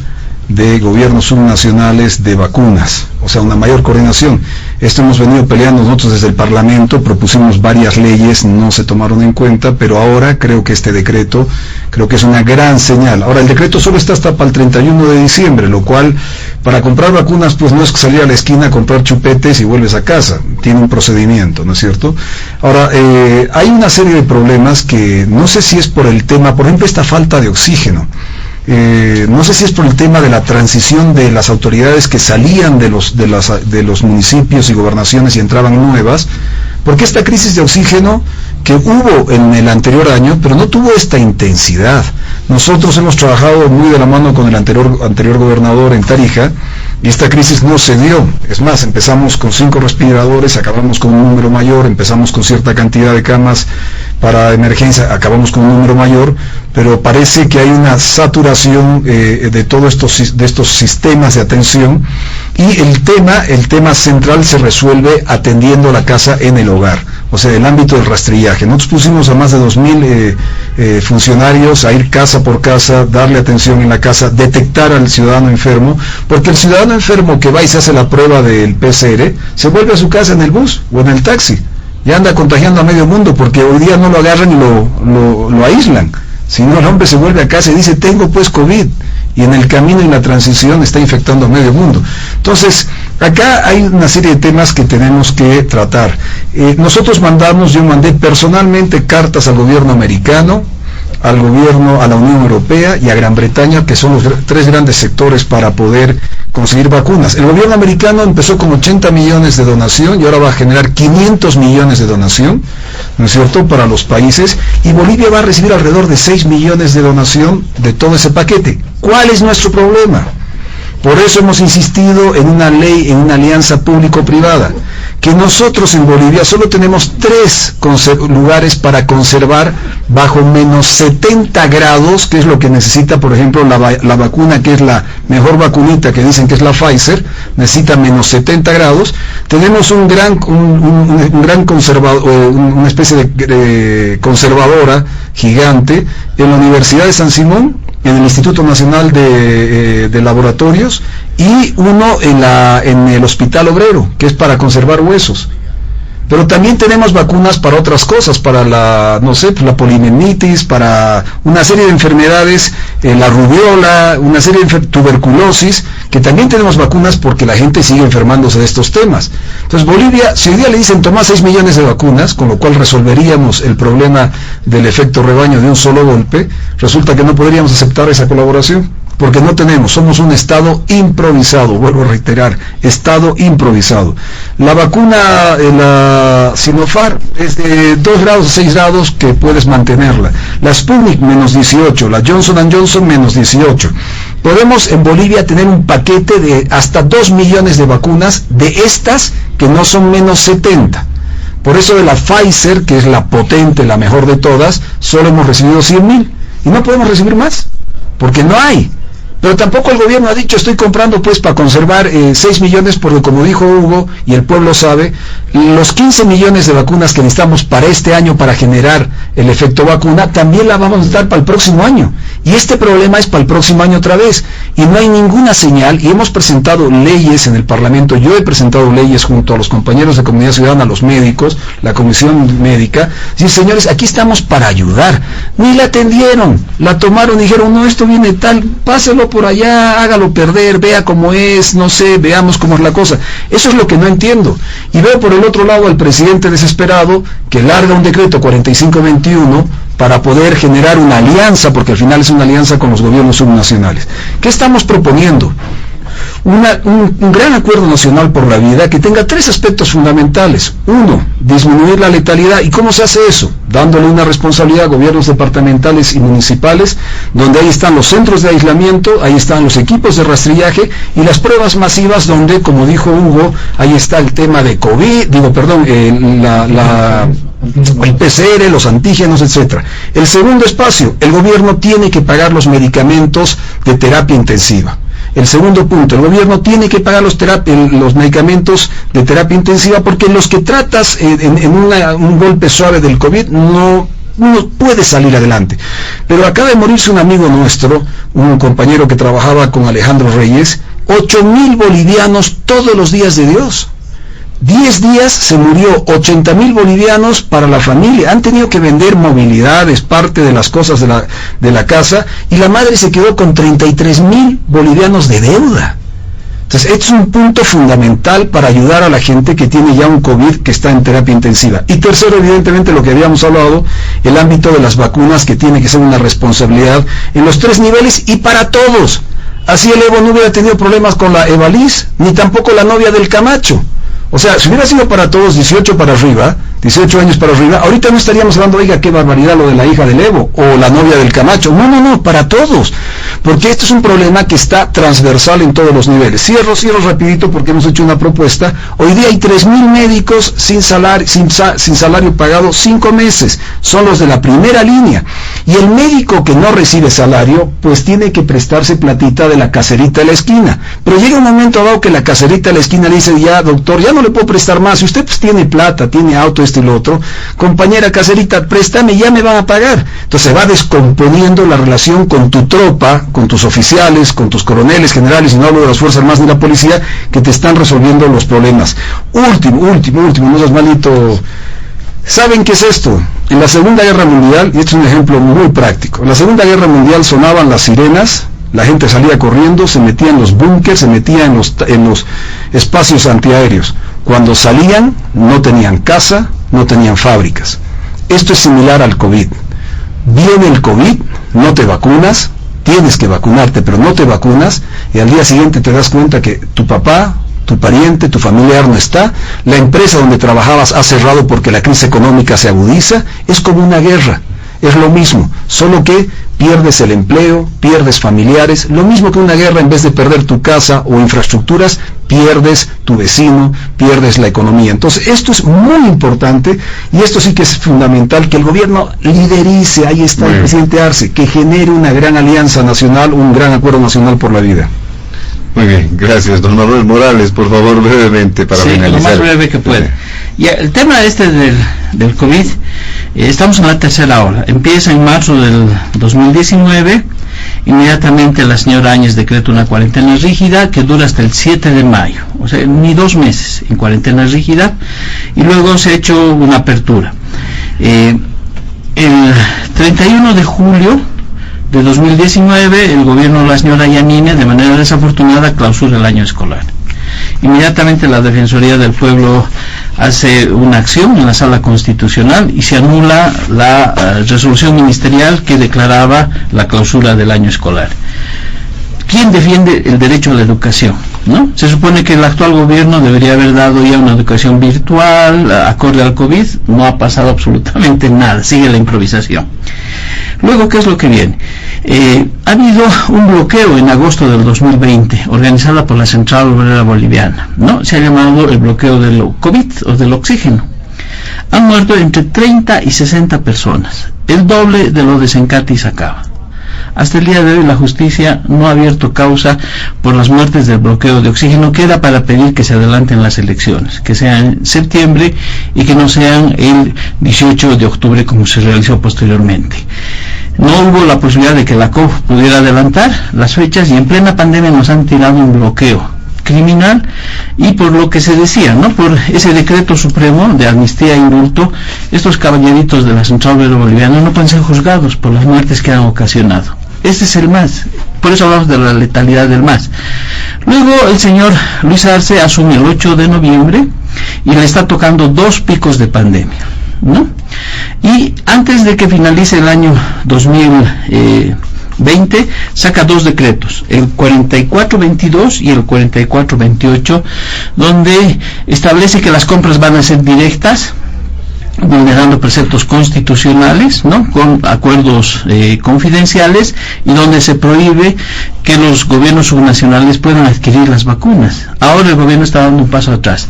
de gobiernos subnacionales de vacunas, o sea, una mayor coordinación. Esto hemos venido peleando nosotros desde el Parlamento, propusimos varias leyes, no se tomaron en cuenta, pero ahora creo que este decreto, creo que es una gran señal. Ahora, el decreto solo está hasta para el 31 de diciembre, lo cual, para comprar vacunas, pues no es que salir a la esquina a comprar chupetes y vuelves a casa, tiene un procedimiento, ¿no es cierto? Ahora, hay una serie de problemas que no sé si es por el tema, por ejemplo, esta falta de oxígeno. No sé si es por el tema de la transición de las autoridades que salían de los municipios y gobernaciones y entraban nuevas, porque esta crisis de oxígeno que hubo en el anterior año, pero no tuvo esta intensidad. Nosotros hemos trabajado muy de la mano con el anterior gobernador en Tarija, y esta crisis no se dio. Es más, empezamos con 5 respiradores, acabamos con un número mayor, empezamos con cierta cantidad de camas para emergencia, acabamos con un número mayor, pero parece que hay una saturación de todos estos sistemas de atención, y el tema central se resuelve atendiendo la casa en el hogar, o sea, el ámbito del rastrillaje. Nosotros pusimos a más de 2.000 funcionarios a ir casa por casa, darle atención en la casa, detectar al ciudadano enfermo, porque el ciudadano enfermo que va y se hace la prueba del PCR, se vuelve a su casa en el bus o en el taxi, y anda contagiando a medio mundo, porque hoy día no lo agarran y lo aíslan, sino el hombre se vuelve a casa y dice, tengo pues COVID, y en el camino y la transición está infectando a medio mundo. Entonces, acá hay una serie de temas que tenemos que tratar. Yo mandé personalmente cartas al gobierno americano, a la Unión Europea y a Gran Bretaña, que son los 3 grandes sectores para poder conseguir vacunas. El gobierno americano empezó con 80 millones de donación y ahora va a generar 500 millones de donación, ¿no es cierto?, para los países, y Bolivia va a recibir alrededor de 6 millones de donación de todo ese paquete. ¿Cuál es nuestro problema? Por eso hemos insistido en una ley, en una alianza público-privada, que nosotros en Bolivia solo tenemos 3 lugares para conservar bajo menos 70 grados, que es lo que necesita, por ejemplo, la vacuna, que es la mejor vacunita, que dicen que es la Pfizer, necesita menos 70 grados. Tenemos un gran conservador, una especie de conservadora gigante en la Universidad de San Simón, en el Instituto Nacional de Laboratorios, y uno en el Hospital Obrero, que es para conservar huesos. Pero también tenemos vacunas para otras cosas, para la polimenitis, para una serie de enfermedades, la rubiola, una serie de tuberculosis, que también tenemos vacunas porque la gente sigue enfermándose de estos temas. Entonces Bolivia, si hoy día le dicen toma 6 millones de vacunas, con lo cual resolveríamos el problema del efecto rebaño de un solo golpe, resulta que no podríamos aceptar esa colaboración. Porque no tenemos, somos un Estado improvisado, vuelvo a reiterar, Estado improvisado. La vacuna, la Sinopharm, es de 2 grados a 6 grados que puedes mantenerla. La Sputnik, menos 18, la Johnson & Johnson, menos 18. Podemos en Bolivia tener un paquete de hasta 2 millones de vacunas de estas que no son menos 70. Por eso de la Pfizer, que es la potente, la mejor de todas, solo hemos recibido 100.000. Y no podemos recibir más, porque no hay. Pero tampoco el gobierno ha dicho, estoy comprando pues para conservar 6 millones, porque como dijo Hugo, y el pueblo sabe, los 15 millones de vacunas que necesitamos para este año para generar el efecto vacuna, también la vamos a dar para el próximo año. Y este problema es para el próximo año otra vez. Y no hay ninguna señal, y hemos presentado leyes en el Parlamento, yo he presentado leyes junto a los compañeros de Comunidad Ciudadana, los médicos, la Comisión Médica, y señores, aquí estamos para ayudar. Ni la atendieron, la tomaron y dijeron, no, esto viene tal, páselo por allá, hágalo perder, vea cómo es, no sé, veamos cómo es la cosa. Eso es lo que no entiendo. Y veo por el otro lado al presidente desesperado que larga un decreto 4521 para poder generar una alianza, porque al final es una alianza con los gobiernos subnacionales. ¿Qué estamos proponiendo? Un gran acuerdo nacional por la vida que tenga 3 aspectos fundamentales. 1, disminuir la letalidad. ¿Y cómo se hace eso? Dándole una responsabilidad a gobiernos departamentales y municipales, donde ahí están los centros de aislamiento, ahí están los equipos de rastrillaje y las pruebas masivas, donde, como dijo Hugo, ahí está el tema de COVID, el PCR, los antígenos, etcétera. El segundo espacio, el gobierno tiene que pagar los medicamentos de terapia intensiva. El segundo punto, el gobierno tiene que pagar los medicamentos de terapia intensiva, porque los que tratas en un golpe suave del COVID no puede salir adelante. Pero acaba de morirse un amigo nuestro, un compañero que trabajaba con Alejandro Reyes, 8.000 bolivianos todos los días de Dios. 10 días se murió 80.000 bolivianos para la familia. Han tenido que vender movilidades, parte de las cosas de la casa, y la madre se quedó con 33.000 bolivianos de deuda. Entonces, este es un punto fundamental para ayudar a la gente que tiene ya un COVID, que está en terapia intensiva. Y tercero, evidentemente, lo que habíamos hablado, el ámbito de las vacunas, que tiene que ser una responsabilidad en los 3 niveles y para todos. Así el Evo no hubiera tenido problemas con la Evaliz, ni tampoco la novia del Camacho. O sea, si hubiera sido para todos 18 años para arriba, ahorita no estaríamos hablando, oiga, qué barbaridad lo de la hija del Evo, o la novia del Camacho. No, para todos. Porque este es un problema que está transversal en todos los niveles. Cierro rapidito porque hemos hecho una propuesta. Hoy día hay 3.000 médicos sin salario pagado 5 meses. Son los de la primera línea. Y el médico que no recibe salario, pues tiene que prestarse platita de la caserita de la esquina. Pero llega un momento dado que la caserita de la esquina le dice, ya doctor, ya no le puedo prestar más. Si usted pues tiene plata, tiene auto, esto y lo otro, compañera caserita, préstame, ya me van a pagar. Entonces se va descomponiendo la relación con tu tropa, con tus oficiales, con tus coroneles, generales, y no hablo de las Fuerzas Armadas ni la policía, que te están resolviendo los problemas. Último, no seas malito. ¿Saben qué es esto? En la Segunda Guerra Mundial, y este es un ejemplo muy práctico, en la Segunda Guerra Mundial sonaban las sirenas, la gente salía corriendo, se metía en los búnkers, se metía en los espacios antiaéreos. Cuando salían, no tenían casa, no tenían fábricas. Esto es similar al COVID. Viene el COVID, no te vacunas, tienes que vacunarte, pero no te vacunas, y al día siguiente te das cuenta que tu papá, tu pariente, tu familiar no está, la empresa donde trabajabas ha cerrado porque la crisis económica se agudiza. Es como una guerra, es lo mismo, solo que pierdes el empleo, pierdes familiares, lo mismo que una guerra. En vez de perder tu casa o infraestructuras, pierdes tu vecino, pierdes la economía. Entonces esto es muy importante, y esto sí que es fundamental, que el gobierno liderice, ahí está el presidente Arce, que genere una gran alianza nacional, un gran acuerdo nacional por la vida. Muy bien, gracias. Don Manuel Morales, por favor, brevemente, para finalizar. Lo más breve que pueda. Y el tema del COVID, estamos en la tercera ola. Empieza en marzo del 2019, inmediatamente la señora Áñez decreta una cuarentena rígida que dura hasta el 7 de mayo. o sea, ni 2 meses en cuarentena rígida, y luego se ha hecho una apertura. El 31 de julio de 2019, el gobierno de la señora Yanine, de manera desafortunada, clausura el año escolar. Inmediatamente la Defensoría del Pueblo hace una acción en la Sala Constitucional y se anula la resolución ministerial que declaraba la clausura del año escolar. ¿Quién defiende el derecho a la educación? ¿No? Se supone que el actual gobierno debería haber dado ya una educación virtual, acorde al COVID. No ha pasado absolutamente nada, sigue la improvisación. Luego, ¿qué es lo que viene? Ha habido un bloqueo en agosto del 2020, organizada por la Central Obrera Boliviana, ¿no? Se ha llamado el bloqueo del COVID o del oxígeno. Han muerto entre 30 y 60 personas, el doble de lo de Sencati y Sacaba. Hasta el día de hoy la justicia no ha abierto causa por las muertes del bloqueo de oxígeno. Queda para pedir que se adelanten las elecciones, que sean en septiembre y que no sean el 18 de octubre como se realizó posteriormente. No hubo la posibilidad de que la COP pudiera adelantar las fechas y en plena pandemia nos han tirado un bloqueo criminal, y por lo que se decía, ¿no?, por ese decreto supremo de amnistía e indulto, estos caballeritos de la Central Obrera Boliviana no pueden ser juzgados por las muertes que han ocasionado. Este es el MAS, por eso hablamos de la letalidad del MAS. Luego el señor Luis Arce asume el 8 de noviembre y le está tocando 2 picos de pandemia, ¿no? Y antes de que finalice el año 2020, saca 2 decretos, el 4422 y el 4428, donde establece que las compras van a ser directas, vulnerando preceptos constitucionales, ¿no?, con acuerdos confidenciales, y donde se prohíbe que los gobiernos subnacionales puedan adquirir las vacunas. Ahora el gobierno está dando un paso atrás.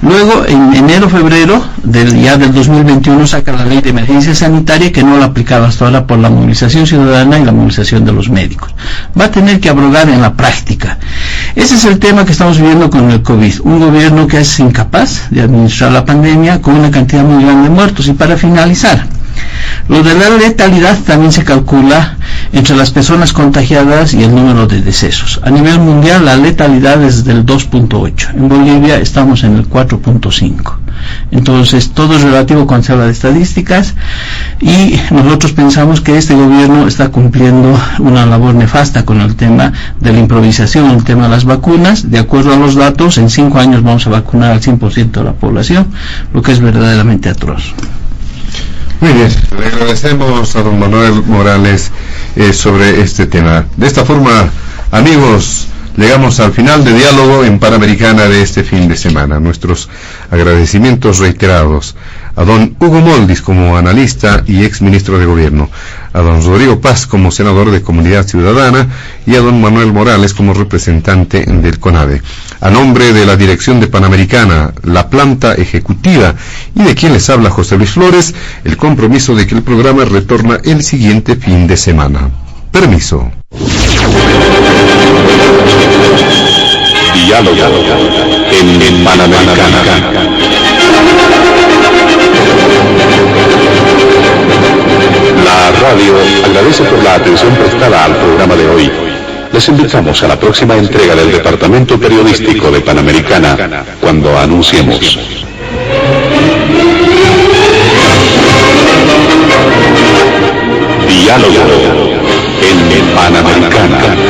Luego, en enero-febrero del 2021, saca la ley de emergencia sanitaria, que no la aplicaba hasta ahora por la movilización ciudadana y la movilización de los médicos. Va a tener que abrogar en la práctica. Ese es el tema que estamos viviendo con el COVID. Un gobierno que es incapaz de administrar la pandemia, con una cantidad muy grande de muertos. Y para finalizar, lo de la letalidad también se calcula entre las personas contagiadas y el número de decesos. A nivel mundial la letalidad es del 2.8. En Bolivia estamos en el 4.5. Entonces todo es relativo cuando se habla de estadísticas, y nosotros pensamos que este gobierno está cumpliendo una labor nefasta con el tema de la improvisación, el tema de las vacunas. De acuerdo a los datos, en 5 años vamos a vacunar al 100% de la población, lo que es verdaderamente atroz. Muy bien, le agradecemos a don Manuel Morales sobre este tema. De esta forma, amigos, llegamos al final de Diálogo en Panamericana de este fin de semana. Nuestros agradecimientos reiterados a don Hugo Moldis como analista y ex ministro de Gobierno, a don Rodrigo Paz como senador de Comunidad Ciudadana y a don Manuel Morales como representante del CONADE. A nombre de la dirección de Panamericana, la planta ejecutiva y de quien les habla José Luis Flores, el compromiso de que el programa retorna el siguiente fin de semana. Permiso. Diálogo en Panamericana. La radio agradece por la atención prestada al programa de hoy. Les invitamos a la próxima entrega del Departamento Periodístico de Panamericana, cuando anunciemos. Diálogo en Panamericana.